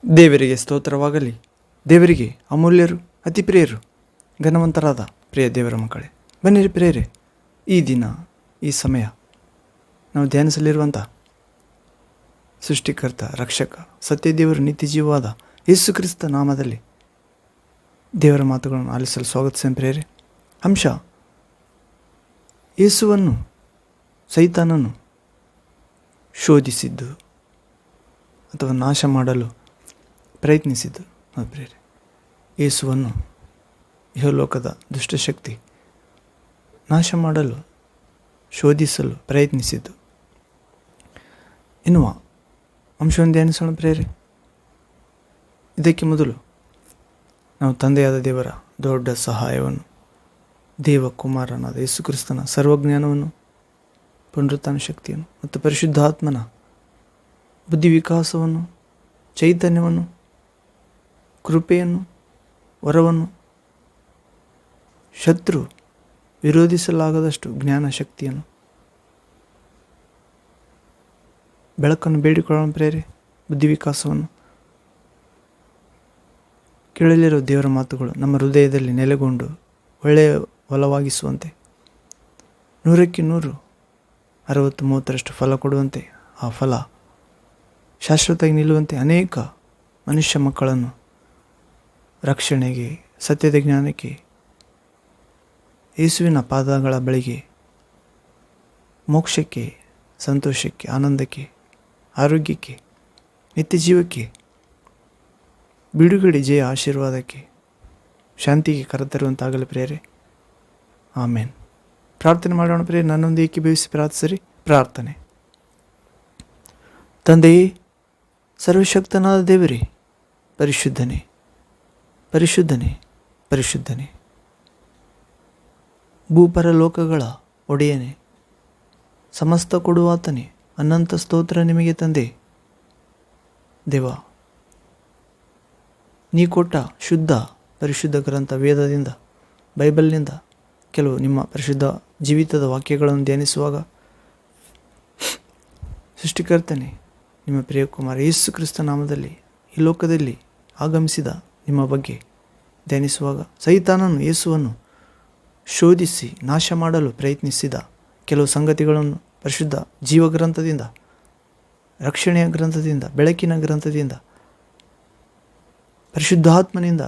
ದೇವರಿಗೆ ಸ್ತೋತ್ರವಾಗಲಿ. ದೇವರಿಗೆ ಅಮೂಲ್ಯರು, ಅತಿ ಪ್ರಿಯರು, ಘನವಂತರಾದ ಪ್ರಿಯ ದೇವರ ಮಕ್ಕಳೇ, ಬನ್ನಿರಿ ಪ್ರಿಯರೇ, ಈ ದಿನ ಈ ಸಮಯ ನಾವು ಧ್ಯಾನಿಸಲಿರುವಂಥ ಸೃಷ್ಟಿಕರ್ತ, ರಕ್ಷಕ, ಸತ್ಯದೇವರು, ನಿತ್ಯ ಜೀವವಾದ ಯೇಸು ಕ್ರಿಸ್ತ ನಾಮದಲ್ಲಿ ದೇವರ ಮಾತುಗಳನ್ನು ಆಲಿಸಲು ಸ್ವಾಗತಿಸಿದ ಪ್ರಿಯರೇ. ಅಂಶ: ಯೇಸುವನ್ನು ಸೈತಾನನು ಶೋಧಿಸಿದ್ದು ಅಥವಾ ನಾಶ ಮಾಡಲು ಪ್ರಯತ್ನಿಸಿದ್ದು. ಪ್ರಿಯರೇ, ಯೇಸುವನ್ನು ಇಹಲೋಕದ ದುಷ್ಟಶಕ್ತಿ ನಾಶ ಮಾಡಲು ಶೋಧಿಸಲು ಪ್ರಯತ್ನಿಸಿದ್ದು ಎನ್ನುವ ಅಂಶವನ್ನು ಧ್ಯಾನಿಸೋಣ ಪ್ರಿಯರೇ. ಇದಕ್ಕೆ ಮೊದಲು ನಾವು ತಂದೆಯಾದ ದೇವರ ದೊಡ್ಡ ಸಹಾಯವನ್ನು, ದೇವಕುಮಾರನಾದ ಯೇಸು ಕ್ರಿಸ್ತನ ಸರ್ವಜ್ಞಾನವನ್ನು, ಪುನರುತ್ಥಾನ ಶಕ್ತಿಯನ್ನು ಮತ್ತು ಪರಿಶುದ್ಧಾತ್ಮನ ಬುದ್ಧಿ ವಿಕಾಸವನ್ನು, ಚೈತನ್ಯವನ್ನು, ಕೃಪೆಯನ್ನು, ವರವನ್ನು, ಶತ್ರು ವಿರೋಧಿಸಲಾಗದಷ್ಟು ಜ್ಞಾನ ಶಕ್ತಿಯನ್ನು, ಬೆಳಕನ್ನು ಬೇಡಿಕೊಳ್ಳೋಣ ಪ್ರೇರೆ. ಬುದ್ಧಿ ವಿಕಾಸವನ್ನು, ಕೇಳಲಿರೋ ದೇವರ ಮಾತುಗಳು ನಮ್ಮ ಹೃದಯದಲ್ಲಿ ನೆಲೆಗೊಂಡು ಒಳ್ಳೆಯ ಹೊಲವಾಗಿಸುವಂತೆ, 100ಕ್ಕೆ 100, 60, 30ರಷ್ಟು ಫಲ ಕೊಡುವಂತೆ, ಆ ಫಲ ಶಾಶ್ವತವಾಗಿ ನಿಲ್ಲುವಂತೆ ಅನೇಕ ಮನುಷ್ಯ ಮಕ್ಕಳನ್ನು ರಕ್ಷಣೆಗೆ, ಸತ್ಯದ ಜ್ಞಾನಕ್ಕೆ, ಯೇಸುವಿನ ಪಾದಗಳ ಬಳಿಗೆ, ಮೋಕ್ಷಕ್ಕೆ, ಸಂತೋಷಕ್ಕೆ, ಆನಂದಕ್ಕೆ, ಆರೋಗ್ಯಕ್ಕೆ, ನಿತ್ಯ ಜೀವಕ್ಕೆ, ಬಿಡುಗಡೆ, ಜಯ, ಆಶೀರ್ವಾದಕ್ಕೆ, ಶಾಂತಿಗೆ ಕರೆತರುವಂತಾಗಲಿ ಪ್ರಿಯರೇ. ಆಮೇನ್. ಪ್ರಾರ್ಥನೆ ಮಾಡೋಣ ಪ್ರಿಯರೇ. ನನ್ನೊಂದು ಏಕೀಭವಿಸಿ ಪ್ರಾರ್ಥಿಸಿರಿ. ಪ್ರಾರ್ಥನೆ. ತಂದೆಯೇ, ಸರ್ವಶಕ್ತನಾದ ದೇವರೇ, ಪರಿಶುದ್ಧನೇ, ಪರಿಶುದ್ಧನೇ, ಪರಿಶುದ್ಧನೇ, ಭೂಪರಲೋಕಗಳ ಒಡೆಯನೇ, ಸಮಸ್ತ ಕೊಡುವಾತನೇ, ಅನಂತ ಸ್ತೋತ್ರ ನಿಮಗೆ ತಂದೆ. ದೇವ, ನೀ ಕೊಟ್ಟ ಶುದ್ಧ ಪರಿಶುದ್ಧ ಗ್ರಂಥ ವೇದದಿಂದ, ಬೈಬಲ್ನಿಂದ ಕೆಲವು ನಿಮ್ಮ ಪರಿಶುದ್ಧ ಜೀವಿತದ ವಾಕ್ಯಗಳನ್ನು ಧ್ಯಾನಿಸುವಾಗ, ಸೃಷ್ಟಿಕರ್ತನೆ, ನಿಮ್ಮ ಪ್ರಿಯಕುಮಾರ ಯೇಸು ಕ್ರಿಸ್ತ ನಾಮದಲ್ಲಿ ಈ ಲೋಕದಲ್ಲಿ ಆಗಮಿಸಿದ ನಿಮ್ಮ ಬಗ್ಗೆ ಧ್ಯಾನಿಸುವಾಗ, ಸೈತಾನನು ಯೇಸುವನ್ನು ಶೋಧಿಸಿ ನಾಶ ಮಾಡಲು ಪ್ರಯತ್ನಿಸಿದ ಕೆಲವು ಸಂಗತಿಗಳನ್ನು ಪರಿಶುದ್ಧ ಜೀವಗ್ರಂಥದಿಂದ, ರಕ್ಷಣೆಯ ಗ್ರಂಥದಿಂದ, ಬೆಳಕಿನ ಗ್ರಂಥದಿಂದ, ಪರಿಶುದ್ಧಾತ್ಮನಿಂದ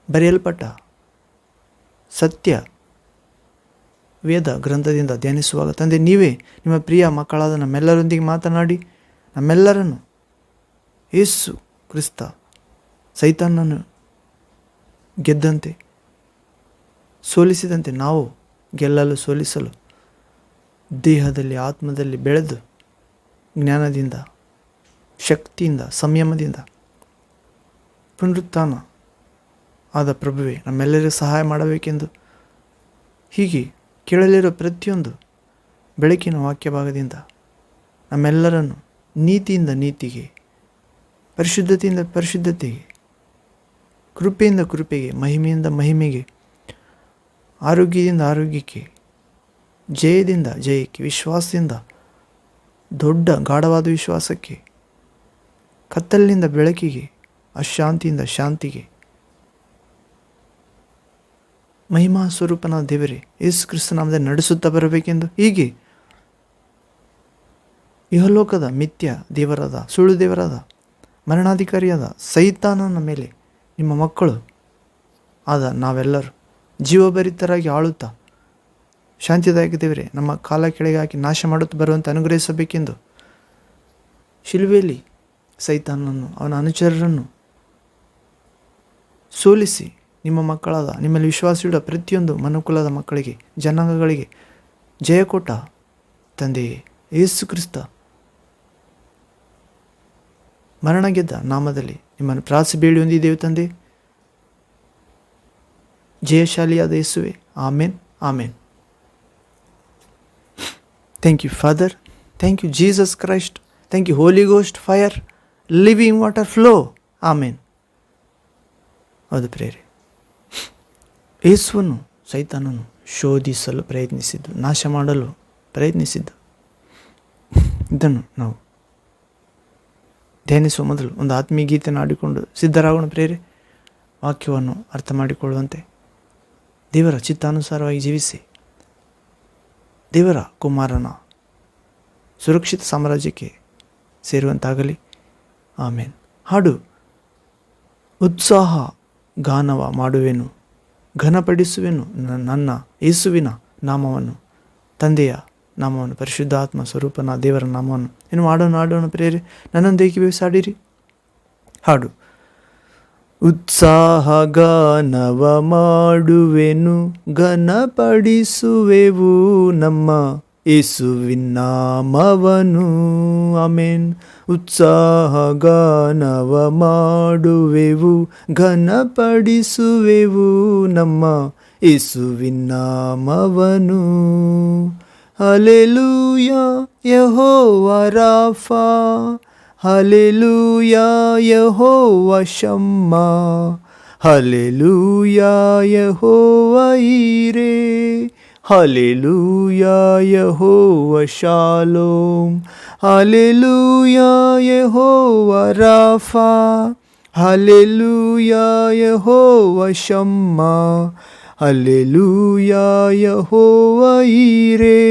ಬರೆಯಲ್ಪಟ್ಟ ಸತ್ಯ ವೇದ ಗ್ರಂಥದಿಂದ ಧ್ಯಾನಿಸುವಾಗ, ತಂದೆ, ನೀವೇ ನಿಮ್ಮ ಪ್ರಿಯ ಮಕ್ಕಳಾದ ನಮ್ಮೆಲ್ಲರೊಂದಿಗೆ ಮಾತನಾಡಿ ನಮ್ಮೆಲ್ಲರನ್ನು ಯೇಸು ಕ್ರಿಸ್ತ ಸೈತಾನನ್ನು ಗೆದ್ದಂತೆ, ಸೋಲಿಸಿದಂತೆ ನಾವು ಗೆಲ್ಲಲು, ಸೋಲಿಸಲು, ದೇಹದಲ್ಲಿ, ಆತ್ಮದಲ್ಲಿ ಬೆಳೆದು ಜ್ಞಾನದಿಂದ, ಶಕ್ತಿಯಿಂದ, ಸಂಯಮದಿಂದ ಪುನರುತ್ಥಾನ ಆದ ಪ್ರಭುವೇ ನಮ್ಮೆಲ್ಲರಿಗೂ ಸಹಾಯ ಮಾಡಬೇಕೆಂದು, ಹೀಗೆ ಕೇಳಲಿರೋ ಪ್ರತಿಯೊಂದು ಬೆಳಕಿನ ವಾಕ್ಯ ಭಾಗದಿಂದ ನಮ್ಮೆಲ್ಲರನ್ನು ನೀತಿಯಿಂದ ನೀತಿಗೆ, ಪರಿಶುದ್ಧತೆಯಿಂದ ಪರಿಶುದ್ಧತೆಗೆ, ಕೃಪೆಯಿಂದ ಕೃಪೆಗೆ, ಮಹಿಮೆಯಿಂದ ಮಹಿಮೆಗೆ, ಆರೋಗ್ಯದಿಂದ ಆರೋಗ್ಯಕ್ಕೆ, ಜಯದಿಂದ ಜಯಕ್ಕೆ, ವಿಶ್ವಾಸದಿಂದ ದೊಡ್ಡ ಗಾಢವಾದ ವಿಶ್ವಾಸಕ್ಕೆ, ಕತ್ತಲಿನಿಂದ ಬೆಳಕಿಗೆ, ಅಶಾಂತಿಯಿಂದ ಶಾಂತಿಗೆ, ಮಹಿಮಾ ಸ್ವರೂಪನಾದ ದೇವರೇ ಯೇಸು ಕ್ರಿಸ್ತ ನಾಮದಲ್ಲಿ ನಡೆಸುತ್ತಾ ಬರಬೇಕೆಂದು, ಹೀಗೆ ಇಹಲೋಕದ ಮಿಥ್ಯ ದೇವರಾದ, ಸುಳ್ಳು ದೇವರಾದ, ಮರಣಾಧಿಕಾರಿಯಾದ ಸೈತಾನನ ಮೇಲೆ ನಿಮ್ಮ ಮಕ್ಕಳು ಆದ ನಾವೆಲ್ಲರೂ ಜೀವಭರಿತರಾಗಿ ಆಳುತ್ತಾ, ಶಾಂತಿದಾಯಕ ದೇವರೇ, ನಮ್ಮ ಕಾಲ ಕೆಳಗೆ ಹಾಕಿ ನಾಶ ಮಾಡುತ್ತಾ ಬರುವಂತೆ ಅನುಗ್ರಹಿಸಬೇಕೆಂದು, ಶಿಲುಬೆಯಲ್ಲಿ ಸೈತಾನನನ್ನು, ಅವನ ಅನುಚರರನ್ನು ಸೋಲಿಸಿ ನಿಮ್ಮ ಮಕ್ಕಳಾದ, ನಿಮ್ಮಲ್ಲಿ ವಿಶ್ವಾಸವಿಡುವ ಪ್ರತಿಯೊಂದು ಮನುಕುಲದ ಮಕ್ಕಳಿಗೆ, ಜನಾಂಗಗಳಿಗೆ ಜಯ ಕೊಟ್ಟ ತಂದೆಯೇ ಯೇಸು ಕ್ರಿಸ್ತ ಮರಣ ಗೆದ್ದ ನಾಮದಲ್ಲಿ ನಿಮ್ಮನ್ನು ಪ್ರಾರ್ಥಿಸಿ ಬೇಡಿ ಹೊಂದಿದ್ದೇವೆ ತಂದೆ. ಜಯಶಾಲಿಯಾದ ಯೇಸುವೆ. ಆಮೇನ್, ಆಮೇನ್. Thank you Father, thank you Jesus Christ, thank you Holy Ghost, fire, living water flow. ಆಮೇನ್. ಹೌದು ಪ್ರೇರೆ, ಯೇಸುವನ್ನು ಸೈತಾನನು ಶೋಧಿಸಲು ಪ್ರಯತ್ನಿಸಿದ್ದು, ನಾಶ ಮಾಡಲು ಪ್ರಯತ್ನಿಸಿದ್ದು, ಇದನ್ನು ನಾವು ಧ್ಯಾನಿಸುವ ಮೊದಲು ಒಂದು ಆತ್ಮೀಯ ಗೀತೆಯನ್ನು ಆಡಿಕೊಂಡು ಸಿದ್ಧರಾಗೋಣ ಪ್ರೇರೆ. ವಾಕ್ಯವನ್ನು ಅರ್ಥ ಮಾಡಿಕೊಳ್ಳುವಂತೆ ದೇವರ ಚಿತ್ತಾನುಸಾರವಾಗಿ ಜೀವಿಸಿ ದೇವರ ಕುಮಾರನ ಸುರಕ್ಷಿತ ಸಾಮ್ರಾಜ್ಯಕ್ಕೆ ಸೇರುವಂತಾಗಲಿ. ಆಮೇನ್. ಹಾಡು: ಉತ್ಸಾಹ ಗಾನವ ಮಾಡುವೆನು, ಘನಪಡಿಸುವೆನು ನನ್ನ ಯೇಸುವಿನ ನಾಮವನ್ನು, ತಂದೆಯ ನಾಮವನ್ನು, ಪರಿಶುದ್ಧಾತ್ಮ ಸ್ವರೂಪನ ದೇವರ ನಾಮವನ್ನು. ಇನ್ನು ಹಾಡೋಣ ಪ್ರೇರೆ. ನನ್ನೊಂದು ಏಕೀಭವಿಸಾಡಿರಿ. ಹಾಡು: ಉತ್ಸಾಹ ಗಾನವ ಮಾಡುವೆನು, ಘನಪಡಿಸುವೆವು ನಮ್ಮ ಯೇಸುವಿನ ನಾಮವನ್ನು. ಆಮೆನ್. ಉತ್ಸಾಹ ಗಾನವ ಮಾಡುವೆವು, ಘನಪಡಿಸುವೆವು ನಮ್ಮ ಯೇಸುವಿನ ನಾಮವನ್ನು. ಹಲ್ಲೆಲೂಯಾ ಯೆಹೋವ ರಾಫಾ, ಹಲ್ಲೆಲೂಯಾ ಯೆಹೋವ ಶಮ್ಮಾ, ಹಲ್ಲೆಲೂಯಾ ಯೆಹೋವ ಈರೇ, ಹಲ್ಲೆಲೂಯಾ ಯೆಹೋವ ಶಾಲೋಮ್, ಹಲ್ಲೆಲೂಯಾ ಯೆಹೋವ ರಾಫಾ, ಹಲ್ಲೆಲೂಯಾ ಯೆಹೋವ ಶಮ್ಮಾ, ಹಲ್ಲೆಲೂಯಾ ಯೆಹೋವ ಈರೇ,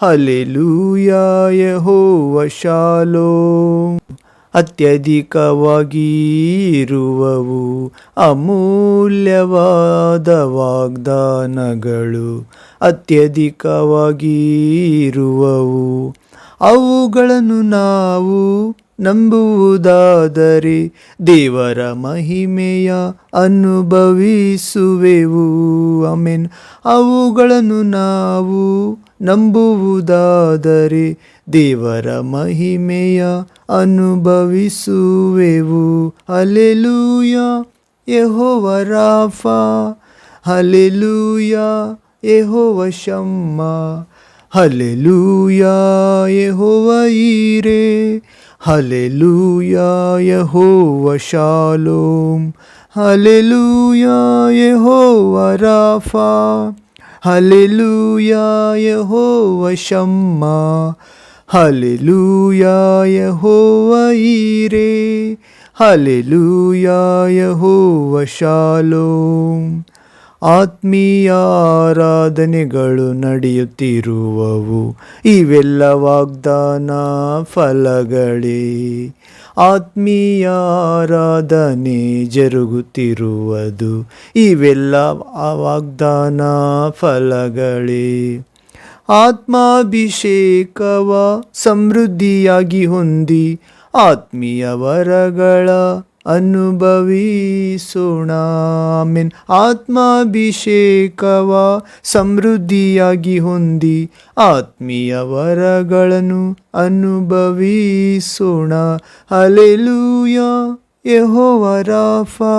ಹಲ್ಲೆಲೂಯಾ ಯೆಹೋವ ಶಾಲೋಮ್. ಅತ್ಯಧಿಕವಾಗಿ ಇರುವವು ಅಮೂಲ್ಯವಾದ ವಾಗ್ದಾನಗಳು, ಅತ್ಯಧಿಕವಾಗಿ ಇರುವವು ಅವುಗಳನ್ನು ನಾವು ನಂಬುವುದಾದರೆ ದೇವರ ಮಹಿಮೆಯ ಅನುಭವಿಸುವೆವು. ಆಮೆನ್. ಅವುಗಳನ್ನು ನಾವು ನಂಬುವುದಾದರೆ ದೇವರ ಮಹಿಮೆಯ ಅನುಭವಿಸುವೆವು. ಹಲ್ಲೆಲೂಯಾ ಯೆಹೋವ ರಾಫಾ, ಹಲ್ಲೆಲೂಯಾ ಯೆಹೋವ ಶಮ್ಮಾ, ಹಲ್ಲೆಲೂಯಾ ಯೆಹೋವ ಈರೇ, ಹಲ್ಲೆಲೂಯಾ ಯೆಹೋವ ಶಾಲೋಮ್, ಹಲ್ಲೆಲೂಯಾ ಯೆಹೋವ ರಾಫಾ, ಹಲ್ಲೆಲೂಯಾ ಯೆಹೋವ ಶಮ್ಮಾ, ಹಲ್ಲೆಲೂಯಾ ಯೆಹೋವ ಈರೇ, ಹಲ್ಲೆಲೂಯಾ ಯೆಹೋವ ಶಾಲೋಮ್. ಆತ್ಮೀಯ ಆರಾಧನೆಗಳು ನಡೆಯುತ್ತಿರುವವು, ಇವೆಲ್ಲ ವಾಗ್ದಾನ ಫಲಗಳೇ. ಆತ್ಮೀಯ ಆರಾಧನೆ ಜರುಗುತ್ತಿರುವುದು, ಇವೆಲ್ಲ ವಾಗ್ದಾನ ಫಲಗಳೇ. ಆತ್ಮಾಭಿಷೇಕವ ಸಮೃದ್ಧಿಯಾಗಿ ಹೊಂದಿ ಆತ್ಮೀಯ ವರಗಳ ಅನುಭವಿಸೋಣ. ಆಮೆನ್. ಆತ್ಮಾಭಿಷೇಕವ ಸಮೃದ್ಧಿಯಾಗಿ ಹೊಂದಿ ಆತ್ಮೀಯ ವರಗಳನ್ನು ಅನುಭವಿಸೋಣ. ಹಲ್ಲೆಲೂಯಾ ಯೆಹೋವ ರಾಫಾ,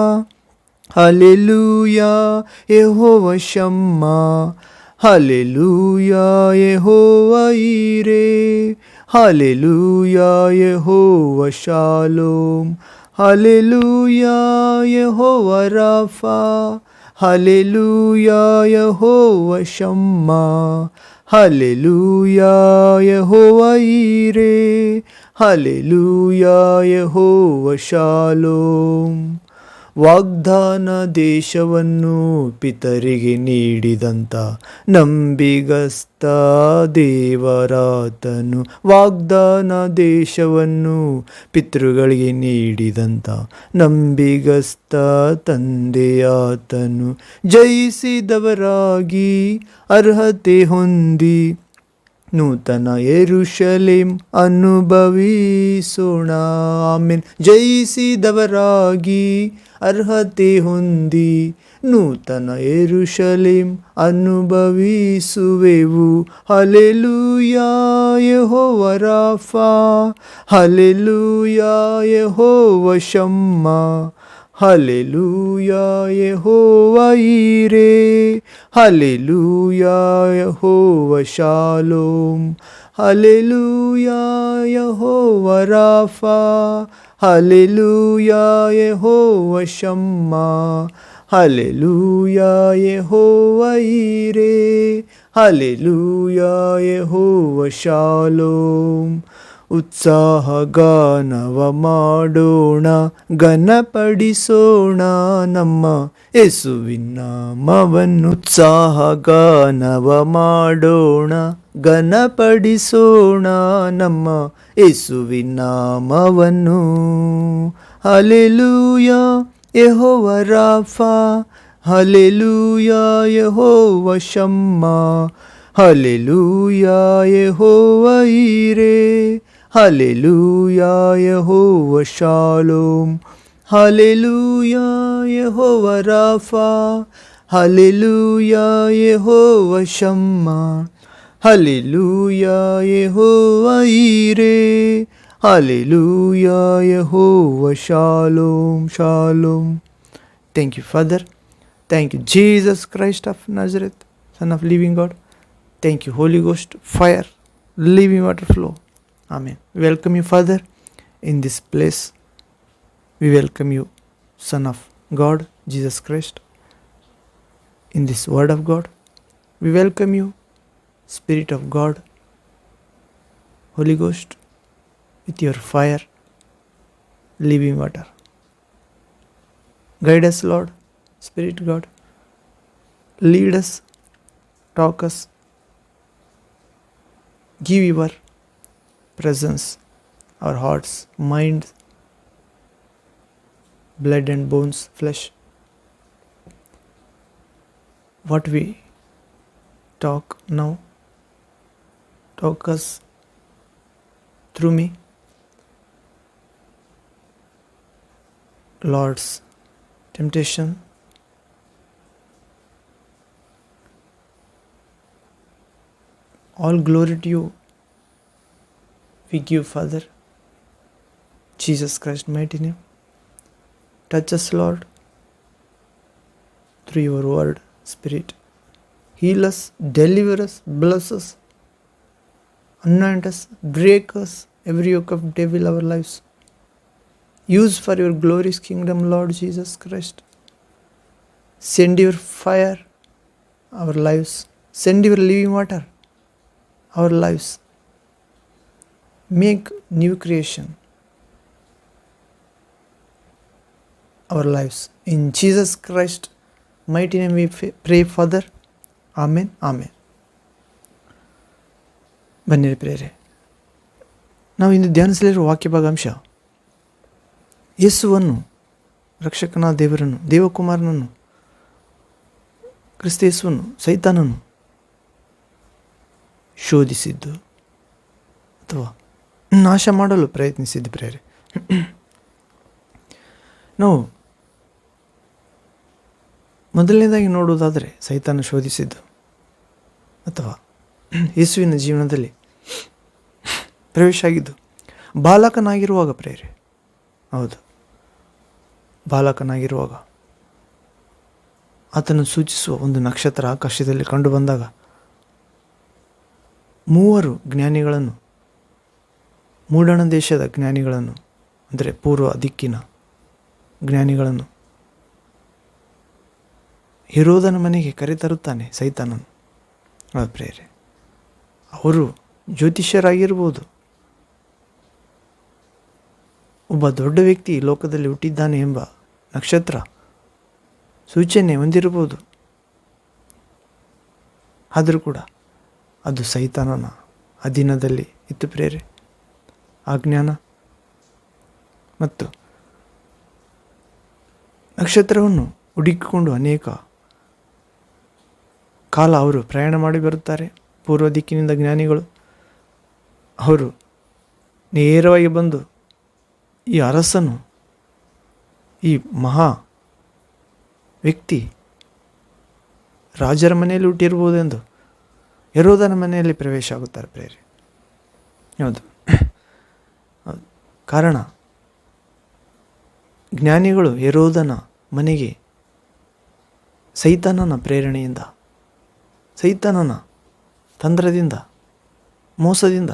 ಹಲ್ಲೆಲೂಯಾ ಯೆಹೋವ ಶಮ್ಮಾ, ಹಲ್ಲೆಲೂಯಾ ಯೆಹೋವ ಈರೇ, ಹಲ್ಲೆಲೂಯಾ ಯೆಹೋವ ಶಾಲೋಮ್, ಹಲ್ಲೆಲೂಯಾ ಯೆಹೋವ ರಾಫಾ, ಹಲ್ಲೆಲೂಯಾ ಯೆಹೋವ ಶಮ್ಮಾ, ಹಲ್ಲೆಲೂಯಾ ಯೆಹೋವ ಈರೇ, ಹಲ್ಲೆಲೂಯಾ ಯೆಹೋವ ಶಾಲೋಮ್. ವಾಗ್ದಾನ ದೇಶವನ್ನು ಪಿತರಿಗೆ ನೀಡಿದಂಥ ನಂಬಿಗಸ್ತ ದೇವರಾತನು, ವಾಗ್ದಾನ ದೇಶವನ್ನು ಪಿತೃಗಳಿಗೆ ನೀಡಿದಂಥ ನಂಬಿಗಸ್ತ ತಂದೆಯಾತನು, ಜಯಿಸಿದವರಾಗಿ ಅರ್ಹತೆ ಹೊಂದಿ ನೂತನ ಯೆರೂಷಲೇಮ್ ಅನುಭವಿಸೋಣ. ಆಮೆನ್. ಜಯಿಸಿದವರಾಗಿ ಅರ್ಹತೆ ಹೊಂದಿ ನೂತನ ಯೆರೂಷಲೇಮ್ ಅನುಭವಿಸುವೆವು. ಹಲ್ಲೆಲೂಯಾ ಯೆಹೋವ ರಾಫಾ, ಹಲ್ಲೆಲೂಯಾ ಯೆಹೋವ ಶಮ್ಮಾ, ಹಲ್ಲೆಲೂಯಾ ಯೆಹೋವ ಈರೇ, ಹಲ್ಲೆಲೂಯಾ ಯೆಹೋವ ಶಾಲೋಮ್, ಹಲ್ಲೆಲೂಯಾ ಯೆಹೋವ ರಾಫಾ, ಹಲ್ಲೆಲೂಯಾ ಯೆಹೋವ ಶಮ್ಮಾ, ಹಲ್ಲೆಲೂಯಾ ಯೆಹೋವ ಈರೇ, ಹಲ್ಲೆಲೂಯಾ ಯೆಹೋವ ಶಾಲೋಮ್. ಉತ್ಸಾಹ ಗಾನವ ಮಾಡೋಣ, ಘನಪಡಿಸೋಣ ನಮ್ಮ ಯೇಸುವಿನ ನಾಮವನ್ನು. ಉತ್ಸಾಹ ಗಾನವ ಮಾಡೋಣ, ಘನಪಡಿಸೋಣ ನಮ್ಮ ಯೇಸುವಿನ ನಾಮವನ್ನು. Hallelujah Jehovah Rapha, hallelujah Jehovah Shammah, hallelujah Jehovah Jireh, hallelujah Jehovah Shalom, hallelujah Jehovah Rapha, hallelujah Jehovah Shammah, hallelujah Jehovah Jireh, hallelujah Jehovah Shalom Shalom. Thank you, Father. Thank you, Jesus Christ of Nazareth, Son of living God. Thank you, Holy Ghost, fire, living water flow. Amen. We welcome you, Father, in this place. We welcome you, Son of God, Jesus Christ, in this Word of God. We welcome you, Spirit of God, Holy Ghost, with your fire, living water. Guide us, Lord, Spirit God. Lead us, talk us. Give your presence, our hearts, minds, blood and bones, flesh. What we talk now, talk us through me. Lord's temptation, all glory to you we give, Father, Jesus Christ mighty name. Touch us, Lord, through your word, Spirit. Heal us, deliver us, bless us, anoint us, break us, every yoke of devil our lives. Use for your glorious kingdom, Lord Jesus Christ. Send your fire our lives. Send your living water our lives. Make new creation our lives. In Jesus Christ mighty name we pray, Father. Amen. Amen. ಬನ್ನಿರಿ ಪ್ರೇರೆ, ನಾವು ಇಂದು ಧ್ಯಾನಿಸಲಿರುವ ವಾಕ್ಯ ಭಾಗಾಂಶ ಯೇಸುವನ್ನು, ರಕ್ಷಕನಾದ ದೇವರನ್ನು, ದೇವಕುಮಾರನನ್ನು, ಕ್ರಿಸ್ತ ಯೇಸುವನ್ನು ಸೈತಾನನು ಶೋಧಿಸಿದ್ದು ಅಥವಾ ನಾಶ ಮಾಡಲು ಪ್ರಯತ್ನಿಸಿದ್ದು ಪ್ರೇರೆ. ನಾವು ಮೊದಲನೇದಾಗಿ ನೋಡುವುದಾದರೆ ಸೈತಾನ ಶೋಧಿಸಿದ್ದು ಅಥವಾ ಯೇಸುವಿನ ಜೀವನದಲ್ಲಿ ಪ್ರವೇಶ ಆಗಿದ್ದು ಬಾಲಕನಾಗಿರುವಾಗ ಪ್ರೇರೆ. ಹೌದು, ಬಾಲಕನಾಗಿರುವಾಗ ಆತನು ಸೂಚಿಸುವ ಒಂದು ನಕ್ಷತ್ರ ಆಕಾಶದಲ್ಲಿ ಕಂಡು ಬಂದಾಗ 3 ಜ್ಞಾನಿಗಳನ್ನು, ಮೂಡಣ ದೇಶದ ಜ್ಞಾನಿಗಳನ್ನು, ಅಂದರೆ ಪೂರ್ವ ದಿಕ್ಕಿನ ಜ್ಞಾನಿಗಳನ್ನು ಹೆರೋದನ ಮನೆಗೆ ಕರೆತರುತ್ತಾನೆ ಸೈತಾನನು. ಪ್ರೇರೆ, ಅವರು ಜ್ಯೋತಿಷ್ಯರಾಗಿರ್ಬೋದು, ಒಬ್ಬ ದೊಡ್ಡ ವ್ಯಕ್ತಿ ಲೋಕದಲ್ಲಿ ಹುಟ್ಟಿದ್ದಾನೆ ಎಂಬ ನಕ್ಷತ್ರ ಸೂಚನೆ ಹೊಂದಿರಬಹುದು. ಆದರೂ ಕೂಡ ಅದು ಸೈತಾನನ ಅಧೀನದಲ್ಲಿ ಇತ್ತು ಪ್ರೇರೆ. ಆ ಜ್ಞಾನ ಮತ್ತು ನಕ್ಷತ್ರವನ್ನು ಹುಡುಕಿಕೊಂಡು ಅನೇಕ ಕಾಲ ಅವರು ಪ್ರಯಾಣ ಮಾಡಿ ಬರುತ್ತಾರೆ. ಪೂರ್ವ ದಿಕ್ಕಿನಿಂದ ಜ್ಞಾನಿಗಳು ಅವರು ನೇರವಾಗಿ ಬಂದು ಈ ಅರಸನು, ಈ ಮಹಾ ವ್ಯಕ್ತಿ ರಾಜರ ಮನೆಯಲ್ಲಿ ಹುಟ್ಟಿರ್ಬೋದೆಂದು ಹೆರೋದನ ಮನೆಯಲ್ಲಿ ಪ್ರವೇಶ ಆಗುತ್ತಾರೆ ಪ್ರೇರೆ. ಹೌದು, ಕಾರಣ ಜ್ಞಾನಿಗಳು ಹೆರೋದನ ಮನೆಗೆ ಸೈತಾನನ ಪ್ರೇರಣೆಯಿಂದ, ಸೈತಾನನ ತಂತ್ರದಿಂದ, ಮೋಸದಿಂದ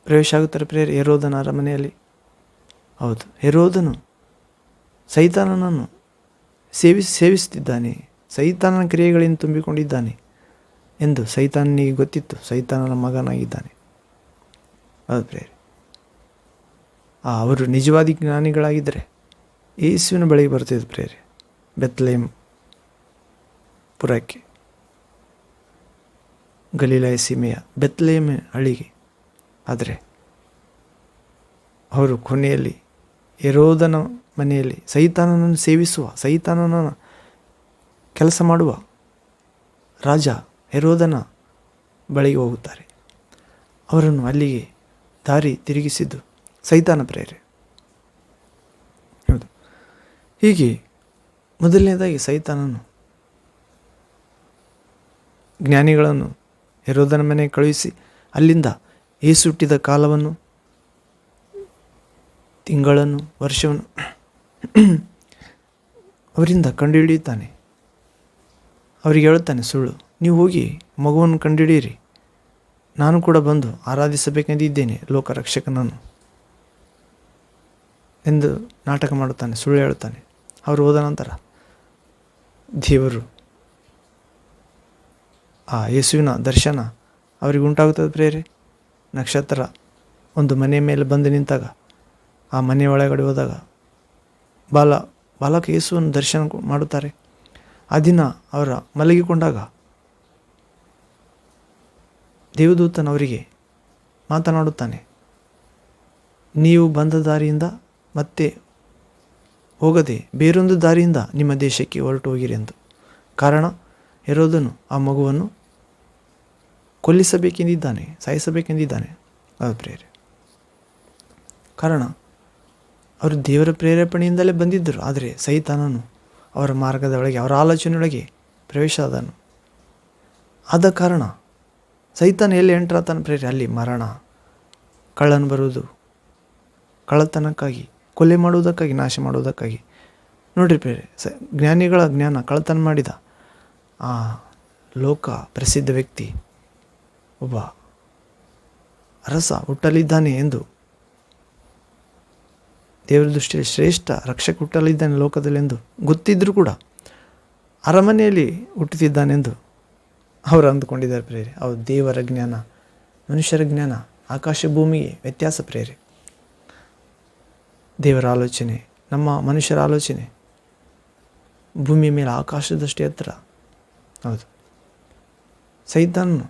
ಪ್ರವೇಶ ಆಗುತ್ತಾರೆ ಪ್ರೇರೆ ಹೆರೋದನ ಅರಮನೆಯಲ್ಲಿ. ಹೌದು, ಹೆರೋದನು ಸೈತಾನನನ್ನು ಸೇವಿಸುತ್ತಿದ್ದಾನೆ, ಸೈತಾನನ ಕ್ರಿಯೆಗಳಿಂದ ತುಂಬಿಕೊಂಡಿದ್ದಾನೆ ಎಂದು ಸೈತಾನನಿಗೆ ಗೊತ್ತಿತ್ತು. ಸೈತಾನನ ಮಗನಾಗಿದ್ದಾನೆ. ಹೌದು ಪ್ರೇರೆ. ಅವರು ನಿಜವಾದ ಜ್ಞಾನಿಗಳಾಗಿದ್ದರೆ ಯೇಸುವಿನ ಬಳಿಗೆ ಬರ್ತಿದ್ರು ಪ್ರೇರೆ, ಬೆತ್ಲೆಹೇಮ್ ಪುರಕ್ಕೆ, ಗಲಿಲಾಯ ಸೀಮೆಯ ಬೆತ್ಲೆಹೇಮ್ ಹಳ್ಳಿಗೆ. ಆದರೆ ಅವರು ಕೊನೆಯಲ್ಲಿ ಹೆರೋದನ ಮನೆಯಲ್ಲಿ ಸೈತಾನನನ್ನು ಸೇವಿಸುವ, ಸೈತಾನನ ಕೆಲಸ ಮಾಡುವ ರಾಜ ಹೆರೋದನ ಬಳಿಗೆ ಹೋಗುತ್ತಾರೆ. ಅವರನ್ನು ಅಲ್ಲಿಗೆ ದಾರಿ ತಿರುಗಿಸಿದ್ದು ಸೈತಾನ ಪ್ರೇರೆ. ಹೌದು. ಹೀಗೆ ಮೊದಲನೇದಾಗಿ ಸೈತಾನನು ಜ್ಞಾನಿಗಳನ್ನು ಹೆರೋದನ ಮನೆಗೆ ಕಳುಹಿಸಿ ಅಲ್ಲಿಂದ ಯೇಸು ಹುಟ್ಟಿದ ಕಾಲವನ್ನು, ತಿಂಗಳನ್ನು, ವರ್ಷವನ್ನು ಅವರಿಂದ ಕಂಡುಹಿಡಿಯುತ್ತಾನೆ. ಅವರಿಗೆ ಹೇಳುತ್ತಾನೆ ಸುಳ್ಳು, ನೀವು ಹೋಗಿ ಮಗುವನ್ನು ಕಂಡುಹಿಡಿಯಿರಿ, ನಾನು ಕೂಡ ಬಂದು ಆರಾಧಿಸಬೇಕೆಂದಿದ್ದೇನೆ ಲೋಕರಕ್ಷಕನನ್ನು ಎಂದು ನಾಟಕ ಮಾಡುತ್ತಾನೆ, ಸುಳ್ಳು ಹೇಳುತ್ತಾನೆ. ಅವರು ಹೋದ ನಂತರ ದೇವರು ಆ ಯೇಸುವಿನ ದರ್ಶನ ಅವರಿಗೆ ಉಂಟಾಗುತ್ತದೆ ಪ್ರೇರೆ. ನಕ್ಷತ್ರ ಒಂದು ಮನೆಯ ಮೇಲೆ ಬಂದು ನಿಂತಾಗ, ಆ ಮನೆಯ ಒಳಗಡೆ ಹೋದಾಗ ಬಾಲಕ ಯೇಸುವನ್ನು ದರ್ಶನ ಮಾಡುತ್ತಾರೆ. ಆ ದಿನ ಅವರ ಮಲಗಿಕೊಂಡಾಗ ದೇವದೂತನವರಿಗೆ ಮಾತನಾಡುತ್ತಾನೆ, ನೀವು ಬಂದ ದಾರಿಯಿಂದ ಮತ್ತೆ ಹೋಗದೆ ಬೇರೊಂದು ದಾರಿಯಿಂದ ನಿಮ್ಮ ದೇಶಕ್ಕೆ ಹೊರಟು ಹೋಗಿರಿ ಎಂದು. ಕಾರಣ ಹೆರೋದನು ಆ ಮಗುವನ್ನು ಕೊಲ್ಲಿಸಬೇಕೆಂದಿದ್ದಾನೆ, ಸಾಯಿಸಬೇಕೆಂದಿದ್ದಾನೆ. ಅದು ಪ್ರೇರೆ. ಕಾರಣ ಅವರು ದೇವರ ಪ್ರೇರೇಪಣೆಯಿಂದಲೇ ಬಂದಿದ್ದರು, ಆದರೆ ಸೈತಾನನು ಅವರ ಮಾರ್ಗದ ಒಳಗೆ, ಅವರ ಆಲೋಚನೆಯೊಳಗೆ ಪ್ರವೇಶ ಆದನು. ಆದ ಕಾರಣ ಸೈತಾನ ಎಲ್ಲಿ ಎಂಟ್ರಾತಾನೆ ಪ್ರೇರೆ, ಅಲ್ಲಿ ಮರಣ, ಕಳ್ಳನು ಬರುವುದು, ಕಳ್ಳತನಕ್ಕಾಗಿ, ಕೊಲೆ ಮಾಡುವುದಕ್ಕಾಗಿ, ನಾಶ ಮಾಡುವುದಕ್ಕಾಗಿ. ನೋಡಿರಿ ಪ್ರೇರೆ, ಜ್ಞಾನಿಗಳ ಜ್ಞಾನ ಕಳ್ಳತನ ಮಾಡಿದ ಆ ಲೋಕ ಪ್ರಸಿದ್ಧ ವ್ಯಕ್ತಿ ಒಬ್ಬ ಅರಸ ಹುಟ್ಟಲಿದ್ದಾನೆ ಎಂದು, ದೇವರ ದೃಷ್ಟಿಯಲ್ಲಿ ಶ್ರೇಷ್ಠ ರಕ್ಷಕ ಹುಟ್ಟಲಿದ್ದಾನೆ ಲೋಕದಲ್ಲೆಂದು ಗೊತ್ತಿದ್ದರೂ ಕೂಡ ಅರಮನೆಯಲ್ಲಿ ಹುಟ್ಟುತ್ತಿದ್ದಾನೆಂದು ಅವರು ಅಂದುಕೊಂಡಿದ್ದಾರೆ ಪ್ರೇರೆ. ಅವು ದೇವರ ಜ್ಞಾನ, ಮನುಷ್ಯರ ಜ್ಞಾನ, ಆಕಾಶ ಭೂಮಿಗೆ ವ್ಯತ್ಯಾಸ ಪ್ರೇರೆ. ದೇವರ ಆಲೋಚನೆ, ನಮ್ಮ ಮನುಷ್ಯರ ಆಲೋಚನೆ ಭೂಮಿಯ ಮೇಲೆ ಆಕಾಶದಷ್ಟು ಎತ್ತರ. ಹೌದು. ಸೈತಾನನು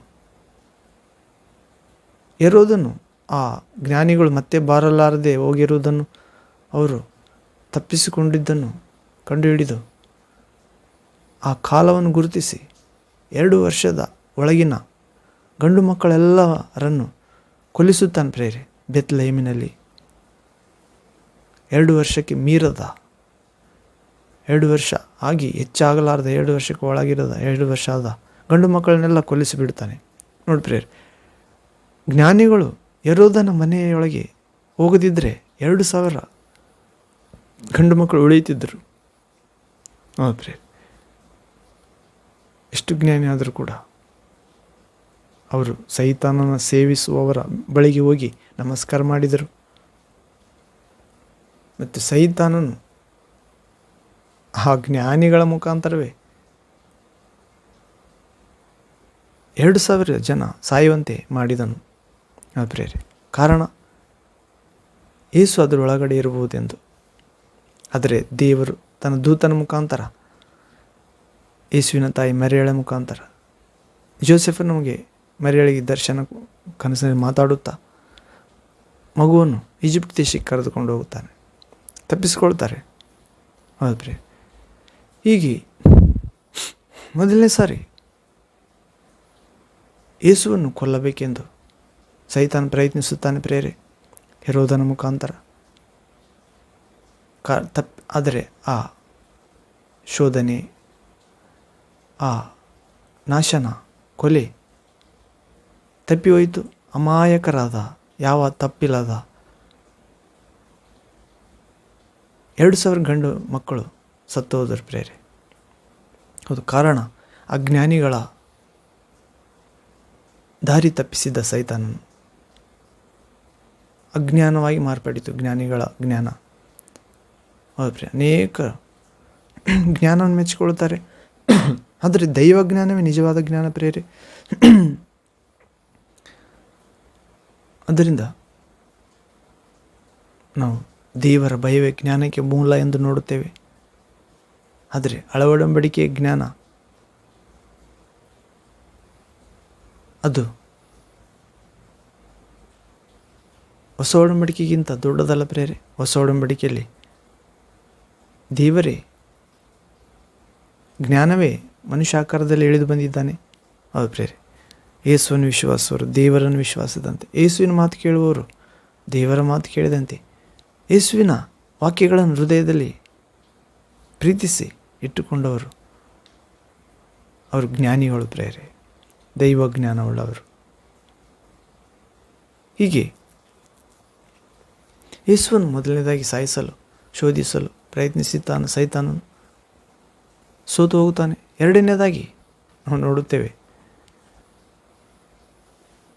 ಹೆರೋದನು ಆ ಜ್ಞಾನಿಗಳು ಮತ್ತೆ ಬಾರಲಾರದೆ ಹೋಗಿರುವುದನ್ನು, ಅವರು ತಪ್ಪಿಸಿಕೊಂಡಿದ್ದನ್ನು ಕಂಡುಹಿಡಿದು ಆ ಕಾಲವನ್ನು ಗುರುತಿಸಿ 2 ವರ್ಷದ ಒಳಗಿನ ಗಂಡು ಮಕ್ಕಳೆಲ್ಲರನ್ನು ಕೊಲ್ಲಿಸುತ್ತಾನೆ ಪ್ರೇರೆ. ಬೆತ್ಲೆಹೇಮಿನಲ್ಲಿ 2 ವರ್ಷಕ್ಕೆ ಮೀರದ, 2 ವರ್ಷ ಆಗಿ ಹೆಚ್ಚಾಗಲಾರದ, 2 ವರ್ಷಕ್ಕೆ ಒಳಗಿರದ 2 ವರ್ಷ ಆದ ಗಂಡು ಮಕ್ಕಳನ್ನೆಲ್ಲ ಕೊಲ್ಲಿಸಿಬಿಡ್ತಾನೆ. ನೋಡಿ ಪ್ರೇರೆ, ಜ್ಞಾನಿಗಳು ಹೆರೋದನ ಮನೆಯೊಳಗೆ ಹೋಗದಿದ್ದರೆ 2,000 ಗಂಡು ಮಕ್ಕಳು ಉಳಿಯುತ್ತಿದ್ದರು. ಹೌದು ಪ್ರೇರೆ. ಎಷ್ಟು ಜ್ಞಾನಿ ಆದರೂ ಕೂಡ ಅವರು ಸೈತಾನನ ಸೇವಿಸುವವರ ಬಳಿಗೆ ಹೋಗಿ ನಮಸ್ಕಾರ ಮಾಡಿದರು. ಮತ್ತು ಸೈತಾನನು ಆ ಜ್ಞಾನಿಗಳ ಮುಖಾಂತರವೇ 2,000 ಜನ ಸಾಯುವಂತೆ ಮಾಡಿದನು. ಪ್ರೇರೆ. ಕಾರಣ ಯೇಸು ಅದರೊಳಗಡೆ ಇರಬಹುದೆಂದು. ಆದರೆ ದೇವರು ತನ್ನ ದೂತನ ಮುಖಾಂತರ, ಯೇಸುವಿನ ತಾಯಿ ಮರಿಯಳ ಮುಖಾಂತರ, ಜೋಸೆಫ್ ನಮಗೆ ಮರಿಯಳಿಗೆ ದರ್ಶನ ಕನಸಿನಲ್ಲಿ ಮಾತಾಡುತ್ತಾ ಮಗುವನ್ನು ಈಜಿಪ್ಟ್ ದೇಶಕ್ಕೆ ಕರೆದುಕೊಂಡು ಹೋಗುತ್ತಾನೆ, ತಪ್ಪಿಸಿಕೊಳ್ತಾರೆ. ಹೌದು ಪ್ರೇರೆ. ಹೀಗೆ ಮೊದಲನೇ ಸಾರಿ ಯೇಸುವನ್ನು ಕೊಲ್ಲಬೇಕೆಂದು ಸೈತಾನ ಪ್ರಯತ್ನಿಸುತ್ತಾನೆ ಪ್ರೇರೆ, ಹೆರೋದನ ಮುಖಾಂತರ. ಆದರೆ ಆ ಶೋಧನೆ, ಆ ನಾಶನ, ಕೊಲೆ ತಪ್ಪಿ ಹೋಯಿತು. ಅಮಾಯಕರಾದ, ಯಾವ ತಪ್ಪಿಲ್ಲದ 2,000 ಗಂಡು ಮಕ್ಕಳು ಸತ್ತು ಹೋದರು ಪ್ರೇರೆ. ಹೌದು. ಕಾರಣ ಅಜ್ಞಾನಿಗಳ ದಾರಿ ತಪ್ಪಿಸಿದ್ದ ಸೈತಾನನು. ಅಜ್ಞಾನವಾಗಿ ಮಾರ್ಪಡಿತು ಜ್ಞಾನಿಗಳ ಜ್ಞಾನ. ಹೌದು ಪ್ರಿಯ. ಅನೇಕ ಜ್ಞಾನವನ್ನು ಮೆಚ್ಚಿಕೊಳ್ಳುತ್ತಾರೆ, ಆದರೆ ದೈವ ಜ್ಞಾನವೇ ನಿಜವಾದ ಜ್ಞಾನ ಪ್ರೇರೆ. ಅದರಿಂದ ನಾವು ದೇವರ ಭಯವೇ ಜ್ಞಾನಕ್ಕೆ ಮೂಲ ಎಂದು ನೋಡುತ್ತೇವೆ. ಆದರೆ ಹಳೆ ಒಡಂಬಡಿಕೆಯ ಜ್ಞಾನ ಅದು ಹೊಸ ಒಡಂಬಡಿಕೆಗಿಂತ ದೊಡ್ಡದಲ್ಲ ಪ್ರೇರೆ. ಹೊಸ ಒಡಂಬಡಿಕೆಯಲ್ಲಿ ದೇವರೇ, ಜ್ಞಾನವೇ ಮನುಷ್ಯ ಆಕಾರದಲ್ಲಿ ಇಳಿದು ಬಂದಿದ್ದಾನೆ. ಹೌದು ಪ್ರೇರೆ. ಯೇಸುವನ್ನು ವಿಶ್ವಾಸವರು ದೇವರನ್ನು ವಿಶ್ವಾಸದಂತೆ, ಯೇಸುವಿನ ಮಾತು ಕೇಳುವವರು ದೇವರ ಮಾತು ಕೇಳಿದಂತೆ, ಯೇಸುವಿನ ವಾಕ್ಯಗಳನ್ನು ಹೃದಯದಲ್ಲಿ ಪ್ರೀತಿಸಿ ಇಟ್ಟುಕೊಂಡವರು ಅವರು ಜ್ಞಾನಿಗಳು ಪ್ರೇರೆ, ದೈವ ಜ್ಞಾನವುಳ್ಳವರು. ಹೀಗೆ ಯೇಸುವನ್ನು ಮೊದಲನೇದಾಗಿ ಸಾಯಿಸಲು ಶೋಧಿಸಲು ಪ್ರಯತ್ನಿಸುತ್ತಾನೆ ಸೈತಾನನು, ಸೋತು ಹೋಗುತ್ತಾನೆ. ಎರಡನೇದಾಗಿ ನಾವು ನೋಡುತ್ತೇವೆ,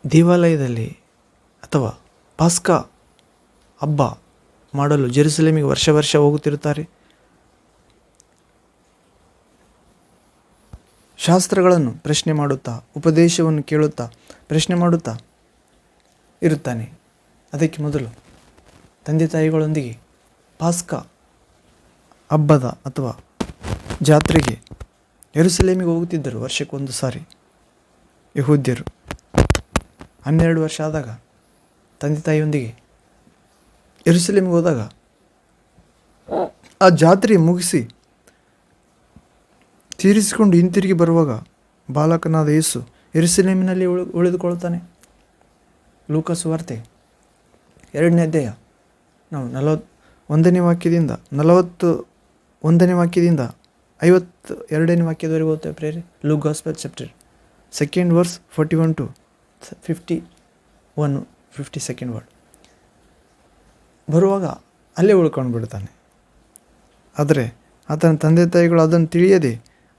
ದೇವಾಲಯದಲ್ಲಿ ಅಥವಾ ಪಾಸ್ಕಾ ಹಬ್ಬ ಮಾಡಲು ಜೆರುಸಲೇಮಿಗೆ ವರ್ಷ ವರ್ಷ ಹೋಗುತ್ತಿರುತ್ತಾರೆ. ಶಾಸ್ತ್ರಗಳನ್ನು ಪ್ರಶ್ನೆ ಮಾಡುತ್ತಾ, ಉಪದೇಶವನ್ನು ಕೇಳುತ್ತಾ ಪ್ರಶ್ನೆ ಮಾಡುತ್ತಾ ಇರುತ್ತಾನೆ. ಅದಕ್ಕೆ ಮೊದಲು ತಂದೆ ತಾಯಿಗಳೊಂದಿಗೆ ಪಾಸ್ಕಾ ಹಬ್ಬದ ಅಥವಾ ಜಾತ್ರೆಗೆ ಯೆರೂಸಲೇಮಿಗೆ ಹೋಗುತ್ತಿದ್ದರು ವರ್ಷಕ್ಕೊಂದು ಸಾರಿ ಯಹೂದ್ಯರು. 12 ವರ್ಷ ಆದಾಗ ತಂದೆ ತಾಯಿಯೊಂದಿಗೆ ಯೆರೂಸಲೇಮಿಗೆ ಹೋದಾಗ ಆ ಜಾತ್ರೆ ಮುಗಿಸಿ ತೀರಿಸಿಕೊಂಡು ಹಿಂತಿರುಗಿ ಬರುವಾಗ ಬಾಲಕನಾದ ಯೇಸು ಯೆರೂಸಲೇಮಿನಲ್ಲಿ ಉಳಿದುಕೊಳ್ಳುತ್ತಾನೆ. ಲೂಕ ಸುವಾರ್ತೆ 2ನೇ ಅಧ್ಯಾಯ ನಾವು 41ನೇ ವಾಕ್ಯದಿಂದ 41ನೇ ವಾಕ್ಯದಿಂದ 52ನೇ ವಾಕ್ಯದವರೆಗೆ ಓದ್ತೇವೆ ಪ್ರೇರೆ. Luke gospel chapter 2nd verse 41 to 51 52nd word. ಬರುವಾಗ ಅಲ್ಲೇ ಉಳ್ಕೊಂಡು ಬಿಡ್ತಾನೆ. ಆದರೆ ಆತನ ತಂದೆ ತಾಯಿಗಳು ಅದನ್ನು ತಿಳಿಯದೆ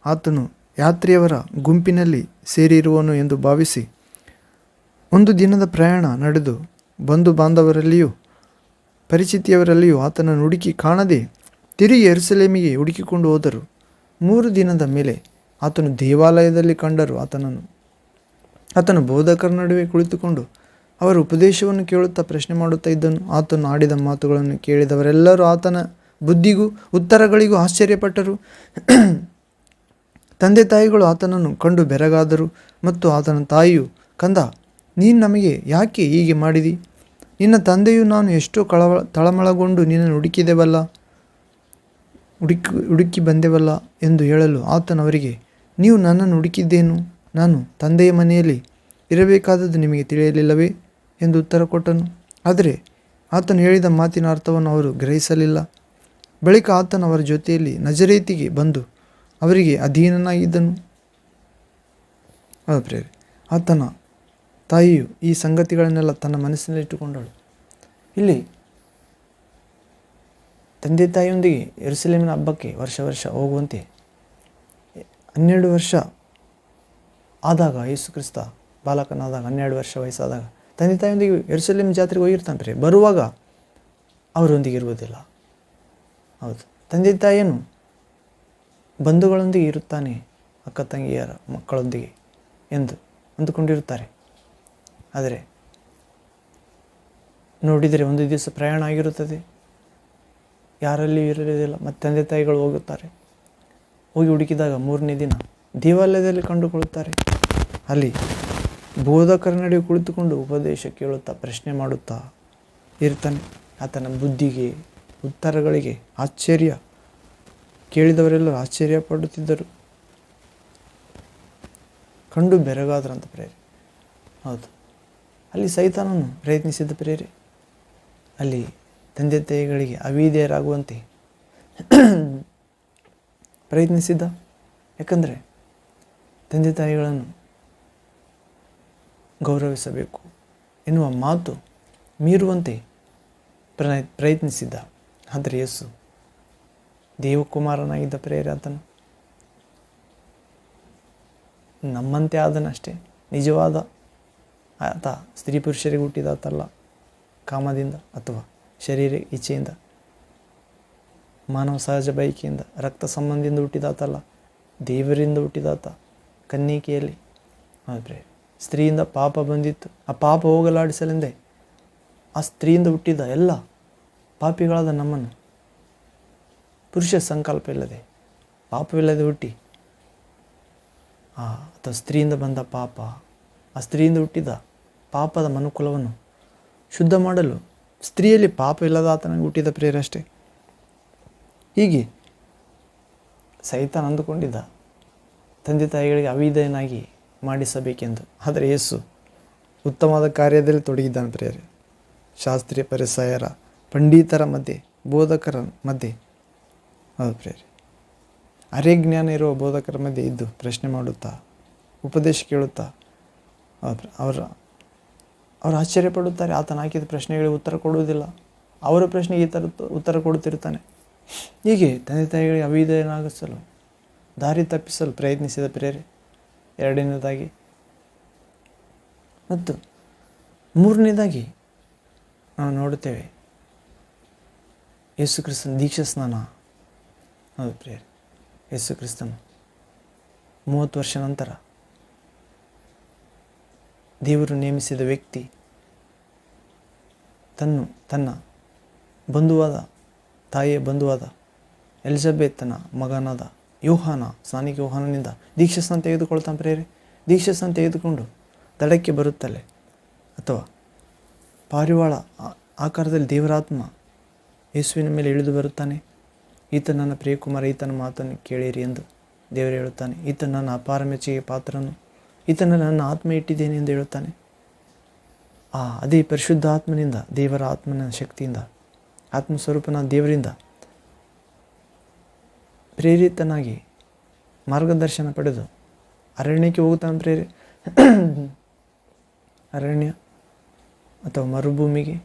ಆತನು ಯಾತ್ರೆಯವರ ಗುಂಪಿನಲ್ಲಿ ಸೇರಿರುವನು ಎಂದು ಭಾವಿಸಿ ಒಂದು ದಿನದ ಪ್ರಯಾಣ ನಡೆದು ಬಂಧು ಬಾಂಧವರಲ್ಲಿಯೂ ಪರಿಚಿತಿಯವರಲ್ಲಿಯೂ ಆತನನ್ನು ಹುಡುಕಿ ಕಾಣದೆ ತಿರುಗಿ ಯೆರೂಸಲೇಮಿಗೆ ಹುಡುಕಿಕೊಂಡು ಹೋದರು. 3 ದಿನದ ಮೇಲೆ ಆತನು ದೇವಾಲಯದಲ್ಲಿ ಕಂಡರು. ಆತನು ಬೋಧಕರ ನಡುವೆ ಕುಳಿತುಕೊಂಡು ಅವರ ಉಪದೇಶವನ್ನು ಕೇಳುತ್ತಾ ಪ್ರಶ್ನೆ ಮಾಡುತ್ತಾ ಇದ್ದನು. ಆತನು ಆಡಿದ ಮಾತುಗಳನ್ನು ಕೇಳಿದವರೆಲ್ಲರೂ ಆತನ ಬುದ್ಧಿಗೂ ಉತ್ತರಗಳಿಗೂ ಆಶ್ಚರ್ಯಪಟ್ಟರು. ತಂದೆ ತಾಯಿಗಳು ಆತನನ್ನು ಕಂಡು ಬೆರಗಾದರು. ಮತ್ತು ಆತನ ತಾಯಿಯು, ಕಂದ, ನೀನು ನಮಗೆ ಯಾಕೆ ಹೀಗೆ ಮಾಡಿದಿ? ನಿನ್ನ ತಂದೆಯು ನಾನು ಎಷ್ಟೋ ತಳಮಳಗೊಂಡು ನಿನ್ನನ್ನು ಹುಡುಕಿ ಬಂದೆವಲ್ಲ ಎಂದು ಹೇಳಲು ಆತನು ಅವರಿಗೆ, ನೀವು ನನ್ನನ್ನು ಹುಡುಕಿದ್ದೇನು? ನಾನು ತಂದೆಯ ಮನೆಯಲ್ಲಿ ಇರಬೇಕಾದದ್ದು ನಿಮಗೆ ತಿಳಿಯಲಿಲ್ಲವೇ ಎಂದು ಉತ್ತರ ಕೊಟ್ಟನು. ಆದರೆ ಆತನು ಹೇಳಿದ ಮಾತಿನ ಅರ್ಥವನ್ನು ಅವರು ಗ್ರಹಿಸಲಿಲ್ಲ. ಬಳಿಕ ಆತನು ಅವರ ಜೊತೆಯಲ್ಲಿ ನಜರೇತಿಗೆ ಬಂದು ಅವರಿಗೆ ಅಧೀನನಾಗಿದ್ದನು. ಪ್ರೇರೆ, ಆತನ ತಾಯಿಯು ಈ ಸಂಗತಿಗಳನ್ನೆಲ್ಲ ತನ್ನ ಮನಸ್ಸಿನಲ್ಲಿಟ್ಟುಕೊಂಡಳು. ಇಲ್ಲಿ ತಂದೆ ತಾಯಿಯೊಂದಿಗೆ ಯೆರೂಸಲೇಮಿನ ಹಬ್ಬಕ್ಕೆ ವರ್ಷ ವರ್ಷ ಹೋಗುವಂತೆ 12 ವರ್ಷ ಆದಾಗ, ಯೇಸು ಕ್ರಿಸ್ತ ಬಾಲಕನಾದಾಗ 12 ವರ್ಷ ವಯಸ್ಸಾದಾಗ ತಂದೆ ತಾಯಿಯೊಂದಿಗೆ ಯೆರೂಸಲೇಮ್ ಜಾತ್ರೆಗೆ ಹೋಗಿರ್ತಾನೆ ರೀ. ಬರುವಾಗ ಅವರೊಂದಿಗೆ ಇರುವುದಿಲ್ಲ. ಹೌದು, ತಂದೆ ತಾಯಿಯನ್ನು ಬಂಧುಗಳೊಂದಿಗೆ ಇರುತ್ತಾನೆ, ಅಕ್ಕ ತಂಗಿಯರ ಮಕ್ಕಳೊಂದಿಗೆ ಎಂದು ಅಂದುಕೊಂಡಿರುತ್ತಾರೆ. ಆದರೆ ನೋಡಿದರೆ ಒಂದು ದಿವಸ ಪ್ರಯಾಣ ಆಗಿರುತ್ತದೆ, ಯಾರಲ್ಲಿಯೂ ಇರಲಿಲ್ಲ. ಮತ್ತು ತಂದೆ ತಾಯಿಗಳು ಹೋಗುತ್ತಾರೆ. ಹೋಗಿ ಹುಡುಕಿದಾಗ 3ನೇ ದಿನ ದೇವಾಲಯದಲ್ಲಿ ಕಂಡುಕೊಳ್ಳುತ್ತಾರೆ. ಅಲ್ಲಿ ಬೋಧಕರ ನಡುವೆ ಕುಳಿತುಕೊಂಡು ಉಪದೇಶ ಕೇಳುತ್ತಾ ಪ್ರಶ್ನೆ ಮಾಡುತ್ತಾ ಇರ್ತಾನೆ. ಆತನ ಬುದ್ಧಿಗೆ ಉತ್ತರಗಳಿಗೆ ಆಶ್ಚರ್ಯ, ಕೇಳಿದವರೆಲ್ಲರೂ ಆಶ್ಚರ್ಯ ಪಡುತ್ತಿದ್ದರು, ಕಂಡು ಬೆರಗಾದ್ರಂತ ಪ್ರೇರೆ. ಹೌದು, ಅಲ್ಲಿ ಸೈತಾನನು ಪ್ರಯತ್ನಿಸಿದ ಪ್ರೇರೆ. ಅಲ್ಲಿ ತಂದೆ ತಾಯಿಗಳಿಗೆ ಅವಿಧೇಯರಾಗುವಂತೆ ಪ್ರಯತ್ನಿಸಿದ್ದ. ಯಾಕಂದರೆ ತಂದೆ ತಾಯಿಗಳನ್ನು ಗೌರವಿಸಬೇಕು ಎನ್ನುವ ಮಾತು ಮೀರುವಂತೆ ಪ್ರಯತ್ನಿಸಿದ್ದ. ಆದರೆ ಯೇಸು ದೇವಕುಮಾರನಾಗಿದ್ದ ಪ್ರೇರೆ. ಆತನು ನಮ್ಮಂತೆ ಆದನಷ್ಟೇ. ನಿಜವಾದ ಆತ ಸ್ತ್ರೀ ಪುರುಷರಿಗೆ ಹುಟ್ಟಿದಾತಲ್ಲ, ಕಾಮದಿಂದ ಅಥವಾ ಶರೀರ ಇಚ್ಛೆಯಿಂದ, ಮಾನವ ಸಹಜ ಬಯಕೆಯಿಂದ, ರಕ್ತ ಸಂಬಂಧದಿಂದ ಹುಟ್ಟಿದಾತಲ್ಲ, ದೇವರಿಂದ ಹುಟ್ಟಿದಾತ. ಕನ್ನಿಕೆಯಲ್ಲಿ ಆದರೆ ಸ್ತ್ರೀಯಿಂದ ಪಾಪ ಬಂದಿತ್ತು. ಆ ಪಾಪ ಹೋಗಲಾಡಿಸಲೆಂದೇ ಆ ಸ್ತ್ರೀಯಿಂದ ಹುಟ್ಟಿದ ಎಲ್ಲ ಪಾಪಿಗಳಾದ ನಮ್ಮನ್ನು ಪುರುಷ ಸಂಕಲ್ಪ ಇಲ್ಲದೆ ಪಾಪವಿಲ್ಲದೆ ಹುಟ್ಟಿ ಅಥವಾ ಸ್ತ್ರೀಯಿಂದ ಬಂದ ಪಾಪ, ಆ ಸ್ತ್ರೀಯಿಂದ ಹುಟ್ಟಿದ ಪಾಪದ ಮನುಕುಲವನ್ನು ಶುದ್ಧ ಮಾಡಲು ಸ್ತ್ರೀಯಲ್ಲಿ ಪಾಪ ಇಲ್ಲದ ಆತನಿಗೆ ಹುಟ್ಟಿದ ಪ್ರಿಯರಷ್ಟೇ. ಹೀಗೆ ಸೈತಾನ ಅಂದುಕೊಂಡಿದ್ದ ತಂದೆ ತಾಯಿಗಳಿಗೆ ಅವಿಧೇಯನಾಗಿ ಮಾಡಿಸಬೇಕೆಂದು. ಆದರೆ ಯೇಸು ಉತ್ತಮವಾದ ಕಾರ್ಯದಲ್ಲಿ ತೊಡಗಿದ್ದಾನೆ ಪ್ರಿಯರೇ. ಶಾಸ್ತ್ರೀಯ ಪರಿಸಯರ ಪಂಡಿತರ ಮಧ್ಯೆ, ಬೋಧಕರ ಮಧ್ಯೆ, ಹೌದು ಪ್ರಿಯರೇ, ಅರೆಜ್ಞಾನ ಇರುವ ಬೋಧಕರ ಮಧ್ಯೆ ಇದ್ದು ಪ್ರಶ್ನೆ ಮಾಡುತ್ತಾ, ಉಪದೇಶ ಕೇಳುತ್ತಾ ಅವರು ಆಶ್ಚರ್ಯಪಡುತ್ತಾರೆ. ಆತನ ಹಾಕಿದ ಪ್ರಶ್ನೆಗಳಿಗೆ ಉತ್ತರ ಕೊಡುವುದಿಲ್ಲ, ಅವರ ಪ್ರಶ್ನೆಗೆ ಈ ಥರ ಉತ್ತರ ಕೊಡುತ್ತಿರ್ತಾನೆ. ಹೀಗೆ ತಂದೆ ತಾಯಿಗಳಿಗೆ ಅವಿಧೇಯನಾಗಿಸಲು, ದಾರಿ ತಪ್ಪಿಸಲು ಪ್ರಯತ್ನಿಸಿದ ಪ್ರಿಯರೇ. ಎರಡನೇದಾಗಿ ಮತ್ತು ಮೂರನೇದಾಗಿ ನಾವು ನೋಡುತ್ತೇವೆ ಯೇಸು ಕ್ರಿಸ್ತನ ದೀಕ್ಷಾ ಸ್ನಾನ. ಹೌದು ಪ್ರಿಯರೇ, ಯೇಸು ಕ್ರಿಸ್ತನು 30 ವರ್ಷ ನಂತರ ದೇವರು ನೇಮಿಸಿದ ವ್ಯಕ್ತಿ ತನ್ನ ಬಂಧುವಾದ, ತಾಯಿಯ ಬಂಧುವಾದ ಎಲಿಜಬೆತ್ತನ ಮಗನಾದ ಸ್ನಾನಿಕ ಯೋಹಾನನಿಂದ ದೀಕ್ಷಾಸ್ನಾನ ತೆಗೆದುಕೊಳ್ತಾನೆ ಪ್ರಿಯರೇ. ದೀಕ್ಷಾಸ್ನಾನ ತೆಗೆದುಕೊಂಡು ದಡಕ್ಕೆ ಬರುತ್ತಲೇ ಅಥವಾ ಪಾರಿವಾಳ ಆಕಾರದಲ್ಲಿ ದೇವರಾತ್ಮ ಯೇಸುವಿನ ಮೇಲೆ ಇಳಿದು ಬರುತ್ತಾನೆ. ಈತ ನನ್ನ ಪ್ರಿಯಕುಮಾರ, ಈತನ ಮಾತನ್ನು ಕೇಳಿರಿ ಎಂದು ದೇವರು ಹೇಳುತ್ತಾನೆ. ಈತ ನನ್ನ ಅಪಾರ ಮೆಚ್ಚುಗೆ ಪಾತ್ರನು, ಈತನಲ್ಲಿ ನನ್ನ ಆತ್ಮ ಇಟ್ಟಿದ್ದೇನೆ ಎಂದು ಹೇಳುತ್ತಾನೆ. ಅದೇ ಪರಿಶುದ್ಧ ಆತ್ಮನಿಂದ, ದೇವರ ಆತ್ಮನ ಶಕ್ತಿಯಿಂದ, ಆತ್ಮಸ್ವರೂಪನ ದೇವರಿಂದ ಪ್ರೇರಿತನಾಗಿ ಮಾರ್ಗದರ್ಶನ ಪಡೆದು ಅರಣ್ಯಕ್ಕೆ ಹೋಗುತ್ತಾನೆ ಪ್ರೇರೆ. ಅರಣ್ಯ ಅಥವಾ ಮರುಭೂಮಿಗೆ,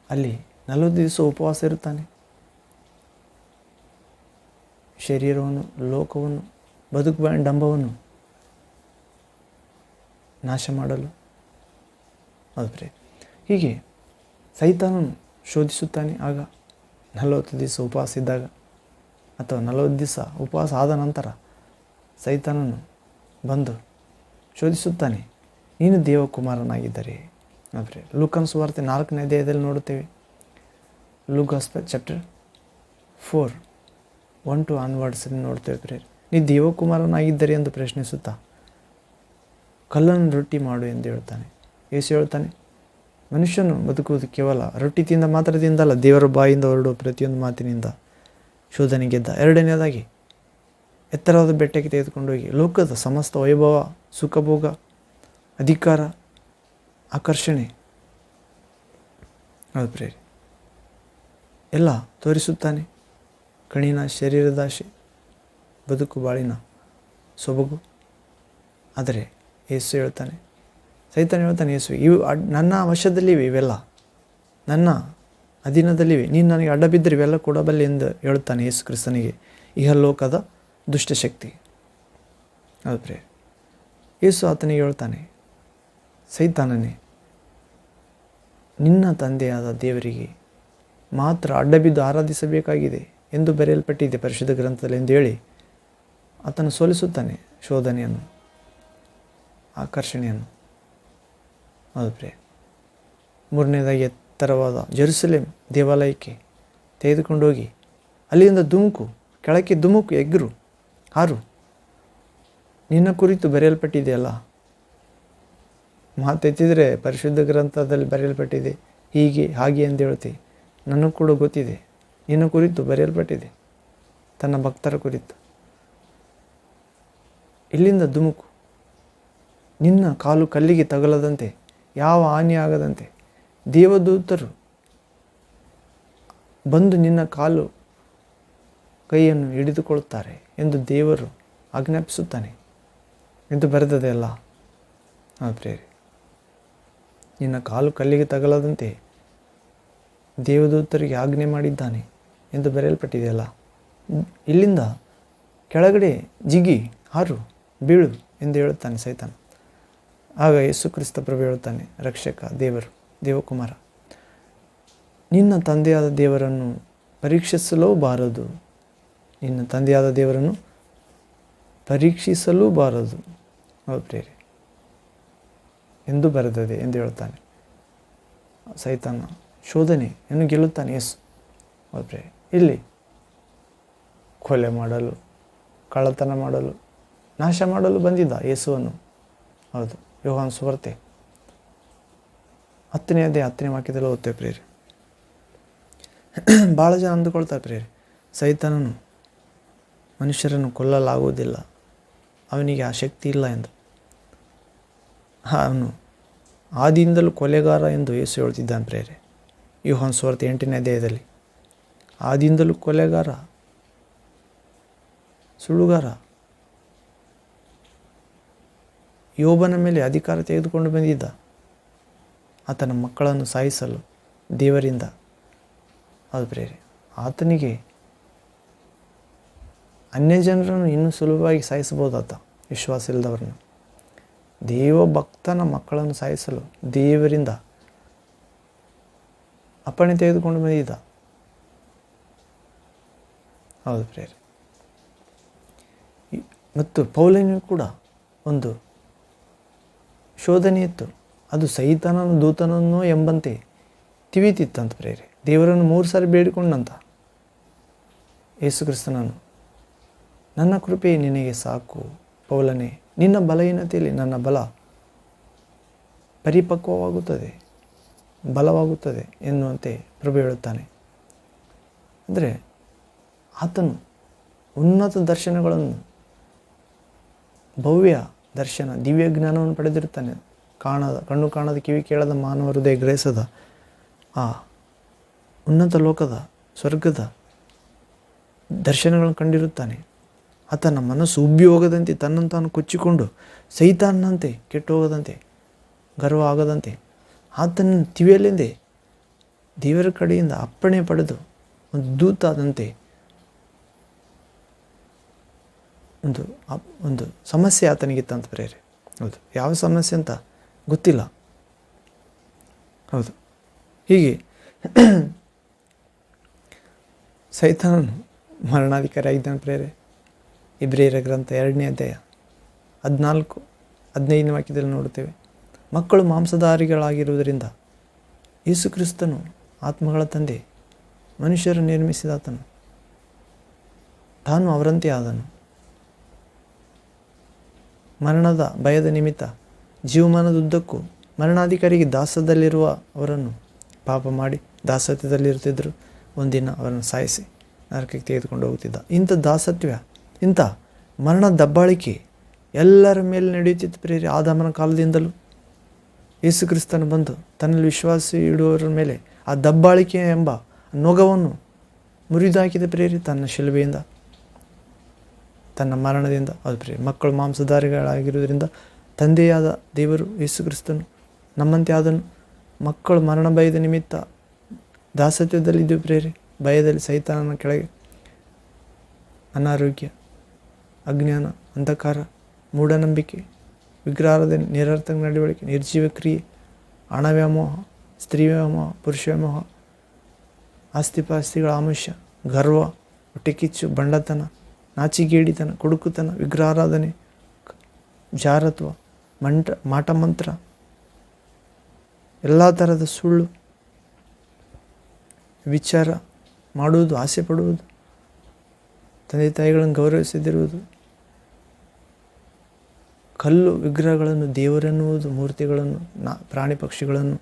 ಅಲ್ಲಿ 40 ದಿವಸ ಉಪವಾಸ ಇರುತ್ತಾನೆ. ಶರೀರವನ್ನು, ಲೋಕವನ್ನು, ಬದುಕುವ ಡಂಬವನ್ನು ನಾಶ ಮಾಡಲು. ಆದರೆ ಹೀಗೆ ಸೈತಾನನು ಶೋಧಿಸುತ್ತಾನೆ. ಆಗ 40 ದಿವಸ ಉಪವಾಸ ಇದ್ದಾಗ ಅಥವಾ 40 ದಿವಸ ಉಪವಾಸ ಆದ ನಂತರ ಸೈತಾನನು ಬಂದು ಶೋಧಿಸುತ್ತಾನೆ, ನೀನು ದೇವಕುಮಾರನಾಗಿದ್ದರೆ. ಆದರೆ ಲೂಕನ ಸುವಾರ್ತೆ 4ನೇ ಅಧ್ಯಾಯದಲ್ಲಿ ನೋಡುತ್ತೇವೆ. ಲೂಕ್ ಗಾಸ್ಪೆಲ್ ಚಾಪ್ಟರ್ 4:1 ಆನ್ವರ್ಡ್ಸ್ ನೋಡ್ತೇವೆ ಪ್ರೇರೆ. ನೀ ದೇವಕುಮಾರನಾಗಿದ್ದರೆ ಎಂದು ಪ್ರಶ್ನಿಸುತ್ತಾ ಕಲ್ಲನ್ನು ರೊಟ್ಟಿ ಮಾಡು ಎಂದು ಹೇಳ್ತಾನೆ. ಯೇಸು ಹೇಳ್ತಾನೆ, ಮನುಷ್ಯನು ಬದುಕುವುದು ಕೇವಲ ರೊಟ್ಟಿ ತಿಂದ ಮಾತ್ರದಿಂದಲ್ಲ, ದೇವರ ಬಾಯಿಂದ ಹೊರಡುವ ಪ್ರತಿಯೊಂದು ಮಾತಿನಿಂದ. ಶೋಧನೆ ಗೆದ್ದ. ಎರಡನೇದಾಗಿ ಎತ್ತರವಾದ ಬೆಟ್ಟಕ್ಕೆ ತೆಗೆದುಕೊಂಡೋಗಿ ಲೋಕದ ಸಮಸ್ತ ವೈಭವ, ಸುಖಭೋಗ, ಅಧಿಕಾರ, ಆಕರ್ಷಣೆ, ಹೌದು ಪ್ರೇರೆ, ಎಲ್ಲ ತೋರಿಸುತ್ತಾನೆ. ಕಣಿನ ಶರೀರದಾಶೆ, ಬದುಕು ಬಾಳಿನ ಸೊಬಗು. ಆದರೆ ಯೇಸು ಹೇಳ್ತಾನೆ, ಸೈತಾನ ಹೇಳ್ತಾನೆ, ಯೇಸು ಇವು ನನ್ನ ವಶದಲ್ಲಿವೆ, ಇವೆಲ್ಲ ನನ್ನ ಅಧೀನದಲ್ಲಿವೆ, ನೀನು ನನಗೆ ಅಡ್ಡ ಬಿದ್ದರೆ ಇವೆಲ್ಲ ಕೊಡಬಲ್ಲೆ ಎಂದು ಹೇಳುತ್ತಾನೆ ಯೇಸು ಕ್ರಿಸ್ತನಿಗೆ ಇಹಲೋಕದ ದುಷ್ಟಶಕ್ತಿ. ಹೌದು ಪ್ರೇರೆ. ಯೇಸು ಆತನಿಗೆ ಹೇಳ್ತಾನೆ, ಸೈತಾನನೇ, ನಿನ್ನ ತಂದೆಯಾದ ದೇವರಿಗೆ ಮಾತ್ರ ಅಡ್ಡಬಿದ್ದು ಆರಾಧಿಸಬೇಕಾಗಿದೆ ಎಂದು ಬರೆಯಲ್ಪಟ್ಟಿದೆ ಪರಿಶುದ್ಧ ಗ್ರಂಥದಲ್ಲಿ ಎಂದು ಹೇಳಿ ಆತನು ಸೋಲಿಸುತ್ತಾನೆ ಶೋಧನೆಯನ್ನು, ಆಕರ್ಷಣೆಯನ್ನು. ಹೌದು ಪ್ರಿಯ. ಮೂರನೇದಾಗಿ ಎತ್ತರವಾದ ಜೆರುಸಲೇಮ್ ದೇವಾಲಯಕ್ಕೆ ತೆಗೆದುಕೊಂಡೋಗಿ ಅಲ್ಲಿಂದ ಕೆಳಕ್ಕೆ ಧುಮುಕು, ಎಗ್ರು, ಹಾರು, ನಿನ್ನ ಕುರಿತು ಬರೆಯಲ್ಪಟ್ಟಿದೆಯಲ್ಲ. ಮಾತೆತ್ತಿದರೆ ಪರಿಶುದ್ಧ ಗ್ರಂಥದಲ್ಲಿ ಬರೆಯಲ್ಪಟ್ಟಿದೆ, ಹೀಗೆ ಹಾಗೆ ಎಂದು ಹೇಳ್ತೀವಿ. ನನಗೂ ಕೂಡ ಗೊತ್ತಿದೆ, ನಿನ್ನ ಕುರಿತು ಬರೆಯಲ್ಪಟ್ಟಿದೆ, ತನ್ನ ಭಕ್ತರ ಕುರಿತು. ಇಲ್ಲಿಂದ ಧುಮುಕು, ನಿನ್ನ ಕಾಲು ಕಲ್ಲಿಗೆ ತಗಲದಂತೆ, ಯಾವ ಹಾನಿಯಾಗದಂತೆ ದೇವದೂತರು ಬಂದು ನಿನ್ನ ಕಾಲು ಕೈಯನ್ನು ಹಿಡಿದುಕೊಳ್ಳುತ್ತಾರೆ ಎಂದು ದೇವರು ಆಜ್ಞಾಪಿಸುತ್ತಾನೆ ಎಂದು ಬರೆದದೆ ಅಲ್ಲ. ಪ್ರೇರಿ, ನಿನ್ನ ಕಾಲು ಕಲ್ಲಿಗೆ ತಗಲದಂತೆ ದೇವದೂತರಿಗೆ ಆಜ್ಞೆ ಮಾಡಿದ್ದಾನೆ ಎಂದು ಬರೆಯಲ್ಪಟ್ಟಿದೆಯಲ್ಲ. ಇಲ್ಲಿಂದ ಕೆಳಗಡೆ ಜಿಗಿ, ಹಾರು, ಬೀಳು ಎಂದು ಹೇಳುತ್ತಾನೆ ಸೈತಾನ. ಆಗ ಯೇಸು ಕ್ರಿಸ್ತ ಪ್ರಭು ಹೇಳುತ್ತಾನೆ, ರಕ್ಷಕ, ದೇವರು, ದೇವಕುಮಾರ, ನಿನ್ನ ತಂದೆಯಾದ ದೇವರನ್ನು ಪರೀಕ್ಷಿಸಲೂಬಾರದು, ನಿನ್ನ ತಂದೆಯಾದ ದೇವರನ್ನು ಪರೀಕ್ಷಿಸಲೂಬಾರದು, ಹೌದು ಪ್ರೇರೆ, ಎಂದು ಬರೆದಿದೆ ಎಂದು ಹೇಳ್ತಾನೆ. ಸೈತಾನ ಶೋಧನೆಯನ್ನು ಗೆಲ್ಲುತ್ತಾನೆ ಯೇಸು. ಹೌದ್ರೆ ಇಲ್ಲಿ ಕೊಲೆ ಮಾಡಲು, ಕಳ್ಳತನ ಮಾಡಲು, ನಾಶ ಮಾಡಲು ಬಂದಿದ್ದ ಯೇಸುವನ್ನು. ಹೌದು, ಯೋಹಾನ ಸುವಾರ್ತೆ 10ನೇ ಅಧ್ಯಾಯ 10ನೇ ವಾಕ್ಯದಲ್ಲಿ ಓದ್ತೇವೆ ಪ್ರೇರೆ. ಭಾಳ ಜನ ಅಂದುಕೊಳ್ತಾರೆ ಪ್ರೇರೆ, ಸೈತಾನನು ಮನುಷ್ಯರನ್ನು ಕೊಲ್ಲಲಾಗುವುದಿಲ್ಲ, ಅವನಿಗೆ ಆ ಶಕ್ತಿ ಇಲ್ಲ ಎಂದು. ಅವನು ಆದಿಯಿಂದಲೂ ಕೊಲೆಗಾರ ಎಂದು ಯೇಸು ಹೇಳ್ತಿದ್ದಾನೆ ಪ್ರೇರೆ. ಯೋಹಾನ ಸುವಾರ್ತೆ 8ನೇ ಅಧ್ಯಾಯದಲ್ಲಿ ಆದಿಯಿಂದಲೂ ಕೊಲೆಗಾರ, ಸುಳ್ಳುಗಾರ, ಯೋಬನ ಮೇಲೆ ಅಧಿಕಾರ ತೆಗೆದುಕೊಂಡು ಬಂದಿದ್ದ, ಆತನ ಮಕ್ಕಳನ್ನು ಸಾಯಿಸಲು ದೇವರಿಂದ. ಅದು ಪ್ರೇರೆ, ಆತನಿಗೆ ಅನ್ಯ ಜನರನ್ನು ಇನ್ನೂ ಸುಲಭವಾಗಿ ಸಾಯಿಸಬಹುದಾತ, ವಿಶ್ವಾಸ ಇಲ್ಲದವರನ್ನು. ದೇವಭಕ್ತನ ಮಕ್ಕಳನ್ನು ಸಾಯಿಸಲು ದೇವರಿಂದ ಅಪ್ಪಣೆ ತೆಗೆದುಕೊಂಡು ಬಂದಿದ್ದ. ಹೌದು ಪ್ರೇರೆ. ಮತ್ತು ಪೌಲನಿಗೂ ಕೂಡ ಒಂದು ಶೋಧನೆ ಇತ್ತು. ಅದು ಸೈತಾನನ ದೂತನನ್ನೋ ಎಂಬಂತೆ ತಿವಿತಿತ್ತಂತ ಪ್ರೇರೆ. ದೇವರನ್ನು 3 ಸಾರಿ ಬೇಡಿಕೊಂಡಂತ ಯೇಸು ಕ್ರಿಸ್ತನನ್ನು, ನನ್ನ ಕೃಪೆ ನಿನಗೆ ಸಾಕು ಪೌಲನೇ, ನಿನ್ನ ಬಲಹೀನತೆಯಲ್ಲಿ ನನ್ನ ಬಲ ಪರಿಪಕ್ವವಾಗುತ್ತದೆ, ಬಲವಾಗುತ್ತದೆ ಎನ್ನುವಂತೆ ಪ್ರಭು ಹೇಳುತ್ತಾನೆ. ಅಂದರೆ ಆತನು ಉನ್ನತ ದರ್ಶನಗಳನ್ನು, ಭವ್ಯ ದರ್ಶನ, ದಿವ್ಯ ಜ್ಞಾನವನ್ನು ಪಡೆದಿರುತ್ತಾನೆ. ಕಣ್ಣು ಕಾಣದ, ಕಿವಿ ಕೇಳದ, ಮಾನವ ಹೃದಯ ಗ್ರಹಿಸದ ಆ ಉನ್ನತ ಲೋಕದ, ಸ್ವರ್ಗದ ದರ್ಶನಗಳನ್ನು ಕಂಡಿರುತ್ತಾನೆ. ಆತನ ಮನಸ್ಸು ಉಬ್ಬಿ ಹೋಗದಂತೆ, ತನ್ನನ್ನು ತಾನು ಕೊಚ್ಚಿಕೊಂಡು ಸೈತಾನಂತೆ ಕೆಟ್ಟು ಹೋಗದಂತೆ, ಗರ್ವ ಆಗದಂತೆ, ಆತನ ತಿವಿಯಲೆಂದೇ ದೇವರ ಕಡೆಯಿಂದ ಅಪ್ಪಣೆ ಪಡೆದು ಒಂದು ದೂತಾದಂತೆ ಒಂದು ಸಮಸ್ಯೆ ಆತನಿಗಿತ್ತಂತ ಪ್ರೇರೆ. ಹೌದು, ಯಾವ ಸಮಸ್ಯೆ ಅಂತ ಗೊತ್ತಿಲ್ಲ. ಹೌದು, ಹೀಗೆ ಸೈತಾನನು ಮರಣಾಧಿಕಾರಿ ಆಗಿದ್ದಾನೆ ಪ್ರೇರೆ. ಇಬ್ರಿಯರ ಗ್ರಂಥ 2ನೇ ಅಧ್ಯಾಯ 14-15ನೇ ವಾಕ್ಯದಲ್ಲಿ ನೋಡುತ್ತೇವೆ. ಮಕ್ಕಳು ಮಾಂಸಧಾರಿಗಳಾಗಿರುವುದರಿಂದ ಯೇಸು ಕ್ರಿಸ್ತನು ಆತ್ಮಗಳ ತಂದೆ, ಮನುಷ್ಯರು ನಿರ್ಮಿಸಿದಾತನು, ತಾನು ಅವರಂತೆ ಆದನು. ಮರಣದ ಭಯದ ನಿಮಿತ್ತ ಜೀವಮಾನದುದ್ದಕ್ಕೂ ಮರಣಾಧಿಕಾರಿಗೆ ದಾಸದಲ್ಲಿರುವ ಅವರನ್ನು ಪಾಪ ಮಾಡಿ ದಾಸತ್ವದಲ್ಲಿರುತ್ತಿದ್ದರು. ಒಂದಿನ ಅವರನ್ನು ಸಾಯಿಸಿ ನರಕಕ್ಕೆ ತೆಗೆದುಕೊಂಡು ಹೋಗುತ್ತಿದ್ದ. ಇಂಥ ದಾಸತ್ವ, ಇಂಥ ಮರಣ ದಬ್ಬಾಳಿಕೆ ಎಲ್ಲರ ಮೇಲೆ ನಡೆಯುತ್ತಿತ್ತು ಪ್ರೇರೆ. ಆದಾಮನ ಕಾಲದಿಂದಲೂ ಯೇಸು ಕ್ರಿಸ್ತನು ಬಂದು ತನ್ನಲ್ಲಿ ವಿಶ್ವಾಸ ಇಡುವವರ ಮೇಲೆ ಆ ದಬ್ಬಾಳಿಕೆ ಎಂಬ ನೊಗವನ್ನು ಮುರಿದಾಕಿದ ಪ್ರೇರೆ, ತನ್ನ ಶಿಲುಬೆಯಿಂದ, ತನ್ನ ಮರಣದಿಂದ. ಅದು ಪ್ರೇರೆ, ಮಕ್ಕಳು ಮಾಂಸಧಾರಿಗಳಾಗಿರುವುದರಿಂದ ತಂದೆಯಾದ ದೇವರು ಯೇಸು ಕ್ರಿಸ್ತನು ನಮ್ಮಂತೆ ಆದನು. ಮಕ್ಕಳು ಮರಣ ಭಯದ ನಿಮಿತ್ತ ದಾಸತ್ವದಲ್ಲಿದ್ದವು ಪ್ರೇರೆ. ಭಯದಲ್ಲಿ ಸೈತಾನನ ಕೆಳಗೆ ಅನಾರೋಗ್ಯ, ಅಜ್ಞಾನ, ಅಂಧಕಾರ, ಮೂಢನಂಬಿಕೆ, ವಿಗ್ರಹಾರಾಧನೆ, ನಿರರ್ಥಕ ನಡವಳಿಕೆ, ನಿರ್ಜೀವ ಕ್ರಿಯೆ, ಹಣ ವ್ಯಾಮೋಹ, ಸ್ತ್ರೀ ವ್ಯಾಮೋಹ, ಪುರುಷ ವ್ಯಾಮೋಹ, ಆಸ್ತಿಪಾಸ್ತಿಗಳ ಆಮಿಷ, ಗರ್ವ, ಹೊಟ್ಟೆಕಿಚ್ಚು, ಬಂಡತನ, ನಾಚಿಗೇಡಿತನ, ಕುಡುಕುತನ, ವಿಗ್ರಹಾರಾಧನೆ, ಜಾರತ್ವ, ಮಾಟಮಂತ್ರ, ಎಲ್ಲ ಥರದ ಸುಳ್ಳು ವಿಚಾರ ಮಾಡುವುದು, ಆಸೆ ಪಡುವುದು, ತಂದೆ ತಾಯಿಗಳನ್ನು ಗೌರವಿಸದಿರುವುದು, ಕಲ್ಲು ವಿಗ್ರಹಗಳನ್ನು ದೇವರೆನ್ನುವುದು, ಮೂರ್ತಿಗಳನ್ನು, ಪ್ರಾಣಿ ಪಕ್ಷಿಗಳನ್ನು.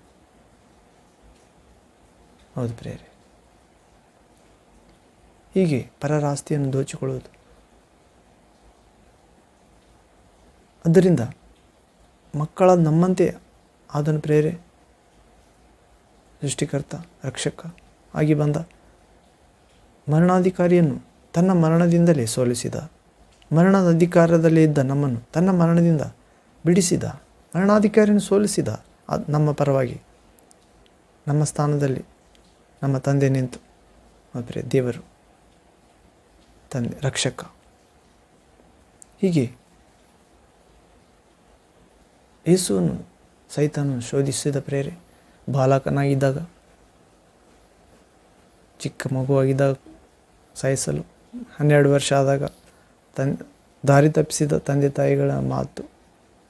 ಹೌದು ಪ್ರೇರೆ, ಹೀಗೆ ಪರರ ಆಸ್ತಿಯನ್ನು ದೋಚಿಕೊಳ್ಳುವುದು. ಆದ್ದರಿಂದ ಮಕ್ಕಳ ನಮ್ಮಂತೆ ಆದನು ಪ್ರೇರೆ. ಸೃಷ್ಟಿಕರ್ತ, ರಕ್ಷಕ ಆಗಿ ಬಂದ ಮರಣಾಧಿಕಾರಿಯನ್ನು ತನ್ನ ಮರಣದಿಂದಲೇ ಸೋಲಿಸಿದ. ಮರಣದ ಅಧಿಕಾರದಲ್ಲಿ ಇದ್ದ ನಮ್ಮನ್ನು ತನ್ನ ಮರಣದಿಂದ ಬಿಡಿಸಿದ. ಮರಣಾಧಿಕಾರಿಯನ್ನು ಸೋಲಿಸಿದ. ನಮ್ಮ ಪರವಾಗಿ, ನಮ್ಮ ಸ್ಥಾನದಲ್ಲಿ ನಮ್ಮ ತಂದೆ ನಿಂತು, ಪ್ರಿಯ ದೇವರು, ತಂದೆ, ರಕ್ಷಕ. ಹೀಗೆ ಯೇಸುವನ್ನು ಸೈತಾನನು ಶೋಧಿಸಿದ ಪ್ರೇರೆ. ಬಾಲಕನಾಗಿದ್ದಾಗ, ಚಿಕ್ಕ ಮಗುವಾಗಿದ್ದಾಗ ಸಾಯಿಸಲು, 12 ವರ್ಷ ಆದಾಗ ದಾರಿ ತಪ್ಪಿಸಿದ ತಂದೆ ತಾಯಿಗಳ ಮಾತು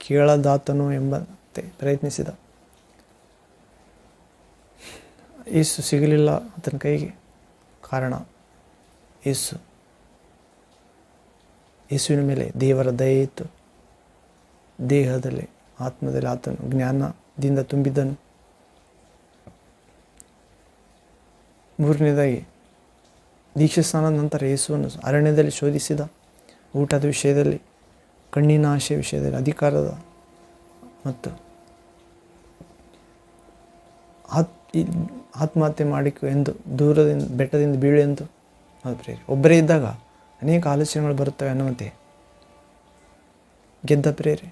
ಕೇಳದಾತನು ಎಂಬಂತೆ ಪ್ರಯತ್ನಿಸಿದ. ಯೇಸು ಸಿಗಲಿಲ್ಲ ಆತನ ಕೈಗೆ. ಕಾರಣ ಯೇಸುವಿನ ಮೇಲೆ ದೇವರ ದಯೆ ಇತ್ತು. ದೇಹದಲ್ಲಿ ಆತ್ಮದಲ್ಲಿ ಆತನು ಜ್ಞಾನದಿಂದ ತುಂಬಿದ್ದನು. ಮೂರನೇದಾಗಿ ದೀಕ್ಷಾ ಸ್ನಾನದ ನಂತರ ಯೇಸುವನ್ನು ಅರಣ್ಯದಲ್ಲಿ ಶೋಧಿಸಿದ. ಊಟದ ವಿಷಯದಲ್ಲಿ, ಕಣ್ಣಿನ ಆಶೆ ವಿಷಯದಲ್ಲಿ, ಅಧಿಕಾರದ ಮತ್ತು ಆತ್ಮಹತ್ಯೆ ಮಾಡಿಕೊ ಎಂದು ದೂರದಿಂದ ಬೆಟ್ಟದಿಂದ ಬೀಳು ಎಂದು ಪ್ರೇರೆ. ಒಬ್ಬರೇ ಇದ್ದಾಗ ಅನೇಕ ಆಲೋಚನೆಗಳು ಬರುತ್ತವೆ ಅನ್ನುವಂತೆ ಗೆದ್ದ ಪ್ರೇರೆ.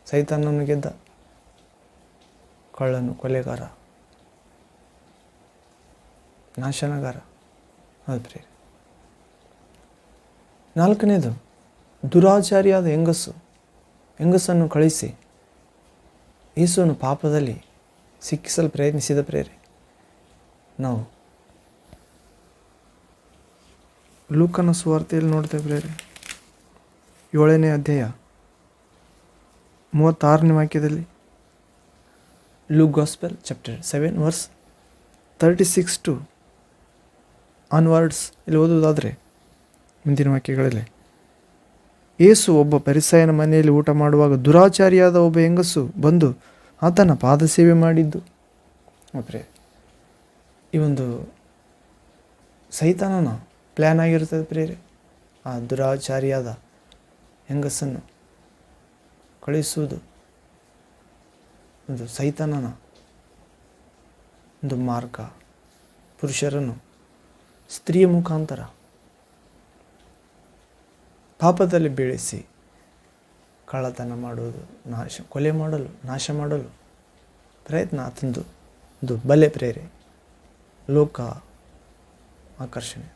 ಸೈತಾನನ್ನು ಗೆದ್ದ. ಕಳ್ಳನು, ಕೊಲೆಗಾರ, ನಾಶನಗಾರ ಪ್ರೇರೆ. ನಾಲ್ಕನೇದು ದುರಾಚಾರಿಯಾದ ಹೆಂಗಸನ್ನು ಕಳಿಸಿ ಯೇಸುವನ್ನು ಪಾಪದಲ್ಲಿ ಸಿಕ್ಕಿಸಲು ಪ್ರಯತ್ನಿಸಿದ ಪ್ರೇರೆ. ನಾವು ಲೂಕನ ಸುವಾರ್ತೆಯಲ್ಲಿ ನೋಡ್ತೇವೆ ಪ್ರೇರೆ. 7ನೇ ಅಧ್ಯಾಯ 36ನೇ ವಾಕ್ಯದಲ್ಲಿ, Luke gospel chapter 7 verse 36 to onwards ಇಲ್ಲಿ ಓದುವುದಾದರೆ ಮುಂದಿನ ವಾಕ್ಯಗಳಲ್ಲಿ, ಯೇಸು ಒಬ್ಬ ಫರಿಸಾಯನ ಮನೆಯಲ್ಲಿ ಊಟ ಮಾಡುವಾಗ ದುರಾಚಾರಿಯಾದ ಒಬ್ಬ ಹೆಂಗಸು ಬಂದು ಆತನ ಪಾದ ಸೇವೆ ಮಾಡಿದ್ದು. ಈ ಒಂದು ಸೈತಾನನ ಪ್ಲ್ಯಾನ್ ಆಗಿರುತ್ತದೆ ಪ್ರೇರೆ. ಆ ದುರಾಚಾರಿಯಾದ ಹೆಂಗಸನ್ನು ಕಳಿಸುವುದು ಒಂದು ಸೈತಾನನ ಒಂದು ಮಾರ್ಗ. ಪುರುಷರನ್ನು ಸ್ತ್ರೀಯ ಮುಖಾಂತರ ಪಾಪದಲ್ಲಿ ಬೀಳಿಸಿ ಕಳ್ಳತನ ಮಾಡುವುದು, ಕೊಲೆ ಮಾಡಲು, ನಾಶ ಮಾಡಲು ಪ್ರಯತ್ನ ಆತಂದು ಒಂದು ಬಲೆ ಪ್ರೇರೆ. ಲೋಕ ಆಕರ್ಷಣೆ.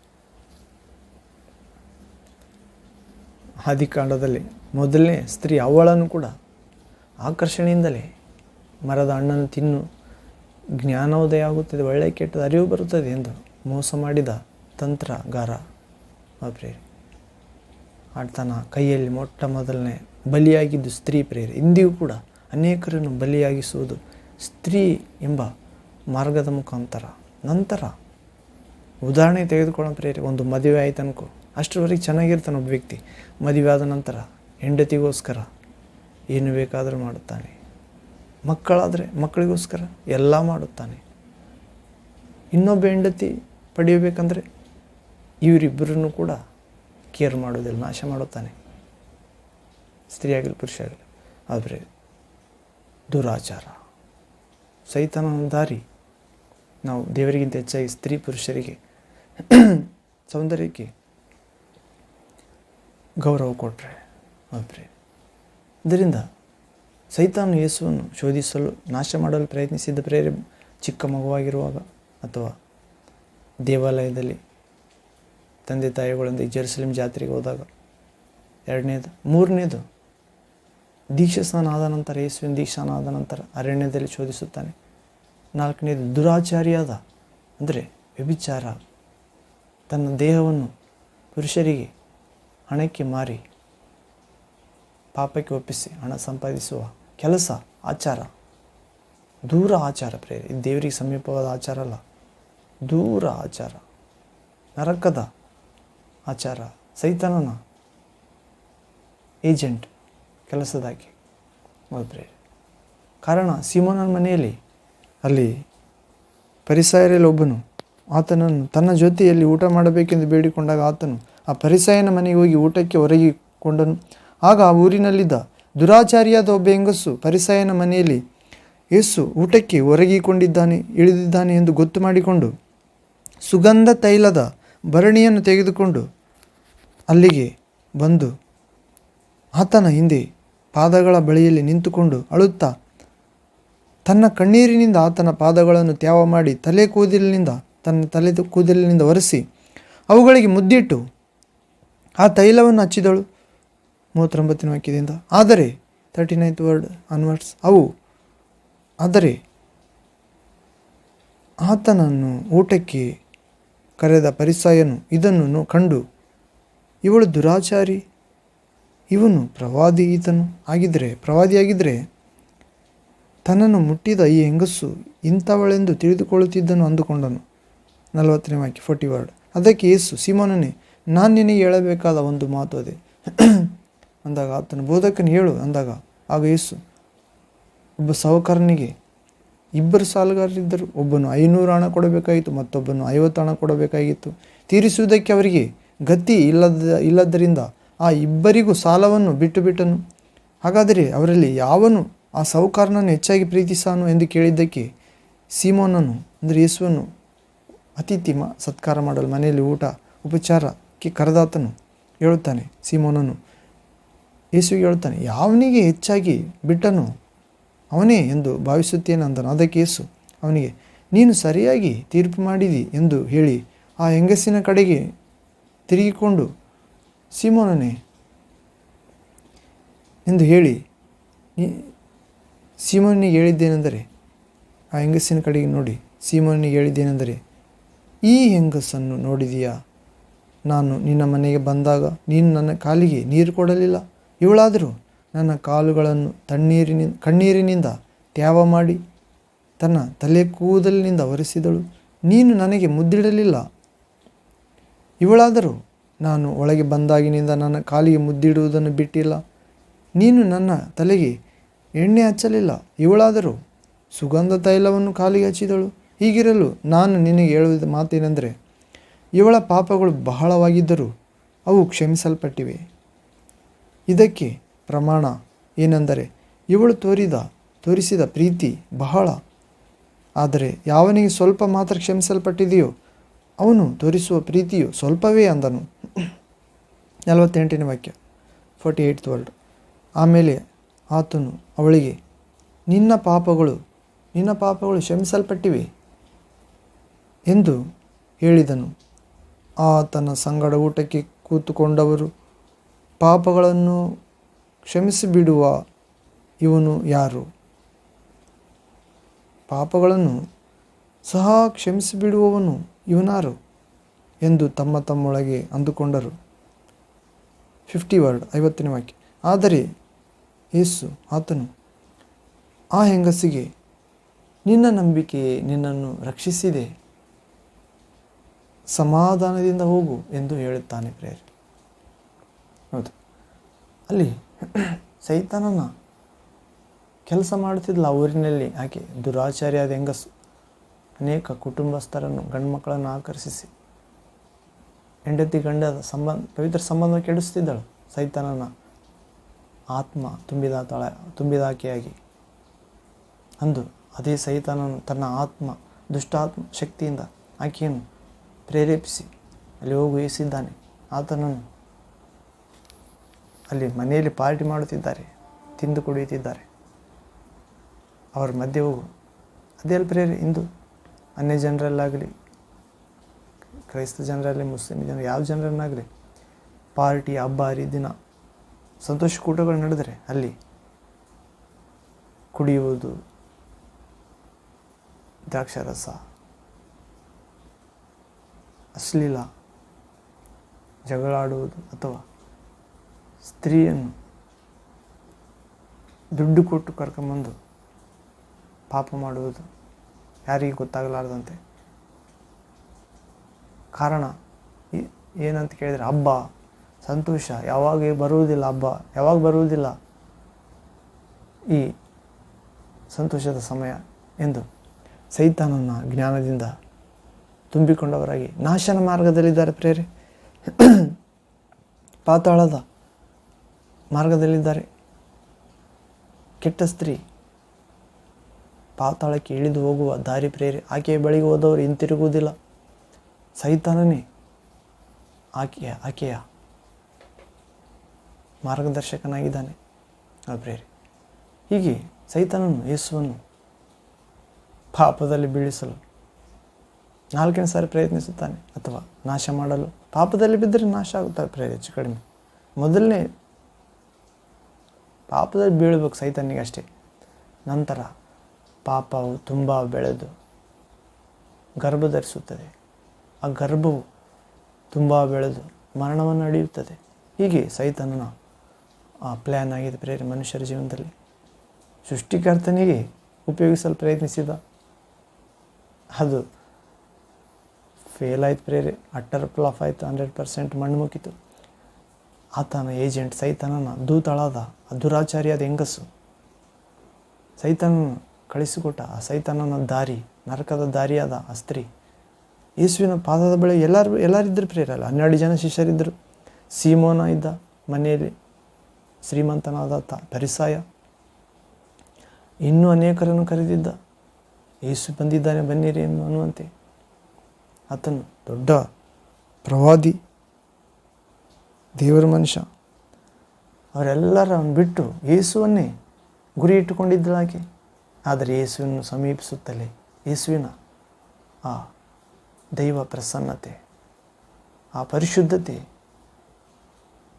ಆದಿಕಾಂಡದಲ್ಲಿ ಮೊದಲನೇ ಸ್ತ್ರೀ ಅವಳನ್ನು ಕೂಡ ಆಕರ್ಷಣೆಯಿಂದಲೇ ಮರದ ಹಣ್ಣನ್ನು ತಿನ್ನು, ಜ್ಞಾನೋದಯ ಆಗುತ್ತದೆ, ಒಳ್ಳೆಯ ಕೆಟ್ಟದ ಅರಿವು ಬರುತ್ತದೆ ಎಂದು ಮೋಸ ಮಾಡಿದ ತಂತ್ರಗಾರ ಪ್ರೇರೆ. ಆತನ ಕೈಯಲ್ಲಿ ಮೊಟ್ಟ ಮೊದಲನೇ ಬಲಿಯಾಗಿದ್ದು ಸ್ತ್ರೀ ಪ್ರೇರೆ. ಇಂದಿಗೂ ಕೂಡ ಅನೇಕರನ್ನು ಬಲಿಯಾಗಿಸುವುದು ಸ್ತ್ರೀ ಎಂಬ ಮಾರ್ಗದ ಮುಖಾಂತರ. ನಂತರ ಉದಾಹರಣೆ ತೆಗೆದುಕೊಳ್ಳೋ ಪ್ರೇರೆ. ಒಂದು ಮದುವೆ ಆಯ್ತು ಅನ್ಕೋ, ಅಷ್ಟರವರೆಗೆ ಚೆನ್ನಾಗಿರ್ತಾನೆ ಒಬ್ಬ ವ್ಯಕ್ತಿ. ಮದುವೆ ಆದ ನಂತರ ಹೆಂಡತಿಗೋಸ್ಕರ ಏನು ಬೇಕಾದರೂ ಮಾಡುತ್ತಾನೆ. ಮಕ್ಕಳಾದರೆ ಮಕ್ಕಳಿಗೋಸ್ಕರ ಎಲ್ಲ ಮಾಡುತ್ತಾನೆ. ಇನ್ನೊಬ್ಬ ಹೆಂಡತಿ ಪಡೆಯಬೇಕಂದ್ರೆ ಇವರಿಬ್ಬರನ್ನು ಕೂಡ ಕೇರ್ ಮಾಡೋದಿಲ್ಲ, ನಾಶ ಮಾಡುತ್ತಾನೆ. ಸ್ತ್ರೀ ಆಗಲಿ ಪುರುಷ ಆಗಲಿ. ಆದರೆ ದುರಾಚಾರ, ಸೈತಾನನ ದಾರಿ. ನಾವು ದೇವರಿಗಿಂತ ಹೆಚ್ಚಾಗಿ ಸ್ತ್ರೀ ಪುರುಷರಿಗೆ ಸೌಂದರ್ಯಕ್ಕೆ ಗೌರವ ಕೊಟ್ಟರೆ ಇದರಿಂದ ಸೈತಾನ ಯೇಸುವನ್ನು ಶೋಧಿಸಲು, ನಾಶ ಮಾಡಲು ಪ್ರಯತ್ನಿಸಿದ ಪ್ರೇರೆ. ಚಿಕ್ಕ ಮಗುವಾಗಿರುವಾಗ ಅಥವಾ ದೇವಾಲಯದಲ್ಲಿ ತಂದೆ ತಾಯಿಗಳೊಂದಿಗೆ ಜೆರುಸಲೇಮ್ ಜಾತ್ರೆಗೆ ಹೋದಾಗ. ಎರಡನೇದು. ಮೂರನೇದು, ದೀಕ್ಷಾಸ್ನಾನ ಆದ ನಂತರ, ಯೇಸುವಿನ ದೀಕ್ಷಾಸ್ನಾನ ಆದ ನಂತರ ಅರಣ್ಯದಲ್ಲಿ ಶೋಧಿಸುತ್ತಾನೆ. ನಾಲ್ಕನೇದು, ದುರಾಚಾರಿಯಾದ ಅಂದರೆ ವ್ಯಭಿಚಾರ, ತನ್ನ ದೇಹವನ್ನು ಪುರುಷರಿಗೆ ಹಣಕ್ಕೆ ಮಾರಿ ಪಾಪಕ್ಕೆ ಒಪ್ಪಿಸಿ ಹಣ ಸಂಪಾದಿಸುವ ಕೆಲಸ, ಆಚಾರ, ದೂರ ಆಚಾರ ಪ್ರೇರೆ. ಇದು ದೇವರಿಗೆ ಸಮೀಪವಾದ ಆಚಾರ ಅಲ್ಲ, ದೂರ ಆಚಾರ, ನರಕದ ಆಚಾರ, ಸೈತಾನನ ಏಜೆಂಟ್ ಕೆಲಸದಾಗಿ ಪ್ರೇರೆ. ಕಾರಣ ಸೀಮೋನನ ಮನೆಯಲ್ಲಿ ಅಲ್ಲಿ ಫರಿಸಾಯರಲ್ಲಿ ಒಬ್ಬನು ಆತನನ್ನು ತನ್ನ ಜೊತೆಯಲ್ಲಿ ಊಟ ಮಾಡಬೇಕೆಂದು ಬೇಡಿಕೊಂಡಾಗ ಆತನು ಆ ಫರಿಸಾಯನ ಮನೆಗೆ ಹೋಗಿ ಊಟಕ್ಕೆ ಹೊರಗಿಕೊಂಡನು. ಆಗ ಆ ಊರಿನಲ್ಲಿದ್ದ ದುರಾಚಾರಿಯಾದ ಒಬ್ಬ ಹೆಂಗಸು ಫರಿಸಾಯನ ಮನೆಯಲ್ಲಿ ಯೇಸು ಊಟಕ್ಕೆ ಇಳಿದಿದ್ದಾನೆ ಎಂದು ಗೊತ್ತು ಮಾಡಿಕೊಂಡು ಸುಗಂಧ ತೈಲದ ಭರಣಿಯನ್ನು ತೆಗೆದುಕೊಂಡು ಅಲ್ಲಿಗೆ ಬಂದು ಆತನ ಹಿಂದೆ ಪಾದಗಳ ಬಳಿಯಲ್ಲಿ ನಿಂತುಕೊಂಡು ಅಳುತ್ತಾ ತನ್ನ ಕಣ್ಣೀರಿನಿಂದ ಆತನ ಪಾದಗಳನ್ನು ತ್ಯಾವ ಮಾಡಿ ತನ್ನ ತಲೆ ಕೂದಲಿನಿಂದ ಒರೆಸಿ ಅವುಗಳಿಗೆ ಮುದ್ದಿಟ್ಟು ಆ ತೈಲವನ್ನು ಹಚ್ಚಿದಳು. 39ನೇ ವಾಕ್ಯದಿಂದ. ಆದರೆ 39th ವರ್ಡ್ ಅನ್ವರ್ಡ್ಸ್. ಆದರೆ ಆತನನ್ನು ಊಟಕ್ಕೆ ಕರೆದ ಫರಿಸಾಯನು ಇದನ್ನು ಕಂಡು, ಇವಳು ದುರಾಚಾರಿ, ಇವನು ಪ್ರವಾದಿಯಾಗಿದ್ದರೆ ತನ್ನನ್ನು ಮುಟ್ಟಿದ ಈ ಹೆಂಗಸು ಇಂಥವಳೆಂದು ತಿಳಿದುಕೊಳ್ಳುತ್ತಿದ್ದನು ಅಂದುಕೊಂಡನು. 40ನೇ ವಾಕ್ಯ 40 ವರ್ಡ್. ಅದಕ್ಕೆ ಯೇಸು, ಸೀಮೋನನೇ, ನಾನು ನಿನಗೆ ಹೇಳಬೇಕಾದ ಒಂದು ಮಾತು ಅದೇ ಅಂದಾಗ ಆತನು, ಬೋಧಕನು ಹೇಳು ಅಂದಾಗ, ಆಗ ಯೇಸು, ಒಬ್ಬ ಸಾಹುಕಾರನಿಗೆ 2 ಸಾಲಗಾರರಿದ್ದರು. ಒಬ್ಬನು 500 ಹಣ ಕೊಡಬೇಕಾಗಿತ್ತು, ಮತ್ತೊಬ್ಬನು 50 ಹಣ ಕೊಡಬೇಕಾಗಿತ್ತು. ತೀರಿಸುವುದಕ್ಕೆ ಅವರಿಗೆ ಗತಿ ಇಲ್ಲದ್ದರಿಂದ ಆ ಇಬ್ಬರಿಗೂ ಸಾಲವನ್ನು ಬಿಟ್ಟನು. ಹಾಗಾದರೆ ಅವರಲ್ಲಿ ಯಾವನು ಆ ಸಾಹುಕಾರನನ್ನು ಹೆಚ್ಚಾಗಿ ಪ್ರೀತಿಸಾನು ಎಂದು ಕೇಳಿದ್ದಕ್ಕೆ ಸೀಮೋನನು, ಅಂದರೆ ಯೇಸುವನ್ನು ಅತಿಥಿ ಸತ್ಕಾರ ಮಾಡಲು ಮನೆಯಲ್ಲಿ ಉಪಚಾರಕ್ಕೆ ಕರೆದಾತನು ಹೇಳುತ್ತಾನೆ. ಸೀಮೋನನು ಯೇಸುವಿಗೆ ಹೇಳುತ್ತಾನೆ, ಯಾವನಿಗೆ ಹೆಚ್ಚಾಗಿ ಬಿಟ್ಟನು ಅವನೇ ಎಂದು ಭಾವಿಸುತ್ತೇನೆ ಅಂದನು. ಅದಕ್ಕೆ ಯೇಸು ಅವನಿಗೆ, ನೀನು ಸರಿಯಾಗಿ ತೀರ್ಪು ಮಾಡಿದಿ ಎಂದು ಹೇಳಿ ಆ ಹೆಂಗಸಿನ ಕಡೆಗೆ ತಿರುಗಿಕೊಂಡು, ಸೀಮೋನನೇ ಎಂದು ಹೇಳಿ ಸೀಮೋನಿಗೆ ಹೇಳಿದ್ದೇನೆಂದರೆ, ಆ ಹೆಂಗಸಿನ ಕಡೆಗೆ ನೋಡಿ ಸೀಮೋನಿಗೆ ಹೇಳಿದ್ದೇನೆಂದರೆ, ಈ ಹೆಂಗಸನ್ನು ನೋಡಿದೆಯಾ? ನಾನು ನಿನ್ನ ಮನೆಗೆ ಬಂದಾಗ ನೀನು ನನ್ನ ಕಾಲಿಗೆ ನೀರು ಕೊಡಲಿಲ್ಲ. ಇವಳಾದರೂ ನನ್ನ ಕಾಲುಗಳನ್ನು ಕಣ್ಣೀರಿನಿಂದ ತ್ಯಾವ ಮಾಡಿ ತನ್ನ ತಲೆ ಕೂದಲಿನಿಂದ ಒರೆಸಿದಳು. ನೀನು ನನಗೆ ಮುದ್ದಿಡಲಿಲ್ಲ. ಇವಳಾದರೂ ನಾನು ಒಳಗೆ ಬಂದಾಗಿನಿಂದ ನನ್ನ ಕಾಲಿಗೆ ಮುದ್ದಿಡುವುದನ್ನು ಬಿಟ್ಟಿಲ್ಲ. ನೀನು ನನ್ನ ತಲೆಗೆ ಎಣ್ಣೆ ಹಚ್ಚಲಿಲ್ಲ. ಇವಳಾದರೂ ಸುಗಂಧ ತೈಲವನ್ನು ಕಾಲಿಗೆ ಹಚ್ಚಿದಳು. ಹೀಗಿರಲು ನಾನು ನಿನಗೆ ಹೇಳುವ ಮಾತೇನೆಂದರೆ, ಇವಳ ಪಾಪಗಳು ಬಹಳವಾಗಿದ್ದರೂ ಅವು ಕ್ಷಮಿಸಲ್ಪಟ್ಟಿವೆ. ಇದಕ್ಕೆ ಪ್ರಮಾಣ ಏನೆಂದರೆ, ಇವಳು ತೋರಿಸಿದ ಪ್ರೀತಿ ಬಹಳ. ಆದರೆ ಯಾವನಿಗೆ ಸ್ವಲ್ಪ ಮಾತ್ರ ಕ್ಷಮಿಸಲ್ಪಟ್ಟಿದೆಯೋ ಅವನು ತೋರಿಸುವ ಪ್ರೀತಿಯು ಸ್ವಲ್ಪವೇ ಅಂದನು. 48ನೇ ವಾಕ್ಯ 48th ವರ್ಡ್. ಆಮೇಲೆ ಆತನು ಅವಳಿಗೆ, ನಿನ್ನ ಪಾಪಗಳು ಕ್ಷಮಿಸಲ್ಪಟ್ಟಿವೆ ಎಂದು ಹೇಳಿದನು. ಆತನ ಸಂಗಡ ಊಟಕ್ಕೆ ಕೂತುಕೊಂಡವರು, ಪಾಪಗಳನ್ನು ಕ್ಷಮಿಸಿಬಿಡುವ ಇವನು ಯಾರು? ಪಾಪಗಳನ್ನು ಸಹ ಕ್ಷಮಿಸಿಬಿಡುವವನು ಇವನಾರು ಎಂದು ತಮ್ಮೊಳಗೆ ಅಂದುಕೊಂಡರು. 50 ವರ್ಡ್ 50ನೇ ವಾಕ್ಯ. ಆದರೆ ಯೇಸು ಆತನು ಆ ಹೆಂಗಸಿಗೆ, ನಿನ್ನ ನಂಬಿಕೆಯೇ ನಿನ್ನನ್ನು ರಕ್ಷಿಸಿದೆ, ಸಮಾಧಾನದಿಂದ ಹೋಗು ಎಂದು ಹೇಳುತ್ತಾನೆ. ಪ್ರೇರೆ ಹೌದು, ಅಲ್ಲಿ ಸೈತಾನನ ಕೆಲಸ ಮಾಡುತ್ತಿದ್ಲ ಆ ಊರಿನಲ್ಲಿ. ಆಕೆ ದುರಾಚಾರಿಯಾದ ಹೆಂಗಸು ಅನೇಕ ಕುಟುಂಬಸ್ಥರನ್ನು, ಗಂಡು ಮಕ್ಕಳನ್ನು ಆಕರ್ಷಿಸಿ ಹೆಂಡತಿ ಗಂಡದ ಪವಿತ್ರ ಸಂಬಂಧ ಕೆಡಿಸ್ತಿದ್ದಳು. ಸೈತಾನನ ಆತ್ಮ ತುಂಬಿದಾಕೆಯಾಗಿ ಅಂದು ಅದೇ ಸೈತಾನನು ತನ್ನ ದುಷ್ಟಾತ್ಮ ಶಕ್ತಿಯಿಂದ ಆಕೆಯನ್ನು ಪ್ರೇರೇಪಿಸಿ ಅಲ್ಲಿ ಹೋಗಿಸಿದ್ದಾನೆ. ಆತನನ್ನು ಅಲ್ಲಿ ಮನೆಯಲ್ಲಿ ಪಾರ್ಟಿ ಮಾಡುತ್ತಿದ್ದಾರೆ, ತಿಂದು ಕುಡಿಯುತ್ತಿದ್ದಾರೆ. ಅವರ ಮಧ್ಯೆ ಹೋಗು. ಅದೇ ಅಲ್ಲಿ ಇಂದು ಅನ್ಯ ಜನರಲ್ಲಾಗಲಿ, ಕ್ರೈಸ್ತ ಜನರಲ್ಲಿ, ಮುಸ್ಲಿಂ ಜನರು, ಯಾವ ಜನರನ್ನಾಗಲಿ, ಪಾರ್ಟಿ, ಹಬ್ಬ ಹರಿದಿನ, ಸಂತೋಷ ಕೂಟಗಳು ನಡೆದರೆ ಅಲ್ಲಿ ಕುಡಿಯುವುದು, ದ್ರಾಕ್ಷಾರಸ, ಅಶ್ಲೀಲ, ಜಗಳಾಡುವುದು, ಅಥವಾ ಸ್ತ್ರೀಯನ್ನು ದುಡ್ಡು ಕೊಟ್ಟು ಕರ್ಕೊಂಬಂದು ಪಾಪ ಮಾಡುವುದು, ಯಾರಿಗೆ ಗೊತ್ತಾಗಲಾರ್ದಂತೆ. ಕಾರಣ ಏನಂತ ಕೇಳಿದರೆ, ಹಬ್ಬ, ಸಂತೋಷ ಯಾವಾಗ ಬರುವುದಿಲ್ಲ, ಹಬ್ಬ ಯಾವಾಗ ಬರುವುದಿಲ್ಲ, ಈ ಸಂತೋಷದ ಸಮಯ ಎಂದು ಸೈತಾನನ ಜ್ಞಾನದಿಂದ ತುಂಬಿಕೊಂಡವರಾಗಿ ನಾಶನ ಮಾರ್ಗದಲ್ಲಿದ್ದಾರೆ. ಪ್ರೇರೆ ಪಾತಾಳದ ಮಾರ್ಗದಲ್ಲಿದ್ದಾರೆ. ಕೆಟ್ಟ ಸ್ತ್ರೀ ಪಾತಾಳಕ್ಕೆ ಇಳಿದು ಹೋಗುವ ದಾರಿ. ಪ್ರೇರೆ ಆಕೆಯ ಬಳಿಗೆ ಹೋದವರು ಹಿಂತಿರುಗುವುದಿಲ್ಲ. ಸೈತಾನನೇ ಆಕೆಯ ಮಾರ್ಗದರ್ಶಕನಾಗಿದ್ದಾನೆ. ಪ್ರೇರೆ ಹೀಗೆ ಸೈತಾನನು ಯೇಸುವನ್ನು ಪಾಪದಲ್ಲಿ ಬೀಳಿಸಲು 4ನೇ ಸಾರಿ ಪ್ರಯತ್ನಿಸುತ್ತಾನೆ, ಅಥವಾ ನಾಶ ಮಾಡಲು. ಪಾಪದಲ್ಲಿ ಬಿದ್ದರೆ ನಾಶ ಆಗುತ್ತಾರೆ ಪ್ರೇರೆ, ಹೆಚ್ಚು ಕಡಿಮೆ. ಮೊದಲನೇ ಪಾಪದಲ್ಲಿ ಬೀಳಬೇಕು ಸೈತಾನಿಗೆ ಅಷ್ಟೇ. ನಂತರ ಪಾಪವು ತುಂಬ ಬೆಳೆದು ಗರ್ಭ ಧರಿಸುತ್ತದೆ. ಆ ಗರ್ಭವು ತುಂಬ ಬೆಳೆದು ಮರಣವನ್ನು ನಡೆಯುತ್ತದೆ. ಹೀಗೆ ಸೈತಾನನ ಆ ಪ್ಲ್ಯಾನ್ ಆಗಿದೆ ಪ್ರೇರೆ ಮನುಷ್ಯರ ಜೀವನದಲ್ಲಿ. ಸೃಷ್ಟಿಕರ್ತನಿಗೆ ಉಪಯೋಗಿಸಲು ಪ್ರಯತ್ನಿಸಿದ ಅದು ಫೇಲ್ ಆಯ್ತು ಪ್ರೇರೆ, ಅಟ್ಟರ್ ಫ್ಲಾಪ್ ಆಯಿತು, 100% ಮಣ್ಣು ಮುಕ್ಕಿತು. ಆತನ ಏಜೆಂಟ್ ಸೈತಾನನ ದೂತಳಾದ ದುರಾಚಾರಿಯಾದ ಹೆಂಗಸು ಸೈತಾನನ ಕಳಿಸಿಕೊಟ್ಟ ಆ ಸೈತಾನನ ದಾರಿ, ನರಕದ ದಾರಿಯಾದ ಆ ಸ್ತ್ರೀ ಯೇಸುವಿನ ಪಾದದ ಬಳಿ ಎಲ್ಲರಿದ್ದರು ಪ್ರೇರಲ್ಲ. 12 ಜನ ಶಿಷ್ಯರಿದ್ದರು. ಸೀಮೋನ ಇದ್ದ, ಮನೆಯಲ್ಲಿ ಶ್ರೀಮಂತನಾದ ಫರಿಸಾಯ, ಇನ್ನೂ ಅನೇಕರನ್ನು ಕರೆದಿದ್ದ. ಯೇಸು ಬಂದಿದ್ದಾನೆ ಬನ್ನಿರಿ ಅನ್ನುವಂತೆ. ಆತನು ದೊಡ್ಡ ಪ್ರವಾದಿ, ದೇವರ ಮನುಷ್ಯ. ಅವರೆಲ್ಲರನ್ನು ಬಿಟ್ಟು ಯೇಸುವನ್ನೇ ಗುರಿ ಇಟ್ಟುಕೊಂಡಿದ್ದಳಾಕೆ. ಆದರೆ ಯೇಸುವನ್ನು ಸಮೀಪಿಸುತ್ತಲೇ ಯೇಸುವಿನ ಆ ದೈವ ಪ್ರಸನ್ನತೆ, ಆ ಪರಿಶುದ್ಧತೆ,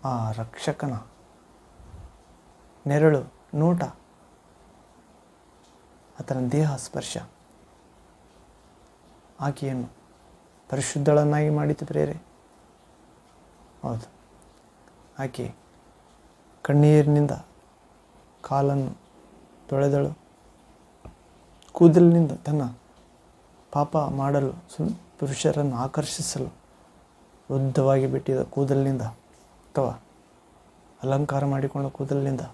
ಆ ರಕ್ಷಕನ ನೆರಳು ನೋಟ, ಆತನ ದೇಹ ಸ್ಪರ್ಶ ಆಕೆಯನ್ನು ಪರಿಶುದ್ಧಳನ್ನಾಗಿ ಮಾಡಿತು ಪ್ರೇರೆ. ಹೌದು, ಆಕೆ ಕಣ್ಣೀರಿನಿಂದ ಕಾಲನ್ನು ತೊಳೆದಳು. ಕೂದಲಿನಿಂದ ತನ್ನ ಪಾಪ ಮಾಡಲು ಪುರುಷರನ್ನು ಆಕರ್ಷಿಸಲು ಉದ್ದವಾಗಿ ಬಿಟ್ಟಿದ್ದ ಕೂದಲಿನಿಂದ ಅಥವಾ ಅಲಂಕಾರ ಮಾಡಿಕೊಂಡ ಕೂದಲಿನಿಂದ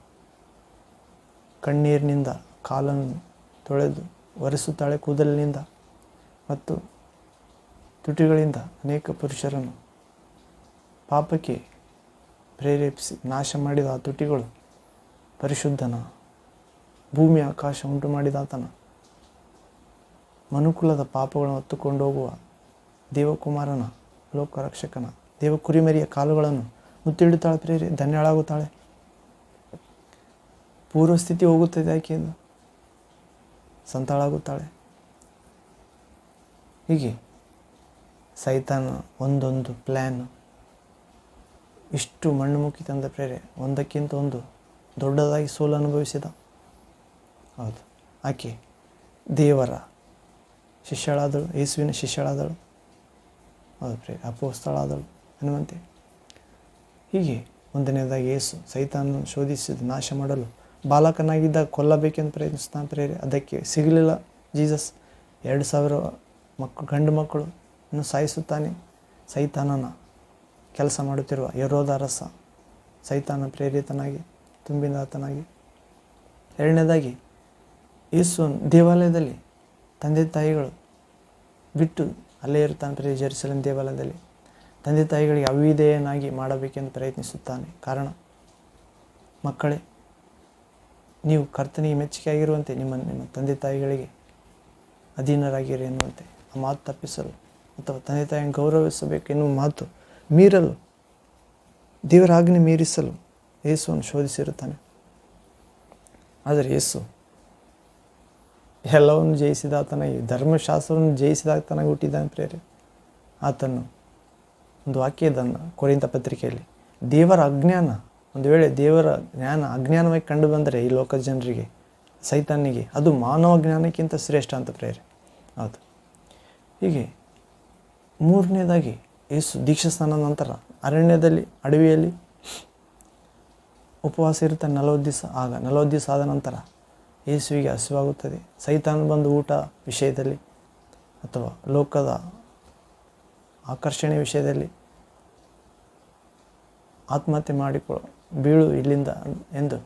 ಕಣ್ಣೀರಿನಿಂದ ಕಾಲನ್ನು ತೊಳೆದು ಒರೆಸುತ್ತಾಳೆ. ಕೂದಲಿನಿಂದ ಮತ್ತು ತುಟಿಗಳಿಂದ ಅನೇಕ ಪುರುಷರನ್ನು ಪಾಪಕ್ಕೆ ಪ್ರೇರೇಪಿಸಿ ನಾಶ ಮಾಡಿದ ಆ ತುಟಿಗಳು ಪರಿಶುದ್ಧನ, ಭೂಮಿ ಆಕಾಶ ಉಂಟು ಮಾಡಿದ ಆತನ, ಮನುಕುಲದ ಪಾಪಗಳನ್ನು ಹೊತ್ತುಕೊಂಡು ಹೋಗುವ ದೇವಕುಮಾರನ, ಲೋಕರಕ್ಷಕನ, ದೇವ ಕುರಿಮರಿಯ ಕಾಲುಗಳನ್ನು ಮುತ್ತಿಡುತ್ತಾಳೆ ಪ್ರೇರೆ. ಧನ್ಯಳಾಗುತ್ತಾಳೆ. ಪೂರ್ವಸ್ಥಿತಿ ಹೋಗುತ್ತದೆ ಆಕೆಯಿಂದ, ಸಂತಾಳಾಗುತ್ತಾಳೆ. ಹೀಗೆ ಸೈತಾನ ಒಂದೊಂದು ಪ್ಲ್ಯಾನ್ ಇಷ್ಟು ಮಣ್ಣು ಮುಕ್ಕಿ ತಂದ ಪ್ರೇರೆ ಒಂದಕ್ಕಿಂತ ಒಂದು ದೊಡ್ಡದಾಗಿ ಸೋಲು ಅನುಭವಿಸಿದ. ಹೌದು, ಆಕೆ ದೇವರ ಶಿಷ್ಯಳಾದಳು, ಯೇಸುವಿನ ಶಿಷ್ಯಳಾದಳು. ಹೌದು ಪ್ರೇರೆ, ಅಪೊಸ್ತಳಾದಳು ಅನ್ನುವಂತೆ. ಹೀಗೆ ಒಂದನೇದಾಗಿ ಯೇಸು ಸೈತಾನನ್ನು ಶೋಧಿಸಿದ ನಾಶ ಮಾಡಲು ಬಾಲಕನಾಗಿದ್ದ ಕೊಲ್ಲಬೇಕೆಂದು ಪ್ರಯತ್ನಿಸ್ತಾನೆ ಪ್ರೇರೆ. ಅದಕ್ಕೆ ಸಿಗಲಿಲ್ಲ. ಜೀಸಸ್ 2000 ಗಂಡು ಮಕ್ಕಳು ಸಾಯಿಸುತ್ತಾನೆ. ಸೈತಾನನ ಕೆಲಸ ಮಾಡುತ್ತಿರುವ ಹೆರೋದ ಅರಸ ಸೈತಾನ ಪ್ರೇರಿತನಾಗಿ ತುಂಬಿದಾತನಾಗಿ. ಎರಡನೇದಾಗಿ ಯೇಸು ದೇವಾಲಯದಲ್ಲಿ ತಂದೆ ತಾಯಿಗಳು ಬಿಟ್ಟು ಅಲ್ಲೇ ಇರ್ತಾನೆ ಪ್ರೇರೆ. ಜೆರುಸಲೇಮ್ ದೇವಾಲಯದಲ್ಲಿ ತಂದೆ ತಾಯಿಗಳಿಗೆ ಅವಿಧೇಯನಾಗಿ ಮಾಡಬೇಕೆಂದು ಪ್ರಯತ್ನಿಸುತ್ತಾನೆ. ಕಾರಣ, ಮಕ್ಕಳೇ, ನೀವು ಕರ್ತನಿಗೆ ಮೆಚ್ಚುಗೆ ಆಗಿರುವಂತೆ ನಿಮ್ಮ ತಂದೆ ತಾಯಿಗಳಿಗೆ ಅಧೀನರಾಗಿರಿ ಎನ್ನುವಂತೆ ಆ ಮಾತು ತಪ್ಪಿಸಲು ಅಥವಾ ತಂದೆ ತಾಯಿಯನ್ನು ಗೌರವಿಸಬೇಕು ಎನ್ನುವ ಮಾತು ಮೀರಲು, ದೇವರ ಆಜ್ಞೆ ಮೀರಿಸಲು ಯೇಸುವನ್ನು ಶೋಧಿಸಿರುತ್ತಾನೆ. ಆದರೆ ಯೇಸು ಎಲ್ಲವನ್ನು ಜಯಿಸಿದಾತನಾಗಿ, ಧರ್ಮಶಾಸ್ತ್ರವನ್ನು ಜಯಿಸಿದಾತನಾಗಿ ಹುಟ್ಟಿದ್ದಾನೆ ಪ್ರೇರೆ. ಆತನು ಒಂದು ವಾಕ್ಯ ಇದನ್ನು ಕೊರಿಂಥ ಪತ್ರಿಕೆಯಲ್ಲಿ, ದೇವರ ಅಜ್ಞಾನ, ಒಂದು ವೇಳೆ ದೇವರ ಜ್ಞಾನ ಅಜ್ಞಾನವಾಗಿ ಕಂಡು ಬಂದರೆ ಈ ಲೋಕದ ಜನರಿಗೆ, ಸೈತಾನಿಗೆ, ಅದು ಮಾನವ ಜ್ಞಾನಕ್ಕಿಂತ ಶ್ರೇಷ್ಠ ಅಂತ ಪ್ರೇರೆ. ಹೌದು. ಹೀಗೆ ಮೂರನೇದಾಗಿ ಯೇಸು ದೀಕ್ಷಾಸ್ನಾನದ ನಂತರ ಅರಣ್ಯದಲ್ಲಿ, ಅಡವಿಯಲ್ಲಿ ಉಪವಾಸ ಇರ್ತಾನೆ 40 ದಿವಸ. ಆಗ 40 ದಿವಸ ಆದ ನಂತರ ಯೇಸುವಿಗೆ ಹಸಿವಾಗುತ್ತದೆ. ಸೈತಾನ ಬಂದು ಊಟ ವಿಷಯದಲ್ಲಿ ಅಥವಾ ಲೋಕದ ಆಕರ್ಷಣೆ ವಿಷಯದಲ್ಲಿ ಆತ್ಮಹತ್ಯೆ ಬೀಳು ಇಲ್ಲಿಂದ ಎಂದು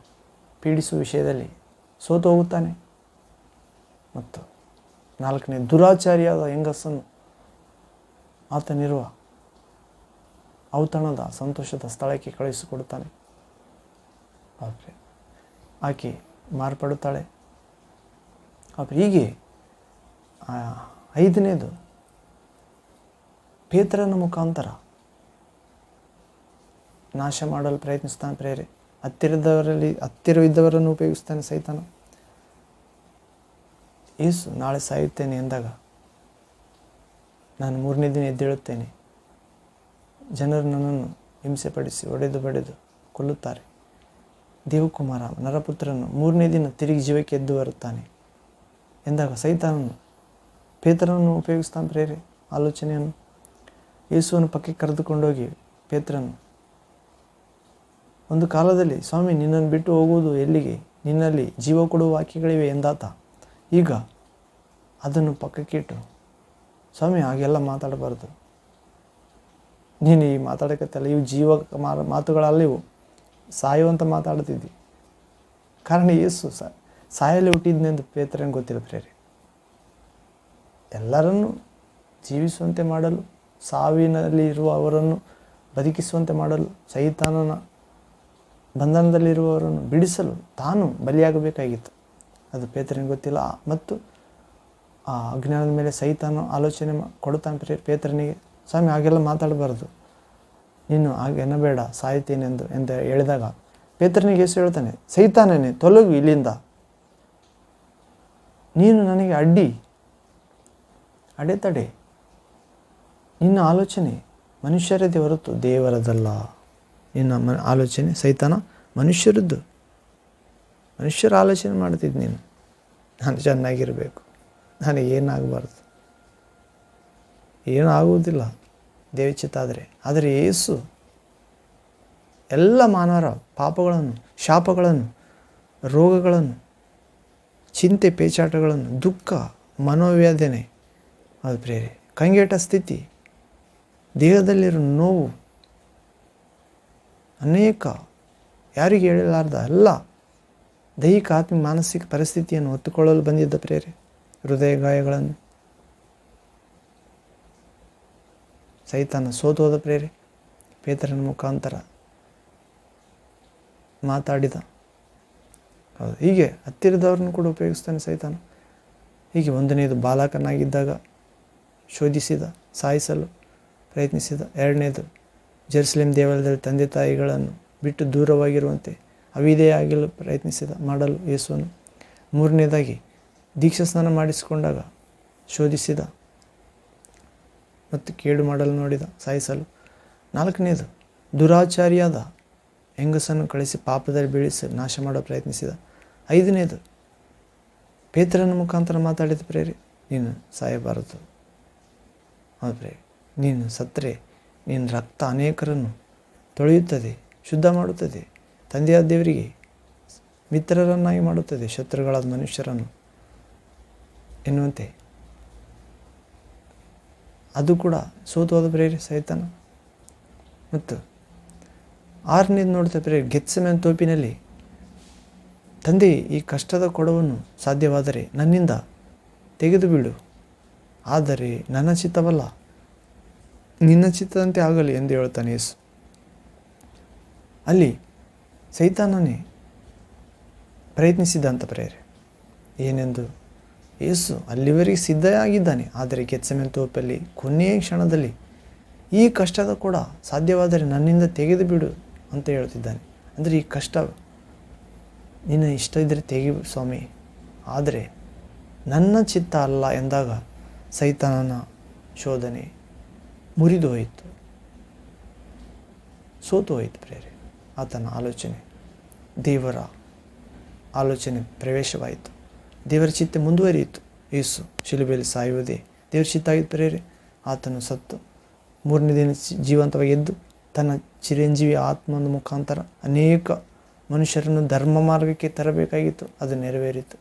ಪೀಡಿಸುವ ವಿಷಯದಲ್ಲಿ ಸೋತು ಹೋಗುತ್ತಾನೆ. ಮತ್ತು 4ನೇ ದುರಾಚಾರಿಯಾದ ಹೆಂಗಸನ್ನು ಆತನಿರುವ ಔತಣದ ಸಂತೋಷದ ಸ್ಥಳಕ್ಕೆ ಕಳುಹಿಸಿಕೊಡುತ್ತಾನೆ. ಆಕೆ ಮಾರ್ಪಡುತ್ತಾಳೆ. ಹೀಗೆ 5ನೇದು ಪೇತ್ರನ ಮುಖಾಂತರ ನಾಶ ಮಾಡಲು ಪ್ರಯತ್ನಿಸ್ತಾನೆ ಪ್ರೇರೆ. ಹತ್ತಿರವಿದ್ದವರನ್ನು ಉಪಯೋಗಿಸ್ತಾನೆ ಸೈತಾನ. ಯೇಸು ನಾಳೆ ಸಾಯುತ್ತೇನೆ ಎಂದಾಗ, ನಾನು 3ನೇ ದಿನ ಎದ್ದೇಳುತ್ತೇನೆ, ಜನರು ನನ್ನನ್ನು ಹಿಂಸೆಪಡಿಸಿ ಹೊಡೆದು ಬಡೆದು ಕೊಲ್ಲುತ್ತಾರೆ, ದೇವಕುಮಾರ ನರಪುತ್ರನು 3ನೇ ದಿನ ತಿರುಗಿ ಜೀವಕ್ಕೆ ಎದ್ದು ಬರುತ್ತಾನೆ ಎಂದಾಗ ಸೈತಾನನು ಪೇತ್ರನನ್ನು ಉಪಯೋಗಿಸ್ತಾನೆ ಪ್ರೇರೆ. ಆಲೋಚನೆಯನ್ನು ಯೇಸುವನ್ನು ಪಕ್ಕಕ್ಕೆ ಕರೆದುಕೊಂಡೋಗಿ ಪೇತ್ರನು, ಒಂದು ಕಾಲದಲ್ಲಿ ಸ್ವಾಮಿ ನಿನ್ನನ್ನು ಬಿಟ್ಟು ಹೋಗುವುದು ಎಲ್ಲಿಗೆ, ನಿನ್ನಲ್ಲಿ ಜೀವ ಕೊಡುವ ವಾಕ್ಯಗಳಿವೆ ಎಂದಾತ. ಈಗ ಅದನ್ನು ಪಕ್ಕಕ್ಕಿಟ್ಟು ಸ್ವಾಮಿ ಹಾಗೆಲ್ಲ ಮಾತಾಡಬಾರ್ದು, ನೀನು ಈ ಮಾತಾಡಕತ್ತಲ್ಲ, ಇವು ಜೀವ ಮಾತುಗಳಲ್ಲ, ಇವು ಸಾಯುವಂತ ಮಾತಾಡ್ತಿದ್ದಿ. ಕಾರಣ ಯೇಸು ಸಾಯಲ್ಲಿ ಹುಟ್ಟಿದ್ನೆಂದು ಪೇತ್ರನಿಗೆ ಗೊತ್ತಿಲ್ಲ ಪ್ರೇರೆ. ಎಲ್ಲರನ್ನು ಜೀವಿಸುವಂತೆ ಮಾಡಲು, ಸಾವಿನಲ್ಲಿ ಇರುವವರನ್ನು ಬದುಕಿಸುವಂತೆ ಮಾಡಲು, ಸೈತಾನನ ಬಂಧನದಲ್ಲಿರುವವರನ್ನು ಬಿಡಿಸಲು ತಾನು ಬಲಿಯಾಗಬೇಕಾಗಿತ್ತು. ಅದು ಪೇತ್ರನಿಗೆ ಗೊತ್ತಿಲ್ಲ. ಮತ್ತು ಆ ಅಜ್ಞಾನದ ಮೇಲೆ ಸೈತಾನ ಆಲೋಚನೆ ಕೊಡುತ್ತಾನೆ ಪೇತ್ರನಿಗೆ, ಸ್ವಾಮಿ ಹಾಗೆಲ್ಲ ಮಾತಾಡಬಾರ್ದು, ನೀನು ಹಾಗೆ ಎನ್ನಬೇಡ, ಸಾಯ್ತೇನೆಂದು ಎಂದು ಹೇಳಿದಾಗ ಪೇತ್ರನಿಗೆ ಯೇಸು ಹೇಳ್ತಾನೆ, ಸೈತಾನನೇ ತೊಲಗು ಇಲ್ಲಿಂದ, ನೀನು ನನಗೆ ಅಡೆತಡೆ. ನಿನ್ನ ಆಲೋಚನೆ ಮನುಷ್ಯರದೇ ಹೊರತು ದೇವರದಲ್ಲ. ನಿನ್ನ ಆಲೋಚನೆ ಸೈತಾನ ಮನುಷ್ಯರದ್ದು. ಮನುಷ್ಯರ ಆಲೋಚನೆ ಮಾಡ್ತಿದ್ದು ನೀನು. ನಾನು ಚೆನ್ನಾಗಿರಬೇಕು, ನನಗೇನಾಗಬಾರ್ದು, ಏನೂ ಆಗುವುದಿಲ್ಲ ದೇವಚಿತ್ತ ಆದರೆ ಯೇಸು ಎಲ್ಲ ಮಾನವರ ಪಾಪಗಳನ್ನು, ಶಾಪಗಳನ್ನು, ರೋಗಗಳನ್ನು, ಚಿಂತೆ ಪೇಚಾಟಗಳನ್ನು, ದುಃಖ, ಮನೋವೇದನೆ, ಅದು ಪ್ರೇರೆ, ಕಂಗೆಟ್ಟ ಸ್ಥಿತಿ, ದೇಹದಲ್ಲಿರೋ ನೋವು, ಅನೇಕ ಯಾರಿಗೆ ಹೇಳಲಾರ್ದ ಎಲ್ಲ ದೈಹಿಕ, ಆತ್ಮಿಕ, ಮಾನಸಿಕ ಪರಿಸ್ಥಿತಿಯನ್ನು ಹೊತ್ತುಕೊಳ್ಳಲು ಬಂದಿದ್ದ ಪ್ರೇರೆ, ಹೃದಯ ಗಾಯಗಳನ್ನು ಸೈತಾನ ಸೋತೋದ ಪ್ರೇರೆ, ಪೇತ್ರನ ಮುಖಾಂತರ ಮಾತಾಡಿದ. ಹೌದು, ಹೀಗೆ ಹತ್ತಿರದವ್ರನ್ನು ಕೂಡ ಉಪಯೋಗಿಸ್ತಾನೆ ಸೈತಾನ. ಹೀಗೆ ಒಂದನೇದು ಬಾಲಕನಾಗಿದ್ದಾಗ ಶೋಧಿಸಿದ, ಸಾಯಿಸಲು ಪ್ರಯತ್ನಿಸಿದ. ಎರಡನೇದು ಜೆರುಸಲೇಮ್ ದೇವಾಲಯದಲ್ಲಿ ತಂದೆ ತಾಯಿಗಳನ್ನು ಬಿಟ್ಟು ದೂರವಾಗಿರುವಂತೆ ಅವಿಧೇಯಾಗಲು ಮಾಡಲು ಯೇಸುವನ್ನು. ಮೂರನೇದಾಗಿ ದೀಕ್ಷಾ ಸ್ನಾನ ಮಾಡಿಸಿಕೊಂಡಾಗ ಶೋಧಿಸಿದ ಮತ್ತು ಕೇಡು ಮಾಡಲು ನೋಡಿದ, ಸಾಯಿಸಲು. ನಾಲ್ಕನೇದು ದುರಾಚಾರಿಯಾದ ಹೆಂಗಸನ್ನು ಕಳಿಸಿ ಪಾಪದಲ್ಲಿ ಬೀಳಿಸಿ ನಾಶ ಮಾಡಲು ಪ್ರಯತ್ನಿಸಿದ. ಐದನೇದು ಪೇತ್ರನ ಮುಖಾಂತರ ಮಾತಾಡಿದ ಪ್ರೇರೆ, ನೀನು ಸಾಯಬಾರದು, ಹೌದು ಪ್ರೇರೆ, ನೀನು ಸತ್ತರೆ ನಿನ್ನ ರಕ್ತ ಅನೇಕರನ್ನು ತೊಳೆಯುತ್ತದೆ, ಶುದ್ಧ ಮಾಡುತ್ತದೆ, ತಂದೆಯಾದ ದೇವರಿಗೆ ಮಿತ್ರರನ್ನಾಗಿ ಮಾಡುತ್ತದೆ, ಶತ್ರುಗಳಾದ ಮನುಷ್ಯರನ್ನು ಎನ್ನುವಂತೆ ಅದು ಕೂಡ ಸೋತು ಹೋದ ಪ್ರೇರೆ ಸೈತಾನ. ಮತ್ತು ಆರನೇದು ನೋಡ್ತಾ ಪ್ರೇರೆ, ಗೆತ್ಸೆಮನೆ ತೋಪಿನಲ್ಲಿ ತಂದೆ ಈ ಕಷ್ಟದ ಕೊಡವನ್ನು ಸಾಧ್ಯವಾದರೆ ನನ್ನಿಂದ ತೆಗೆದು ಬಿಡು, ಆದರೆ ನನ್ನ ಚಿತ್ತವಲ್ಲ ನಿನ್ನ ಚಿತ್ತದಂತೆ ಆಗಲಿ ಎಂದು ಹೇಳ್ತಾನೆ ಯೇಸು. ಅಲ್ಲಿ ಸೈತಾನನೇ ಪ್ರಯತ್ನಿಸಿದಂಥ ಪ್ರೇರೆ ಏನೆಂದು ಯೇಸು ಅಲ್ಲಿವರೆಗೆ ಸಿದ್ಧವಾಗಿದ್ದಾನೆ. ಆದರೆ ಗೆತ್ಸೆಮನೆ ತೋಪಲ್ಲಿ ಕೊನೆಯ ಕ್ಷಣದಲ್ಲಿ ಈ ಕಷ್ಟದ ಕೂಡ ಸಾಧ್ಯವಾದರೆ ನನ್ನಿಂದ ತೆಗೆದು ಬಿಡು ಅಂತ ಹೇಳ್ತಿದ್ದಾನೆ. ಅಂದರೆ ಈ ಕಷ್ಟ ನಿನ್ನ ಇಷ್ಟ ಇದ್ದರೆ ತೆಗಿ ಸ್ವಾಮಿ, ಆದರೆ ನನ್ನ ಚಿತ್ತ ಅಲ್ಲ ಎಂದಾಗ ಸೈತಾನನ ಶೋಧನೆ ಮುರಿದು ಹೋಯಿತು, ಸೋತು ಹೋಯಿತು ಪ್ರೇರೆ. ಆತನ ಆಲೋಚನೆ ದೇವರ ಆಲೋಚನೆ ಪ್ರವೇಶವಾಯಿತು, ದೇವರ ಚಿತ್ತ ಮುಂದುವರಿಯಿತು. ಯೇಸು ಶಿಲುಬೆಯಲ್ಲಿ ಸಾಯುವುದೇ ದೇವರ ಚಿತ್ತ ಆಗಿತ್ತು ಪ್ರೇರೆ. ಆತನು ಸತ್ತು ಮೂರನೇ ದಿನ ಜೀವಂತವಾಗಿ ಎದ್ದು ತನ್ನ ಚಿರಂಜೀವಿ ಆತ್ಮನ ಮುಖಾಂತರ ಅನೇಕ ಮನುಷ್ಯರನ್ನು ಧರ್ಮ ಮಾರ್ಗಕ್ಕೆ ತರಬೇಕಾಗಿತ್ತು, ಅದು ನೆರವೇರಿತು.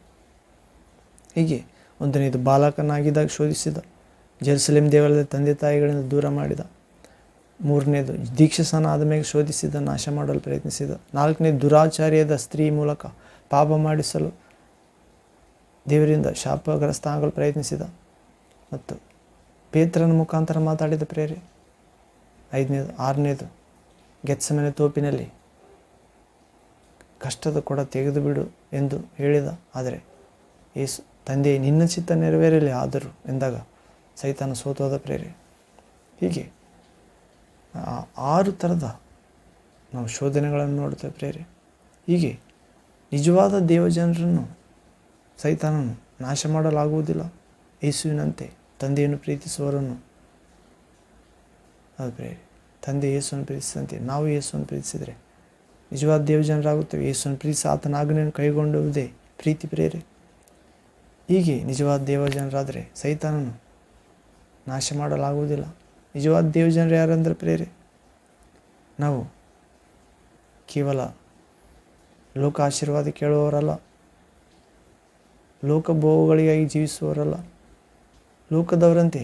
ಹೀಗೆ ಒಂದನೇದು ಬಾಲಕನಾಗಿದ್ದಾಗ ಶೋಧಿಸಿದ, ಜೆರುಸಲೇಮ್ ದೇವಾಲಯದ ತಂದೆ ತಾಯಿಗಳಿಂದ ದೂರ ಮಾಡಿದ. ಮೂರನೇದು ದೀಕ್ಷಾ ಸ್ನಾನ ಆದಮೇಲೆ ಶೋಧಿಸಿದ, ನಾಶ ಮಾಡಲು ಪ್ರಯತ್ನಿಸಿದ. ನಾಲ್ಕನೇದು ದುರಾಚಾರ್ಯದ ಸ್ತ್ರೀ ಮೂಲಕ ಪಾಪ ಮಾಡಿಸಲು ದೇವರಿಂದ ಶಾಪಗ್ರಸ್ತ ಆಗಲು ಪ್ರಯತ್ನಿಸಿದ ಮತ್ತು ಪೇತ್ರನ ಮುಖಾಂತರ ಮಾತಾಡಿದ ಪ್ರೇರೆ. ಆರನೇದು ಗೆತ್ಸೆಮನೆ ತೋಪಿನಲ್ಲಿ ಕಷ್ಟದ ಕೊಡ ತೆಗೆದು ಬಿಡು ಎಂದು ಹೇಳಿದ. ಆದರೆ ಯೇಸು ತಂದೆ ನಿನ್ನ ಚಿತ್ತ ನೆರವೇರಲಿ ಆದರೂ ಎಂದಾಗ ಸೈತಾನ ಸೋತೋದ ಪ್ರೇರೆ. ಹೀಗೆ 6 ಥರದ ನಾವು ಶೋಧನೆಗಳನ್ನು ನೋಡ್ತೇವೆ ಪ್ರೇರೆ. ಹೀಗೆ ನಿಜವಾದ ದೇವಜನರನ್ನು ಸೈತಾನನು ನಾಶ ಮಾಡಲಾಗುವುದಿಲ್ಲ. ಯೇಸುವಿನಂತೆ ತಂದೆಯನ್ನು ಪ್ರೀತಿಸುವವರನ್ನು, ಅದು ಪ್ರೇರೆ, ತಂದೆ ಯೇಸುವನ್ನು ಪ್ರೀತಿಸಿದಂತೆ ನಾವು ಯೇಸುವನ್ನು ಪ್ರೀತಿಸಿದರೆ ನಿಜವಾದ ದೇವಜನರಾಗುತ್ತೇವೆ. ಯೇಸುವನ್ನು ಪ್ರೀತಿಸಿ ಆತನ ಆಜ್ಞೆಯನ್ನು ಕೈಗೊಂಡುವುದೇ ಪ್ರೀತಿ ಪ್ರೇರೆ. ಹೀಗೆ ನಿಜವಾದ ದೇವಜನರಾದರೆ ಸೈತಾನನು ನಾಶ ಮಾಡಲಾಗುವುದಿಲ್ಲ. ನಿಜವಾದ ದೇವಜನರು ಯಾರಂದ್ರೆ ಪ್ರೇರೆ, ನಾವು ಕೇವಲ ಲೋಕ ಆಶೀರ್ವಾದ ಕೇಳುವವರಲ್ಲ, ಲೋಕಭೋಗಗಳಿಗಾಗಿ ಜೀವಿಸುವವರಲ್ಲ, ಲೋಕದವರಂತೆ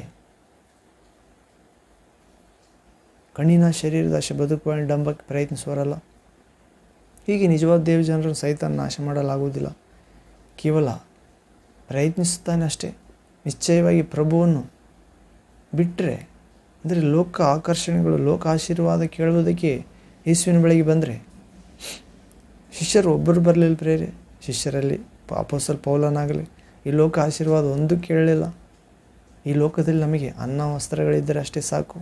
ಕಣ್ಣಿನ ಶರೀರದ ಆಶೆ ಬದುಕುವ ಡಂಬಕ್ಕೆ ಪ್ರಯತ್ನಿಸುವರಲ್ಲ. ಹೀಗೆ ನಿಜವಾದ ದೇವ ಜನರನ್ನು ಸೈತಾನ ನಾಶ ಮಾಡಲಾಗುವುದಿಲ್ಲ, ಕೇವಲ ಪ್ರಯತ್ನಿಸುತ್ತಾನೆ ಅಷ್ಟೇ. ನಿಶ್ಚಯವಾಗಿ ಪ್ರಭುವನ್ನು ಬಿಟ್ಟರೆ, ಅಂದರೆ ಲೋಕ ಆಕರ್ಷಣೆಗಳು, ಲೋಕ ಆಶೀರ್ವಾದ ಕೇಳುವುದಕ್ಕೆ ಯೇಸುವಿನ ಬಳಿಗೆ ಬಂದರೆ, ಶಿಷ್ಯರು ಒಬ್ಬರು ಬರಲಿಲ್ಲ ಪ್ರೇರೆ. ಶಿಷ್ಯರಲ್ಲಿ ಅಪೊಸ್ತಲ ಪೌಲನಾಗಲಿ ಈ ಲೋಕ ಆಶೀರ್ವಾದ ಒಂದು ಕೇಳಲಿಲ್ಲ. ಈ ಲೋಕದಲ್ಲಿ ನಮಗೆ ಅನ್ನ ವಸ್ತ್ರಗಳಿದ್ದರೆ ಅಷ್ಟೇ ಸಾಕು.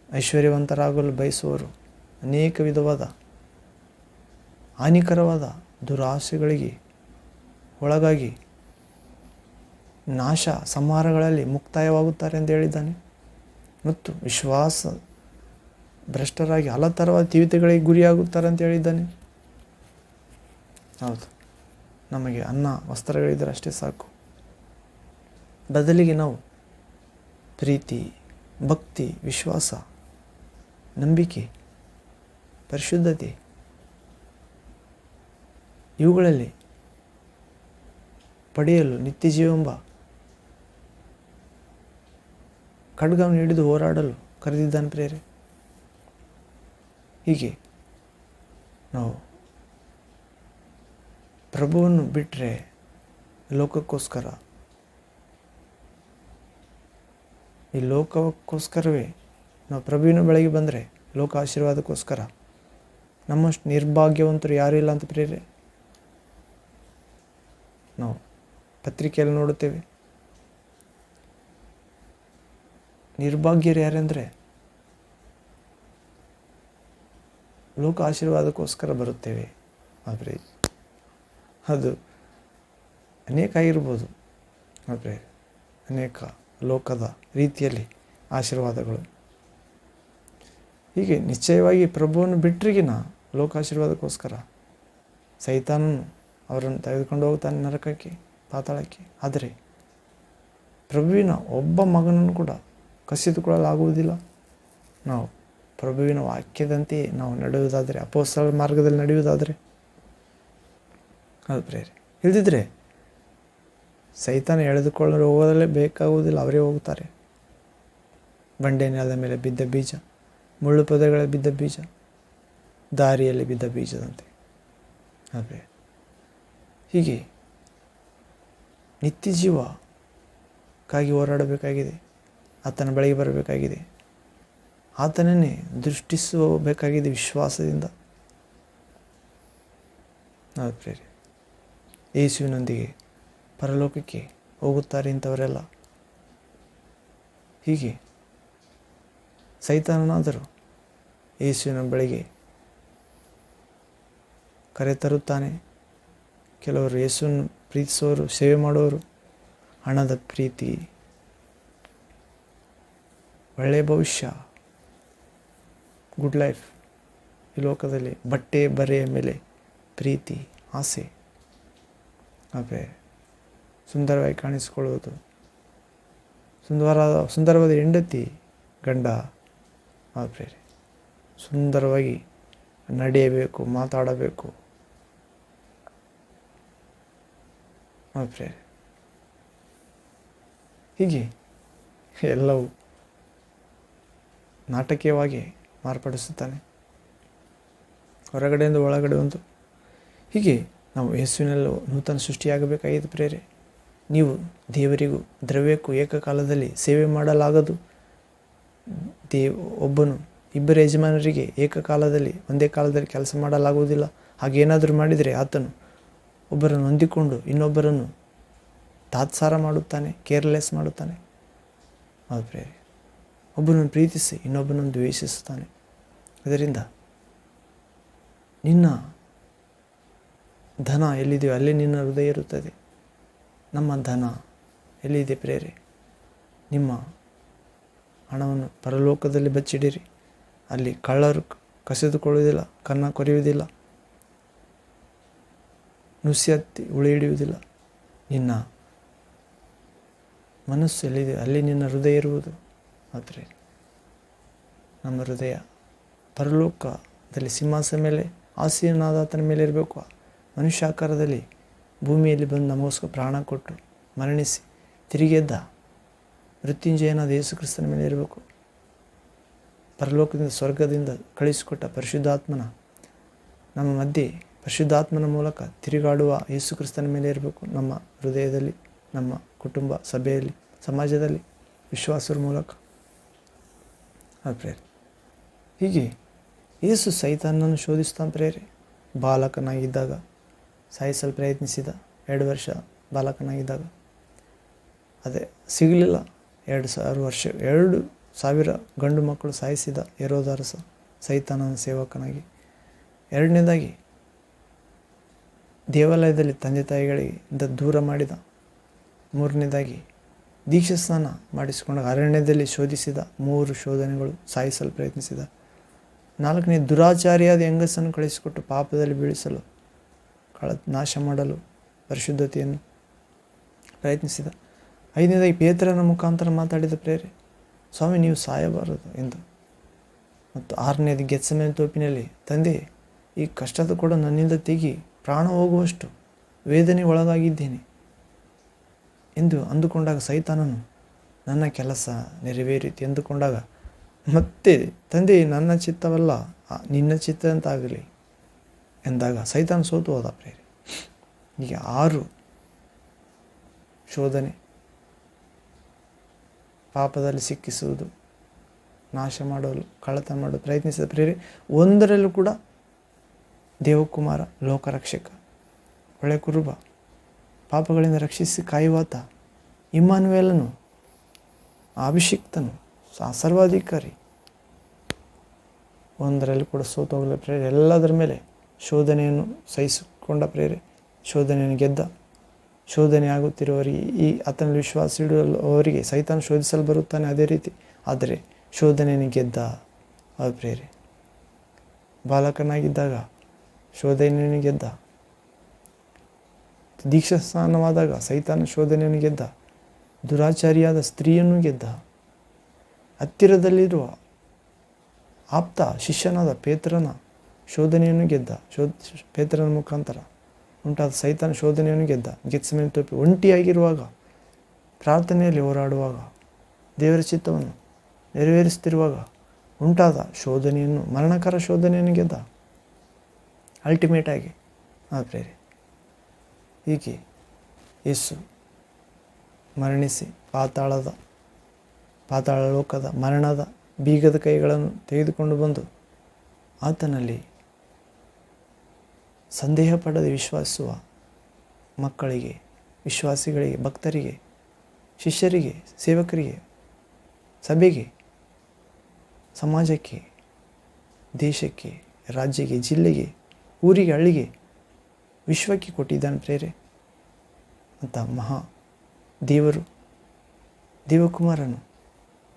ಐಶ್ವರ್ಯವಂತರಾಗಲು ಬಯಸುವವರು ಅನೇಕ ವಿಧವಾದ ಹಾನಿಕರವಾದ ದುರಾಸೆಗಳಿಗೆ ಒಳಗಾಗಿ ನಾಶ ಸಂಹಾರಗಳಲ್ಲಿ ಮುಕ್ತಾಯವಾಗುತ್ತಾರೆ ಎಂದು ಹೇಳಿದ್ದಾನೆ. ಮತ್ತು ವಿಶ್ವಾಸ ಭ್ರಷ್ಟರಾಗಿ ಹಲತರವಾದ ತೀವ್ರತೆಗಳಿಗೆ ಗುರಿಯಾಗುತ್ತಾರೆ ಅಂತ ಹೇಳಿದ್ದಾನೆ. ಹೌದು, ನಮಗೆ ಅನ್ನ ವಸ್ತ್ರಗಳಿದ್ದರೆ ಅಷ್ಟೇ ಸಾಕು. ಬದಲಿಗೆ ನಾವು ಪ್ರೀತಿ, ಭಕ್ತಿ, ವಿಶ್ವಾಸ, ನಂಬಿಕೆ, ಪರಿಶುದ್ಧತೆ ಇವುಗಳಲ್ಲಿ ಪಡೆಯಲು ನಿತ್ಯ ಜೀವೆಂಬ ಖಡ್ಗವನ್ನು ಹಿಡಿದು ಹೋರಾಡಲು ಕರೆದಿದ್ದಾನೆ ಪ್ರೇರೆ. ಹೀಗೆ ನಾವು ಪ್ರಭುವನ್ನು ಬಿಟ್ಟರೆ ಲೋಕಕ್ಕೋಸ್ಕರ, ಈ ಲೋಕಕ್ಕೋಸ್ಕರವೇ ನಾವು ಪ್ರಭುವಿನ ಬಳಿಗೆ ಬಂದರೆ, ಲೋಕ ಆಶೀರ್ವಾದಕ್ಕೋಸ್ಕರ ನಮ್ಮಷ್ಟು ನಿರ್ಭಾಗ್ಯವಂತರು ಯಾರೂ ಇಲ್ಲ ಅಂತ ಪ್ರೇರೆ. ನಾವು ಪತ್ರಿಕೆಯಲ್ಲಿ ನೋಡುತ್ತೇವೆ, ನಿರ್ಭಾಗ್ಯರು ಯಾರೆಂದರೆ ಲೋಕ ಆಶೀರ್ವಾದಕ್ಕೋಸ್ಕರ ಬರುತ್ತೇವೆ. ಆದರೆ ಅದು ಅನೇಕ ಆಗಿರ್ಬೋದು, ಆದರೆ ಅನೇಕ ಲೋಕದ ರೀತಿಯಲ್ಲಿ ಆಶೀರ್ವಾದಗಳು. ಹೀಗೆ ನಿಶ್ಚಯವಾಗಿ ಪ್ರಭುವನ್ನು ಬಿಟ್ಟರಿಗಿನ ಲೋಕ ಆಶೀರ್ವಾದಕ್ಕೋಸ್ಕರ ಸೈತಾನನು ಅವರನ್ನು ತೆಗೆದುಕೊಂಡು ಹೋಗ್ತಾನೆ ನರಕಕ್ಕೆ, ಪಾತಾಳಕ್ಕೆ. ಆದರೆ ಪ್ರಭುವಿನ ಒಬ್ಬ ಮಗನನ್ನು ಕೂಡ ಕಸಿದುಕೊಳ್ಳಲಾಗುವುದಿಲ್ಲ. ನಾವು ಪ್ರಭುವಿನ ವಾಕ್ಯದಂತೆಯೇ ನಾವು ನಡೆಯುವುದಾದರೆ, ಅಪೊಸ್ತಲರ ಮಾರ್ಗದಲ್ಲಿ ನಡೆಯುವುದಾದರೆ ಅದು ಪ್ರೇರೆ. ಇಲ್ಲದಿದ್ದರೆ ಸೈತಾನ ಎಳೆದುಕೊಳ್ಳಲು ಹೋಗೋದಲ್ಲೇ ಬೇಕಾಗುವುದಿಲ್ಲ, ಅವರೇ ಹೋಗ್ತಾರೆ. ಬಂಡೆ ನೆಲದ ಮೇಲೆ ಬಿದ್ದ ಬೀಜ, ಮುಳ್ಳು ಪೊದೆಗಳಲ್ಲಿ ಬಿದ್ದ ಬೀಜ, ದಾರಿಯಲ್ಲಿ ಬಿದ್ದ ಬೀಜದಂತೆ. ಆದರೆ ಹೀಗೆ ನಿತ್ಯ ಜೀವಕ್ಕಾಗಿ ಹೋರಾಡಬೇಕಾಗಿದೆ, ಆತನ ಬಳಿಗೆ ಬರಬೇಕಾಗಿದೆ, ಆತನನ್ನೇ ದೃಷ್ಟಿಸಬೇಕಾಗಿದೆ ವಿಶ್ವಾಸದಿಂದ. ಹೌದು ಪ್ರೇರೆ, ಯೇಸುವಿನೊಂದಿಗೆ ಪರಲೋಕಕ್ಕೆ ಹೋಗುತ್ತಾರೆ ಇಂಥವರೆಲ್ಲ. ಹೀಗೆ ಸೈತಾನನಾದರೂ ಯೇಸುವಿನ ಬಳಿಗೆ ಕರೆತರುತ್ತಾನೆ. ಕೆಲವರು ಯೇಸುವನ್ನು ಪ್ರೀತಿಸುವವರು, ಸೇವೆ ಮಾಡುವವರು, ಹಣದ ಪ್ರೀತಿ, ಒಳ್ಳೆಯ ಭವಿಷ್ಯ, ಗುಡ್ ಲೈಫ್, ಈ ಲೋಕದಲ್ಲಿ ಬಟ್ಟೆ ಬರೆಯ ಮೇಲೆ ಪ್ರೀತಿ, ಆಸೆ, ಆದರೆ ಸುಂದರವಾಗಿ ಕಾಣಿಸಿಕೊಳ್ಳುವುದು, ಸುಂದರವಾದ ಹೆಂಡತಿ, ಗಂಡ, ಆದರೆ ಸುಂದರವಾಗಿ ನಡೆಯಬೇಕು, ಮಾತಾಡಬೇಕು, ಪ್ರೇರೆ. ಹೀಗೆ ಎಲ್ಲವೂ ನಾಟಕೀಯವಾಗಿ ಮಾರ್ಪಡಿಸುತ್ತಾನೆ, ಹೊರಗಡೆಯಿಂದ ಒಳಗಡೆ ಒಂದು. ಹೀಗೆ ನಾವು ಯೇಸುವಿನಲ್ಲೂ ನೂತನ ಸೃಷ್ಟಿಯಾಗಬೇಕಾಗಿದೆ ಪ್ರೇರೆ. ನೀವು ದೇವರಿಗೂ ದ್ರವ್ಯಕ್ಕೂ ಏಕಕಾಲದಲ್ಲಿ ಸೇವೆ ಮಾಡಲಾಗದು. ಒಬ್ಬನು ಇಬ್ಬರು ಯಜಮಾನರಿಗೆ ಏಕಕಾಲದಲ್ಲಿ ಒಂದೇ ಕಾಲದಲ್ಲಿ ಕೆಲಸ ಮಾಡಲಾಗುವುದಿಲ್ಲ. ಹಾಗೇನಾದರೂ ಮಾಡಿದರೆ ಆತನು ಒಬ್ಬರನ್ನು ಹೊಂದಿಕೊಂಡು ಇನ್ನೊಬ್ಬರನ್ನು ತಾತ್ಸಾರ ಮಾಡುತ್ತಾನೆ, ಕೇರ್ಲೆಸ್ ಮಾಡುತ್ತಾನೆ. ಹೌದು ಪ್ರೇರೆ, ಒಬ್ಬನನ್ನು ಪ್ರೀತಿಸಿ ಇನ್ನೊಬ್ಬನನ್ನು ದ್ವೇಷಿಸುತ್ತಾನೆ. ಇದರಿಂದ ನಿನ್ನ ಧನ ಎಲ್ಲಿದೆಯೋ ಅಲ್ಲಿ ನಿನ್ನ ಹೃದಯ ಇರುತ್ತದೆ. ನಮ್ಮ ಧನ ಎಲ್ಲಿದೆ ಪ್ರೇರೆ? ನಿಮ್ಮ ಹಣವನ್ನು ಪರಲೋಕದಲ್ಲಿ ಬಚ್ಚಿಡಿರಿ. ಅಲ್ಲಿ ಕಳ್ಳರು ಕಸಿದುಕೊಳ್ಳುವುದಿಲ್ಲ, ಕನ್ನ ಕೊರೆಯುವುದಿಲ್ಲ, ನುಸಿ ಹತ್ತಿ ಉಳಿ ಹಿಡಿಯುವುದಿಲ್ಲ. ನಿನ್ನ ಮನಸ್ಸು ಎಲ್ಲಿದೆ ಅಲ್ಲಿ ನಿನ್ನ ಹೃದಯ ಇರುವುದು. ಆದರೆ ನಮ್ಮ ಹೃದಯ ಪರಲೋಕದಲ್ಲಿ ಸಿಂಹಾಸನ ಮೇಲೆ ಆಸೀನನಾದ ಆತನ ಮೇಲೆ ಇರಬೇಕು. ಮನುಷ್ಯ ಆಕಾರದಲ್ಲಿ ಭೂಮಿಯಲ್ಲಿ ಬಂದು ನಮಗೋಸ್ಕರ ಪ್ರಾಣ ಕೊಟ್ಟು ಮರಣಿಸಿ ತಿರುಗಿ ಎದ್ದ ಮೃತ್ಯುಂಜಯನಾದ ಯೇಸು ಕ್ರಿಸ್ತನ ಮೇಲೆ ಇರಬೇಕು. ಪರಲೋಕದಿಂದ ಸ್ವರ್ಗದಿಂದ ಕಳಿಸಿಕೊಟ್ಟ ಪರಿಶುದ್ಧಾತ್ಮನ ನಮ್ಮ ಮಧ್ಯೆ ಪರಿಶುದ್ಧಾತ್ಮನ ಮೂಲಕ ತಿರುಗಾಡುವ ಯೇಸು ಕ್ರಿಸ್ತನ ಮೇಲೆ ಇರಬೇಕು. ನಮ್ಮ ಹೃದಯದಲ್ಲಿ, ನಮ್ಮ ಕುಟುಂಬ, ಸಭೆಯಲ್ಲಿ, ಸಮಾಜದಲ್ಲಿ, ವಿಶ್ವಾಸದ ಮೂಲಕ. ಪ್ರೇರೆ ಹೀಗೆ ಯೇಸು ಸೈತಾನನನ್ನು ಶೋಧಿಸ್ತಾನೆ ಪ್ರೇರೆ. ಬಾಲಕನಾಗಿದ್ದಾಗ ಸಾಯಿಸಲು ಪ್ರಯತ್ನಿಸಿದ. 2 ವರ್ಷ ಬಾಲಕನಾಗಿದ್ದಾಗ ಅದೇ ಸಿಗಲಿಲ್ಲ. 2,000 ಗಂಡು ಮಕ್ಕಳು ಸಾಯಿಸಿದ ಹೆರೋದರಸ ಸೈತಾನನ ಸೇವಕನಾಗಿ. 2ನೇದಾಗಿ ದೇವಾಲಯದಲ್ಲಿ ತಂದೆ ತಾಯಿಗಳಿಂದ ದೂರ ಮಾಡಿದ. 3ನೇದಾಗಿ ದೀಕ್ಷಾ ಸ್ನಾನ ಮಾಡಿಸಿಕೊಂಡಾಗ ಅರಣ್ಯದಲ್ಲಿ ಶೋಧಿಸಿದ. 3 ಶೋಧನೆಗಳು, ಸಾಯಿಸಲು ಪ್ರಯತ್ನಿಸಿದ. 4ನೇ ದುರಾಚಾರಿಯಾದ ಹೆಂಗಸನ್ನು ಕಳಿಸಿಕೊಟ್ಟು ಪಾಪದಲ್ಲಿ ಬೀಳಿಸಲು, ನಾಶ ಮಾಡಲು ಪರಿಶುದ್ಧತೆಯನ್ನು ಪ್ರಯತ್ನಿಸಿದ. 5ನೇದಾಗಿ ಪೇತ್ರನ ಮುಖಾಂತರ ಮಾತಾಡಿದ ಪ್ರೇರೆ, ಸ್ವಾಮಿ ನೀವು ಸಾಯಬಾರದು ಎಂದು. ಮತ್ತು 6ನೇದು ಗೆತ್ಸೆಮನೆ ತೋಪಿನಲ್ಲಿ, ತಂದೆ ಈ ಕಷ್ಟದ ಕೂಡ ನನ್ನಿಂದ ತೆಗಿ, ಪ್ರಾಣ ಹೋಗುವಷ್ಟು ವೇದನೆ ಒಳಗಾಗಿದ್ದೇನೆ ಎಂದು ಅಂದುಕೊಂಡಾಗ ಸೈತಾನನು ನನ್ನ ಕೆಲಸ ನೆರವೇರಿತು ಎಂದುಕೊಂಡಾಗ ಮತ್ತೆ ತಂದೆ ನನ್ನ ಚಿತ್ತವಲ್ಲ ನಿನ್ನ ಚಿತ್ತ ಅಂತಾಗಲಿ ಎಂದಾಗ ಸೈತಾನ ಸೋತು ಹೋದ ಪ್ರೇರೆ. ಹೀಗೆ 6 ಶೋಧನೆ, ಪಾಪದಲ್ಲಿ ಸಿಕ್ಕಿಸುವುದು, ನಾಶ ಮಾಡಲು, ಕಳ್ಳತನ ಮಾಡಲು ಪ್ರಯತ್ನಿಸಿದ ಪ್ರೇರೆ. 1ರಲ್ಲೂ ಕೂಡ ದೇವಕುಮಾರ, ಲೋಕರಕ್ಷಕ, ಒಳ್ಳೆ ಕುರುಬ, ಪಾಪಗಳಿಂದ ರಕ್ಷಿಸಿ ಕಾಯುವಾತ, ಇಮ್ಮಾನುವೇಲನು, ಅಭಿಷಿಕ್ತನು, ಸರ್ವಾಧಿಕಾರಿ, 1ರಲ್ಲಿ ಕೂಡ ಸೋತು ಹೋಗಲ ಪ್ರೇರೆ. ಎಲ್ಲದರ ಮೇಲೆ ಶೋಧನೆಯನ್ನು ಸಹಿಸಿಕೊಂಡ ಪ್ರೇರೆ. ಶೋಧನೆಯನ್ನು ಗೆದ್ದ. ಶೋಧನೆ ಆಗುತ್ತಿರುವವರಿಗೆ, ಈ ಆತನಲ್ಲಿ ವಿಶ್ವಾಸ ಇಡುವವರಿಗೆ ಸೈತಾನ ಶೋಧಿಸಲು ಬರುತ್ತಾನೆ ಅದೇ ರೀತಿ. ಆದರೆ ಶೋಧನೆಯನ್ನು ಗೆದ್ದ ಪ್ರೇರೆ. ಬಾಲಕನಾಗಿದ್ದಾಗ ಶೋಧನೆಯನ್ನು ಗೆದ್ದ. ದೀಕ್ಷಾ ಸ್ನಾನವಾದಾಗ ಸೈತಾನ ಶೋಧನೆಯನ್ನು ಗೆದ್ದ. ದುರಾಚಾರಿಯಾದ ಸ್ತ್ರೀಯನ್ನು ಗೆದ್ದ. ಹತ್ತಿರದಲ್ಲಿರುವ ಆಪ್ತ ಶಿಷ್ಯನಾದ ಪೇತ್ರನ ಶೋಧನೆಯನ್ನು ಗೆದ್ದ. ಪೇತ್ರನ ಮುಖಾಂತರ ಉಂಟಾದ ಸೈತಾನ ಶೋಧನೆಯನ್ನು ಗೆದ್ದ. ಗೆತ್ಸೆಮನೆ ತೋಪಿ ಒಂಟಿಯಾಗಿರುವಾಗ, ಪ್ರಾರ್ಥನೆಯಲ್ಲಿ ಹೋರಾಡುವಾಗ, ದೇವರ ಚಿತ್ತವನ್ನು ನೆರವೇರಿಸುತ್ತಿರುವಾಗ ಉಂಟಾದ ಶೋಧನೆಯನ್ನು, ಮರಣಕರ ಶೋಧನೆಯನ್ನು ಗೆದ್ದ. ಅಲ್ಟಿಮೇಟ್ ಆಗಿ ಪ್ರೇರೆ. ಹೀಗೆ ಯೇಸು ಮರಣಿಸಿ ಪಾತಾಳ ಲೋಕದ ಮರಣದ ಬೀಗದ ಕೈಗಳನ್ನು ತೆಗೆದುಕೊಂಡು ಬಂದು ಆತನಲ್ಲಿ ಸಂದೇಹ ಪಡದೆ ವಿಶ್ವಾಸಿಸುವ ಮಕ್ಕಳಿಗೆ, ವಿಶ್ವಾಸಿಗಳಿಗೆ, ಭಕ್ತರಿಗೆ, ಶಿಷ್ಯರಿಗೆ, ಸೇವಕರಿಗೆ, ಸಭೆಗೆ, ಸಮಾಜಕ್ಕೆ, ದೇಶಕ್ಕೆ, ರಾಜ್ಯಕ್ಕೆ, ಜಿಲ್ಲೆಗೆ, ಊರಿಗೆ, ಹಳ್ಳಿಗೆ, ವಿಶ್ವಕ್ಕೆ ಕೊಟ್ಟಿದ್ದಾನೆ ಪ್ರೇರೆ. ಅಂತ ಮಹಾ ದೇವರು, ದೇವಕುಮಾರನು,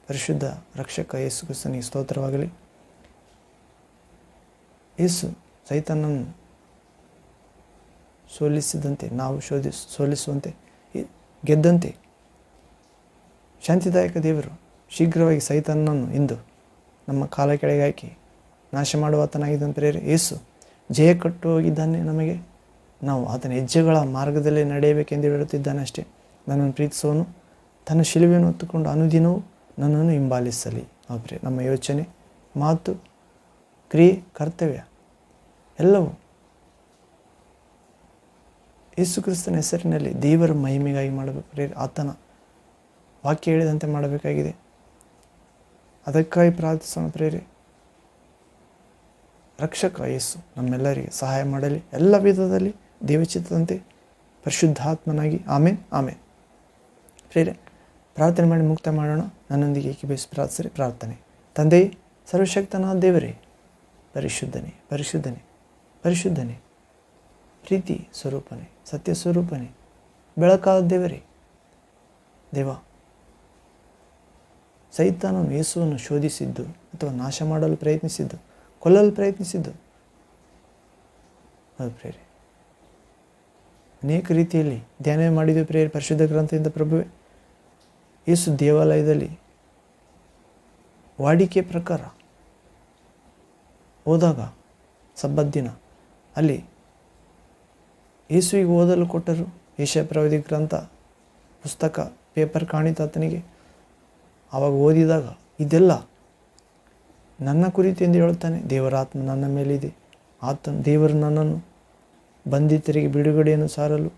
ಪರಿಶುದ್ಧ ರಕ್ಷಕ ಯೇಸು ಕ್ರಿಸ್ತನಿಗೆ ಸ್ತೋತ್ರವಾಗಲಿ. ಯೇಸು ಸೈತಾನನನ್ನು ಸೋಲಿಸಿದಂತೆ ನಾವು ಸೋಲಿಸುವಂತೆ, ಗೆದ್ದಂತೆ ಶಾಂತಿದಾಯಕ ದೇವರು ಶೀಘ್ರವಾಗಿ ಸೈತಾನನನ್ನು ಇಂದು ನಮ್ಮ ಕಾಲ ಕೆಳಗೆ ಹಾಕಿ ನಾಶ ಮಾಡುವಾತನಾಗಿದ್ದಾನೆ ಪ್ರೇರೆ. ಯೇಸು ಜಯ ಕಟ್ಟು ಹೋಗಿದ್ದಾನೆ ನಮಗೆ. ನಾವು ಆತನ ಹೆಜ್ಜೆಗಳ ಮಾರ್ಗದಲ್ಲೇ ನಡೆಯಬೇಕೆಂದು ಹೇಳುತ್ತಿದ್ದಾನೆ ಅಷ್ಟೇ. ನನ್ನನ್ನು ಪ್ರೀತಿಸುವನು ತನ್ನ ಶಿಲುಬೆಯನ್ನು ಹೊತ್ತುಕೊಂಡು ಅನುದಿನವೂ ನನ್ನನ್ನು ಹಿಂಬಾಲಿಸಲಿ. ಪ್ರೇರೆ, ನಮ್ಮ ಯೋಚನೆ, ಮಾತು, ಕ್ರಿಯೆ, ಕರ್ತವ್ಯ ಎಲ್ಲವೂ ಯೇಸು ಕ್ರಿಸ್ತನ ಹೆಸರಿನಲ್ಲಿ ದೇವರ ಮಹಿಮೆಗಾಗಿ ಮಾಡಬೇಕು ಪ್ರೇರೆ. ಆತನ ವಾಕ್ಯ ಹೇಳಿದಂತೆ ಮಾಡಬೇಕಾಗಿದೆ. ಅದಕ್ಕಾಗಿ ಪ್ರಾರ್ಥಿಸೋಣ ಪ್ರೇರೆ. ರಕ್ಷಕ ಯೇಸು ನಮ್ಮೆಲ್ಲರಿಗೆ ಸಹಾಯ ಮಾಡಲಿ, ಎಲ್ಲ ವಿಧದಲ್ಲಿ ದೇವಚಿತ್ತದಂತೆ ಪರಿಶುದ್ಧಾತ್ಮನಾಗಿ. ಆಮೇನ್ ಆಮೇನ್. ಪ್ರೇರೆ, ಪ್ರಾರ್ಥನೆ ಮಾಡಿ ಮುಕ್ತ ಮಾಡೋಣ. ನನ್ನೊಂದಿಗೆ ಏಕೀಭವಿಸಿ ಪ್ರಾರ್ಥಿಸಿರಿ. ಪ್ರಾರ್ಥನೆ. ತಂದೆಯೇ, ಸರ್ವಶಕ್ತನಾದ ದೇವರೇ, ಪರಿಶುದ್ಧನೇ, ಪರಿಶುದ್ಧನೇ, ಪರಿಶುದ್ಧನೇ, ಪ್ರೀತಿ ಸ್ವರೂಪನೇ, ಸತ್ಯ ಸ್ವರೂಪನೇ, ಬೆಳಕಾದ ದೇವರೇ, ದೇವ, ಸೈತಾನನು ಯೇಸುವನ್ನು ಶೋಧಿಸಿದ್ದು ಅಥವಾ ನಾಶ ಮಾಡಲು ಪ್ರಯತ್ನಿಸಿದ್ದು, ಕೊಲ್ಲಲು ಪ್ರಯತ್ನಿಸಿದ್ದು ಅದು ಪ್ರೇರೆ. ಅನೇಕ ರೀತಿಯಲ್ಲಿ ಧ್ಯಾನ ಮಾಡಿದ್ವಿ ಪ್ರೇರೆ ಪರಿಶುದ್ಧ ಗ್ರಂಥದಿಂದ. ಪ್ರಭುವೆ, ಯೇಸು ದೇವಾಲಯದಲ್ಲಿ ವಾಡಿಕೆ ಪ್ರಕಾರ ಹೋದಾಗ ಸಬ್ಬತ್ ದಿನ ಅಲ್ಲಿ ಯೇಸುವಿಗೆ ಓದಲು ಕೊಟ್ಟರು ಯೆಶಾಯ ಪ್ರವಾದಿ ಗ್ರಂಥ ಪುಸ್ತಕ, ಪೇಪರ್ ಕಾಣಿತು ಆತನಿಗೆ. ಆವಾಗ ಓದಿದಾಗ ಇದೆಲ್ಲ ನನ್ನ ಕುರಿತು ಎಂದು ಹೇಳುತ್ತಾನೆ. ದೇವರ ಆತ್ಮ ನನ್ನ ಮೇಲಿದೆ. ದೇವರು ನನ್ನನ್ನು ಬಂಧಿತರಿಗೆ ಬಿಡುಗಡೆಯನ್ನು ಸಾರಲು,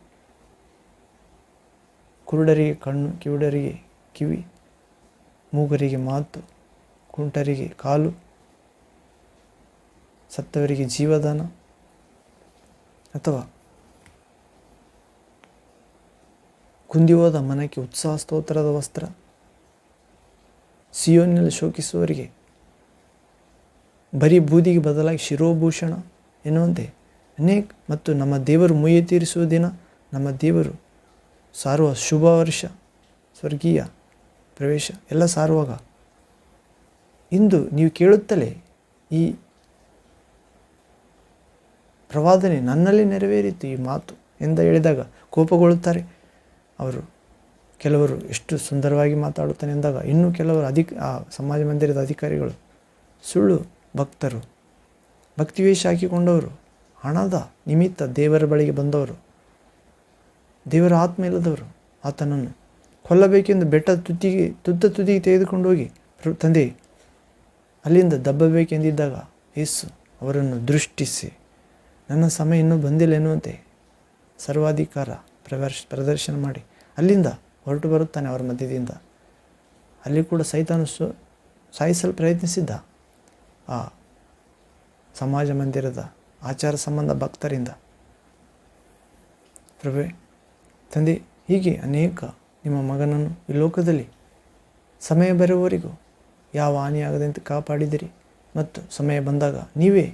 ಕುರುಡರಿಗೆ ಕಣ್ಣು, ಕಿವುಡರಿಗೆ ಕಿವಿ, ಮೂಗರಿಗೆ ಮಾತು, ಕುಂಟರಿಗೆ ಕಾಲು, ಸತ್ತವರಿಗೆ ಜೀವದಾನ, ಅಥವಾ ಕುಂದಿಹೋದ ಮನಕ್ಕೆ ಉತ್ಸಾಹ ಸ್ತೋತ್ರದ ವಸ್ತ್ರ, ಸಿಯೋನಿನಲ್ಲಿ ಶೋಕಿಸುವವರಿಗೆ ಬರೀ ಬೂದಿಗೆ ಬದಲಾಗಿ ಶಿರೋಭೂಷಣ ಎನ್ನುವಂತೆ ಮತ್ತು ನಮ್ಮ ದೇವರು ಮುಯ್ಯಿ ತೀರಿಸುವ ದಿನ, ನಮ್ಮ ದೇವರು ಸಾರುವ ಶುಭ ವರ್ಷ, ಸ್ವರ್ಗೀಯ ಪ್ರವೇಶ ಎಲ್ಲ ಸಾರುವಾಗ ಇಂದು ನೀವು ಕೇಳುತ್ತಲೇ ಈ ಪ್ರವಾದನೆ ನನ್ನಲ್ಲಿ ನೆರವೇರಿತು ಈ ಮಾತು ಎಂದು ಹೇಳಿದಾಗ ಕೋಪಗೊಳ್ಳುತ್ತಾರೆ. ಕೆಲವರು ಎಷ್ಟು ಸುಂದರವಾಗಿ ಮಾತಾಡುತ್ತಾನೆ ಎಂದಾಗ ಇನ್ನೂ ಕೆಲವರು ಆ ಸಮಾಜ ಮಂದಿರದ ಅಧಿಕಾರಿಗಳು ಸುಳ್ಳು ಭಕ್ತರು, ಭಕ್ತಿವೇಷ ಹಾಕಿಕೊಂಡವರು, ಹಣದ ನಿಮಿತ್ತ ದೇವರ ಬಳಿಗೆ ಬಂದವರು, ದೇವರ ಆತ್ಮ ಇಲ್ಲದವರು ಆತನನ್ನು ಕೊಲ್ಲಬೇಕೆಂದು ತುತ್ತ ತುದಿಗೆ ತೆಗೆದುಕೊಂಡು ಹೋಗಿ ತಂದೆ ಅಲ್ಲಿಂದ ದಬ್ಬಬೇಕೆಂದಿದ್ದಾಗ ಯೇಸು ಅವರನ್ನು ದೃಷ್ಟಿಸಿ ನನ್ನ ಸಮಯ ಇನ್ನೂ ಬಂದಿಲ್ಲ ಎನ್ನುವಂತೆ ಸರ್ವಾಧಿಕಾರ ಪ್ರದರ್ಶನ ಮಾಡಿ ಅಲ್ಲಿಂದ ಹೊರಟು ಬರುತ್ತಾನೆ ಅವರ ಮಧ್ಯದಿಂದ. ಅಲ್ಲಿ ಕೂಡ ಸೈತಾನು ಸಾಯಿಸಲು ಪ್ರಯತ್ನಿಸಿದ್ದ ಆ ಸಮಾಜ ಮಂದಿರದ ಆಚಾರ ಸಂಬಂಧ ಭಕ್ತರಿಂದ. ಪ್ರಭೇ ತಂದೆ, ಹೀಗೆ ಅನೇಕ ನಿಮ್ಮ ಮಗನನ್ನು ಈ ಲೋಕದಲ್ಲಿ ಸಮಯ ಬರುವವರೆಗೂ ಯಾವ ಹಾನಿಯಾಗದಂತೆ ಕಾಪಾಡಿದಿರಿ. ಮತ್ತು ಸಮಯ ಬಂದಾಗ ನೀವೇ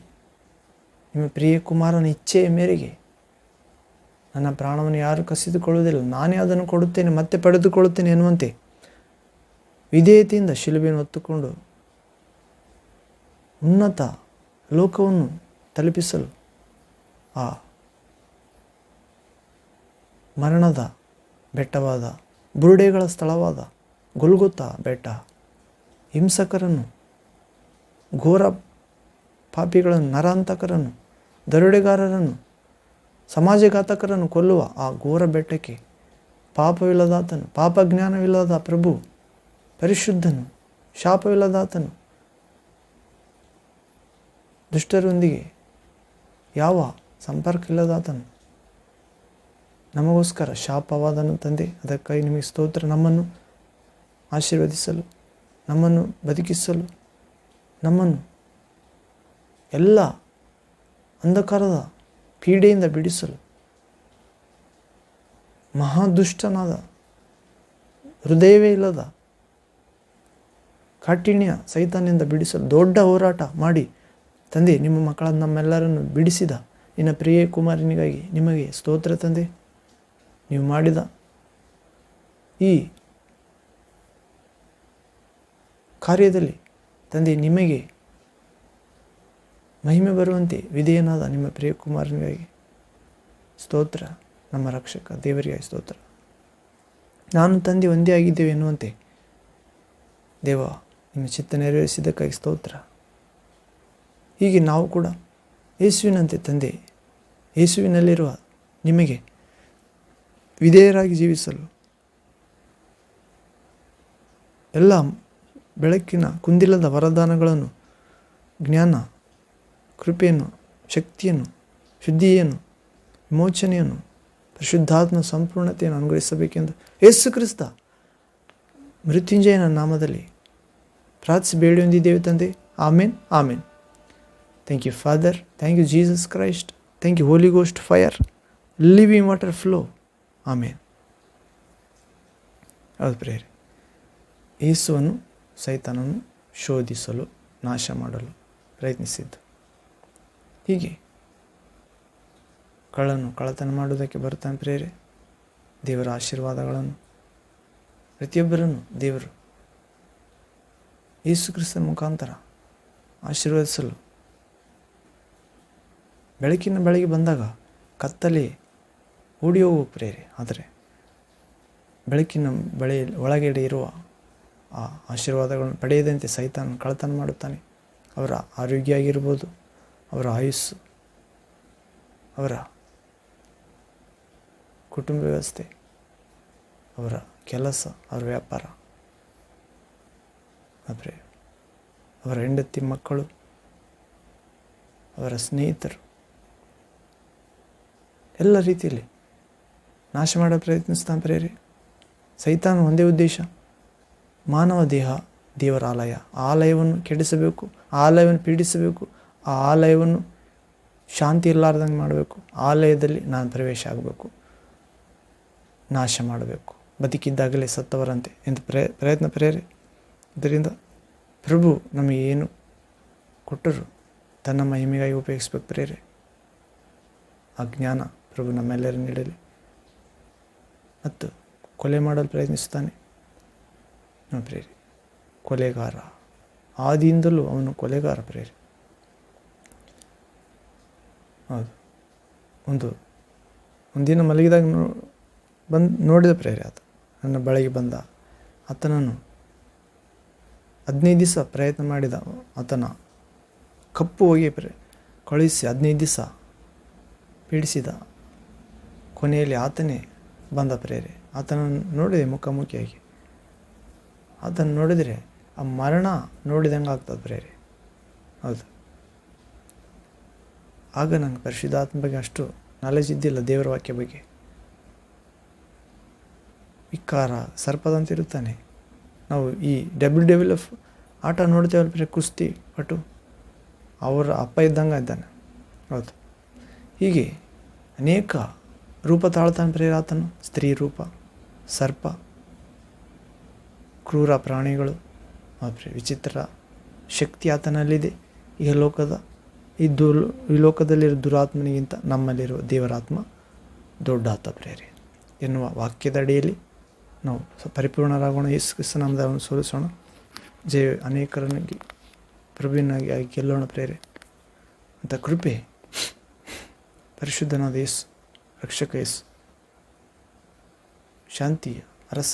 ನಿಮ್ಮ ಪ್ರಿಯ ಕುಮಾರನ ಇಚ್ಛೆಯ ಮೇರೆಗೆ ನನ್ನ ಪ್ರಾಣವನ್ನು ಯಾರು ಕಸಿದುಕೊಳ್ಳುವುದಿಲ್ಲ, ನಾನೇ ಅದನ್ನು ಕೊಡುತ್ತೇನೆ ಮತ್ತೆ ಪಡೆದುಕೊಳ್ಳುತ್ತೇನೆ ಎನ್ನುವಂತೆ ವಿಧೇಯತೆಯಿಂದ ಶಿಲುಬೆಯನ್ನು ಹೊತ್ತುಕೊಂಡು ಉನ್ನತ ಲೋಕವನ್ನು ತಲುಪಿಸಲು ಆ ಮರಣದ ಬೆಟ್ಟವಾದ, ಬುರುಡೆಗಳ ಸ್ಥಳವಾದ ಗೊಲ್ಗೊಥಾ ಬೆಟ್ಟ, ಹಿಂಸಕರನ್ನು, ಘೋರ ಪಾಪಿಗಳನ್ನು, ನರಾಂತಕರನ್ನು, ದರೋಡೆಗಾರರನ್ನು, ಸಮಾಜಘಾತಕರನ್ನು ಕೊಲ್ಲುವ ಆ ಘೋರ ಬೆಟ್ಟಕ್ಕೆ ಪಾಪವಿಲ್ಲದಾತನು, ಪಾಪಜ್ಞಾನವಿಲ್ಲದ ಪ್ರಭು, ಪರಿಶುದ್ಧನು, ಶಾಪವಿಲ್ಲದಾತನು, ದುಷ್ಟರೊಂದಿಗೆ ಯಾವ ಸಂಪರ್ಕ ಇಲ್ಲದಾತನು ನಮಗೋಸ್ಕರ ಶಾಪವಾದನು ತಂದೆ. ಅದಕ್ಕಾಗಿ ನಿಮಗೆ ಸ್ತೋತ್ರ. ನಮ್ಮನ್ನು ಆಶೀರ್ವದಿಸಲು, ನಮ್ಮನ್ನು ಬದುಕಿಸಲು, ನಮ್ಮನ್ನು ಎಲ್ಲ ಅಂಧಕಾರದ ಪೀಡೆಯಿಂದ ಬಿಡಿಸಲು, ಮಹಾದುಷ್ಟನಾದ, ಹೃದಯವೇ ಇಲ್ಲದ ಕಾಠಿಣ್ಯ ಸೈತಾನ್ಯದಿಂದ ಬಿಡಿಸಲು ದೊಡ್ಡ ಹೋರಾಟ ಮಾಡಿ ತಂದೆ ನಿಮ್ಮ ಮಕ್ಕಳನ್ನು ನಮ್ಮೆಲ್ಲರನ್ನು ಬಿಡಿಸಿದ ನಿನ್ನ ಪ್ರಿಯ ಕುಮಾರನಿಗಾಗಿ ನಿಮಗೆ ಸ್ತೋತ್ರ ತಂದೆ. ನೀವು ಮಾಡಿದ ಈ ಕಾರ್ಯದಲ್ಲಿ ತಂದೆ ನಿಮಗೆ ಮಹಿಮೆ ಬರುವಂತೆ ವಿಧೇಯನಾದ ನಿಮ್ಮ ಪ್ರಿಯ ಕುಮಾರನಿಗಾಗಿ ಸ್ತೋತ್ರ. ನಮ್ಮ ರಕ್ಷಕ ದೇವರಿಗಾಗಿ ಸ್ತೋತ್ರ. ನಾನು ತಂದೆ ಒಂದೇ ಆಗಿದ್ದೇವೆ ಎನ್ನುವಂತೆ ದೇವ ನಿಮ್ಮ ಚಿತ್ತ ನೆರವೇರಿಸಿದ್ದಕ್ಕಾಗಿ ಸ್ತೋತ್ರ. ಹೀಗೆ ನಾವು ಕೂಡ ಯೇಸುವಿನಂತೆ ತಂದೆ, ಯೇಸುವಿನಲ್ಲಿರುವ ನಿಮಗೆ ವಿಧೇಯರಾಗಿ ಜೀವಿಸಲು ಎಲ್ಲ ಬೆಳಕಿನ ಕುಂದಿಲ್ಲದ ವರದಾನಗಳನ್ನು, ಜ್ಞಾನ, ಕೃಪೆಯನ್ನು, ಶಕ್ತಿಯನ್ನು, ಶುದ್ಧಿಯನ್ನು, ವಿಮೋಚನೆಯನ್ನು, ಪರಿಶುದ್ಧಾತ್ಮ ಸಂಪೂರ್ಣತೆಯನ್ನು ಅನುಗ್ರಹಿಸಬೇಕೆಂದು ಯೇಸು ಕ್ರಿಸ್ತ ಮೃತ್ಯುಂಜಯನ ನಾಮದಲ್ಲಿ ಪ್ರಾರ್ಥಿಸಿ ಬೇಡಿ ಹೊಂದಿದ್ದೇವೆ ತಂದೆ. ಆಮೇನ್, ಆಮೇನ್. Thank you Father, thank you Jesus Christ, thank you Holy Ghost fire, living water flow. ಆಮೇನ್. ಹೌದು ಪ್ರೇರೆ, ಯೇಸುವನ್ನು ಸೈತಾನನ್ನು ಶೋಧಿಸಲು, ನಾಶ ಮಾಡಲು ಪ್ರಯತ್ನಿಸಿದ್ದು. ಹೀಗೆ ಕಳ್ಳತನ ಮಾಡುವುದಕ್ಕೆ ಬರ್ತಾನೆ ಪ್ರೇರೆ. ದೇವರ ಆಶೀರ್ವಾದಗಳನ್ನು ಪ್ರತಿಯೊಬ್ಬರನ್ನು ದೇವರು ಯೇಸು ಕ್ರಿಸ್ತನ ಮುಖಾಂತರ ಆಶೀರ್ವದಿಸಲು ಬೆಳಕಿನ ಬೆಳಗ್ಗೆ ಬಂದಾಗ ಕತ್ತಲೆ ಓಡಿ ಹೋಗುವ ಪ್ರೇರೆ. ಆದರೆ ಬೆಳಕಿನ ಒಳಗಡೆ ಇರುವ ಆ ಆಶೀರ್ವಾದಗಳನ್ನು ಪಡೆಯದಂತೆ ಸೈತಾನ ಕಳ್ಳತನ ಮಾಡುತ್ತಾನೆ. ಅವರ ಆರೋಗ್ಯ ಆಗಿರ್ಬೋದು, ಅವರ ಆಯುಸ್ಸು, ಅವರ ಕುಟುಂಬ ವ್ಯವಸ್ಥೆ, ಅವರ ಕೆಲಸ, ಅವರ ವ್ಯಾಪಾರ. ಆದರೆ ಅವರ ಹೆಂಡತಿ ಮಕ್ಕಳು, ಅವರ ಸ್ನೇಹಿತರು ಎಲ್ಲ ರೀತಿಯಲ್ಲಿ ನಾಶ ಮಾಡಲು ಪ್ರಯತ್ನಿಸ್ತಾನೆ ಪ್ರೇರೆ. ಸೈತಾನ ಒಂದೇ ಉದ್ದೇಶ, ಮಾನವ ದೇಹ ದೇವರ ಆಲಯ, ಆ ಆಲಯವನ್ನು ಕೆಡಿಸಬೇಕು, ಆ ಆಲಯವನ್ನು ಪೀಡಿಸಬೇಕು, ಆ ಆಲಯವನ್ನು ಶಾಂತಿ ಇರಲಾರ್ದಂಗೆ ಮಾಡಬೇಕು, ಆಲಯದಲ್ಲಿ ನಾನು ಪ್ರವೇಶ ಆಗಬೇಕು, ನಾಶ ಮಾಡಬೇಕು, ಬದುಕಿದ್ದಾಗಲೇ ಸತ್ತವರಂತೆ ಎಂದು ಪ್ರಯತ್ನ ಪ್ರೇರೆ. ಇದರಿಂದ ಪ್ರಭು ನಮಗೆ ಏನು ಕೊಟ್ಟರು ತನ್ನ ಮಹಿಮೆಗಾಗಿ ಉಪಯೋಗಿಸ್ಬೇಕು ಪ್ರೇರೆ. ಆ ಜ್ಞಾನ ಪ್ರಭು ನಮ್ಮೆಲ್ಲರೂ ನೀಡಲಿ. ಮತ್ತು ಕೊಲೆ ಮಾಡಲು ಪ್ರಯತ್ನಿಸುತ್ತಾನೆ ಪ್ರೇರೆ. ಕೊಲೆಗಾರ, ಆದಿಯಿಂದಲೂ ಅವನು ಕೊಲೆಗಾರ ಪ್ರೇರೆ. ಹೌದು, ಒಂದಿನ ಮಲಗಿದಾಗ ನೋಡಿದ ಪ್ರೇರೆ. ಆತ ನನ್ನ ಬಳಿಗೆ ಬಂದ, ಆತನನ್ನು 15 ದಿವಸ ಪ್ರಯತ್ನ ಮಾಡಿದ. ಆತನ ಕಪ್ಪು ಹೋಗಿ ಕಳುಹಿಸಿ 15 ದಿವಸ ಪೀಡಿಸಿದ. ಕೊನೆಯಲ್ಲಿ ಆತನೇ ಬಂದ ಪ್ರೇರೆ. ಆತನನ್ನು ನೋಡಿದೆ ಮುಖಾಮುಖಿಯಾಗಿ. ಆತನ ನೋಡಿದರೆ ಆ ಮರಣ ನೋಡಿದಂಗೆ ಆಗ್ತದೆ ಪ್ರೇರೆ. ಹೌದು, ಆಗ ನಂಗೆ ಪರಿಶುದ್ಧಾತ್ಮ ಬಗ್ಗೆ ಅಷ್ಟು ನಾಲೆಜ್ ಇದ್ದಿಲ್ಲ, ದೇವರ ವಾಕ್ಯ ಬಗ್ಗೆ. ವಿಕಾರ ಸರ್ಪದಂತಿರುತ್ತಾನೆ. ನಾವು ಈ WWF ಆಟ ನೋಡ್ತೇವಲ್ಲ ಪ್ರೇರೆ, ಕುಸ್ತಿ ಪಟು, ಅವರ ಅಪ್ಪ ಇದ್ದಂಗೆ ಇದ್ದಾನೆ. ಹೌದು, ಹೀಗೆ ಅನೇಕ ರೂಪ ತಾಳ್ತಾನೆ ಪ್ರೇರೆ. ಆತನು ಸ್ತ್ರೀ ರೂಪ, ಸರ್ಪ, ಕ್ರೂರ ಪ್ರಾಣಿಗಳು, ವಿಚಿತ್ರ ಶಕ್ತಿ ಆತನಲ್ಲಿದೆ. ಈ ಲೋಕದಲ್ಲಿರೋ ದುರಾತ್ಮನಿಗಿಂತ ನಮ್ಮಲ್ಲಿರುವ ದೇವರಾತ್ಮ ದೊಡ್ಡ ಆತ ಪ್ರೇರೆ ಎನ್ನುವ ವಾಕ್ಯದ ಅಡಿಯಲ್ಲಿ ನಾವು ಪರಿಪೂರ್ಣರಾಗೋಣ. ಯೇಸು ಕ್ರಿಸ್ತ ನಾಮದಲ್ಲಿ ಸೋಲಿಸೋಣ. ಜಯ ಅನೇಕರನ್ನಾಗಿ ಪ್ರಭುವಿನಾಗಿ ಆಗಿ ಗೆಲ್ಲೋಣ ಪ್ರೇರೆ ಅಂತ ಕೃಪೆ ಪರಿಶುದ್ಧನಾದ ಯೇಸು, ರಕ್ಷಕ ಯೇಸು, ಶಾಂತಿಯ ಅರಸ,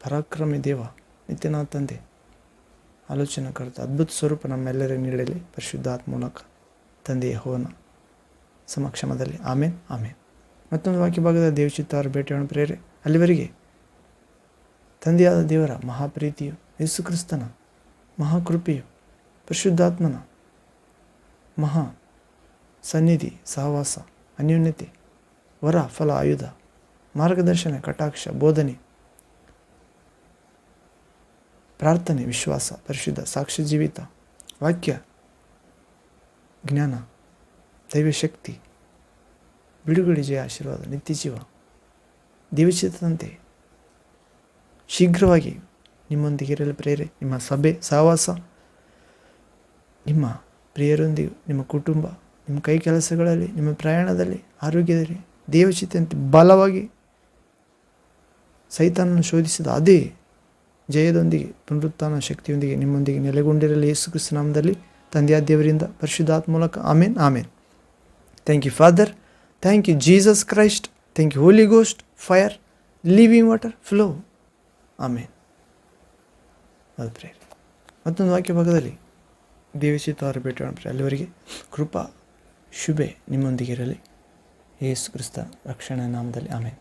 ಪರಾಕ್ರಮಿ ದೇವ, ನಿತ್ಯನಾದ ತಂದೆ, ಆಲೋಚನೆ ಕರ್ತ, ಅದ್ಭುತ ಸ್ವರೂಪ ನಮ್ಮೆಲ್ಲರಿಗೂ ನೀಡಲಿ ಪರಿಶುದ್ಧಾತ್ಮ ಮೂಲಕ ತಂದೆಯ ಯೆಹೋವನ ಸಮಕ್ಷಮದಲ್ಲಿ. ಆಮೇನ್, ಆಮೇನ್. ಮತ್ತೊಂದು ವಾಕ್ಯ ಭಾಗದ ದೇವಚಿತ್ತವರು ಭೇಟಿಯೋಣ ಪ್ರೇರೆ. ಅಲ್ಲಿವರೆಗೆ ತಂದೆಯಾದ ದೇವರ ಮಹಾಪ್ರೀತಿಯು, ಯೇಸು ಕ್ರಿಸ್ತನ ಮಹಾಕೃಪೆಯು, ಪರಿಶುದ್ಧಾತ್ಮನ ಮಹಾ ಸನ್ನಿಧಿ, ಸಹವಾಸ, ಅನ್ಯೋನ್ಯತೆ, ವರ, ಫಲ, ಆಯುಧ, ಮಾರ್ಗದರ್ಶನ, ಕಟಾಕ್ಷ, ಬೋಧನೆ, ಪ್ರಾರ್ಥನೆ, ವಿಶ್ವಾಸ, ಪರಿಶುದ್ಧ ಸಾಕ್ಷ್ಯ ಜೀವಿತ, ವಾಕ್ಯ, ಜ್ಞಾನ, ದೈವಶಕ್ತಿ, ಬಿಡುಗಡೆ, ಜಯ, ಆಶೀರ್ವಾದ, ನಿತ್ಯ ಜೀವ, ದೇವಚಿತ್ತದಂತೆ ಶೀಘ್ರವಾಗಿ ನಿಮ್ಮೊಂದಿಗೆ ಇರಲು ಪ್ರೇರೆ. ನಿಮ್ಮ ಸಭೆ, ಸಹವಾಸ, ನಿಮ್ಮ ಪ್ರಿಯರೊಂದಿಗೆ, ನಿಮ್ಮ ಕುಟುಂಬ, ನಿಮ್ಮ ಕೈ ಕೆಲಸಗಳಲ್ಲಿ, ನಿಮ್ಮ ಪ್ರಯಾಣದಲ್ಲಿ, ಆರೋಗ್ಯದಲ್ಲಿ ದೇವಚಿತ್ತಂತೆ ಬಲವಾಗಿ ಸೈತಾನನ್ನು ಶೋಧಿಸಿದ ಅದೇ ಜಯದೊಂದಿಗೆ, ಪುನರುತ್ಥಾನ ಶಕ್ತಿಯೊಂದಿಗೆ ನಿಮ್ಮೊಂದಿಗೆ ನೆಲೆಗೊಂಡಿರಲಿ ಯೇಸು ಕ್ರಿಸ್ತ ನಾಮದಲ್ಲಿ, ತಂದೆಯಾದ ದೇವರಿಂದ, ಪರಿಶುದ್ಧಾತ್ಮ ಮೂಲಕ. ಆಮೇನ್, ಆಮೇನ್. Thank you Father, thank you Jesus Christ, thank you Holy Ghost, fire, living water, flow. ಆಮೇನ್. ಅದು ಪ್ರೇರೆ. ಮತ್ತೊಂದು ವಾಕ್ಯ ಭಾಗದಲ್ಲಿ ದೇವಚಿತ್ತವರು ಭೇಟಿಯೋಣ ಪ್ರೇರೆ. ಅಲ್ಲಿವರೆಗೆ ಕೃಪಾ ಶುಭೆ ನಿಮ್ಮೊಂದಿಗೆ ಇರಲಿ ಯೇಸು ಕ್ರಿಸ್ತ ರಕ್ಷಣೆ ನಾಮದಲ್ಲಿ. ಆಮೇನ್.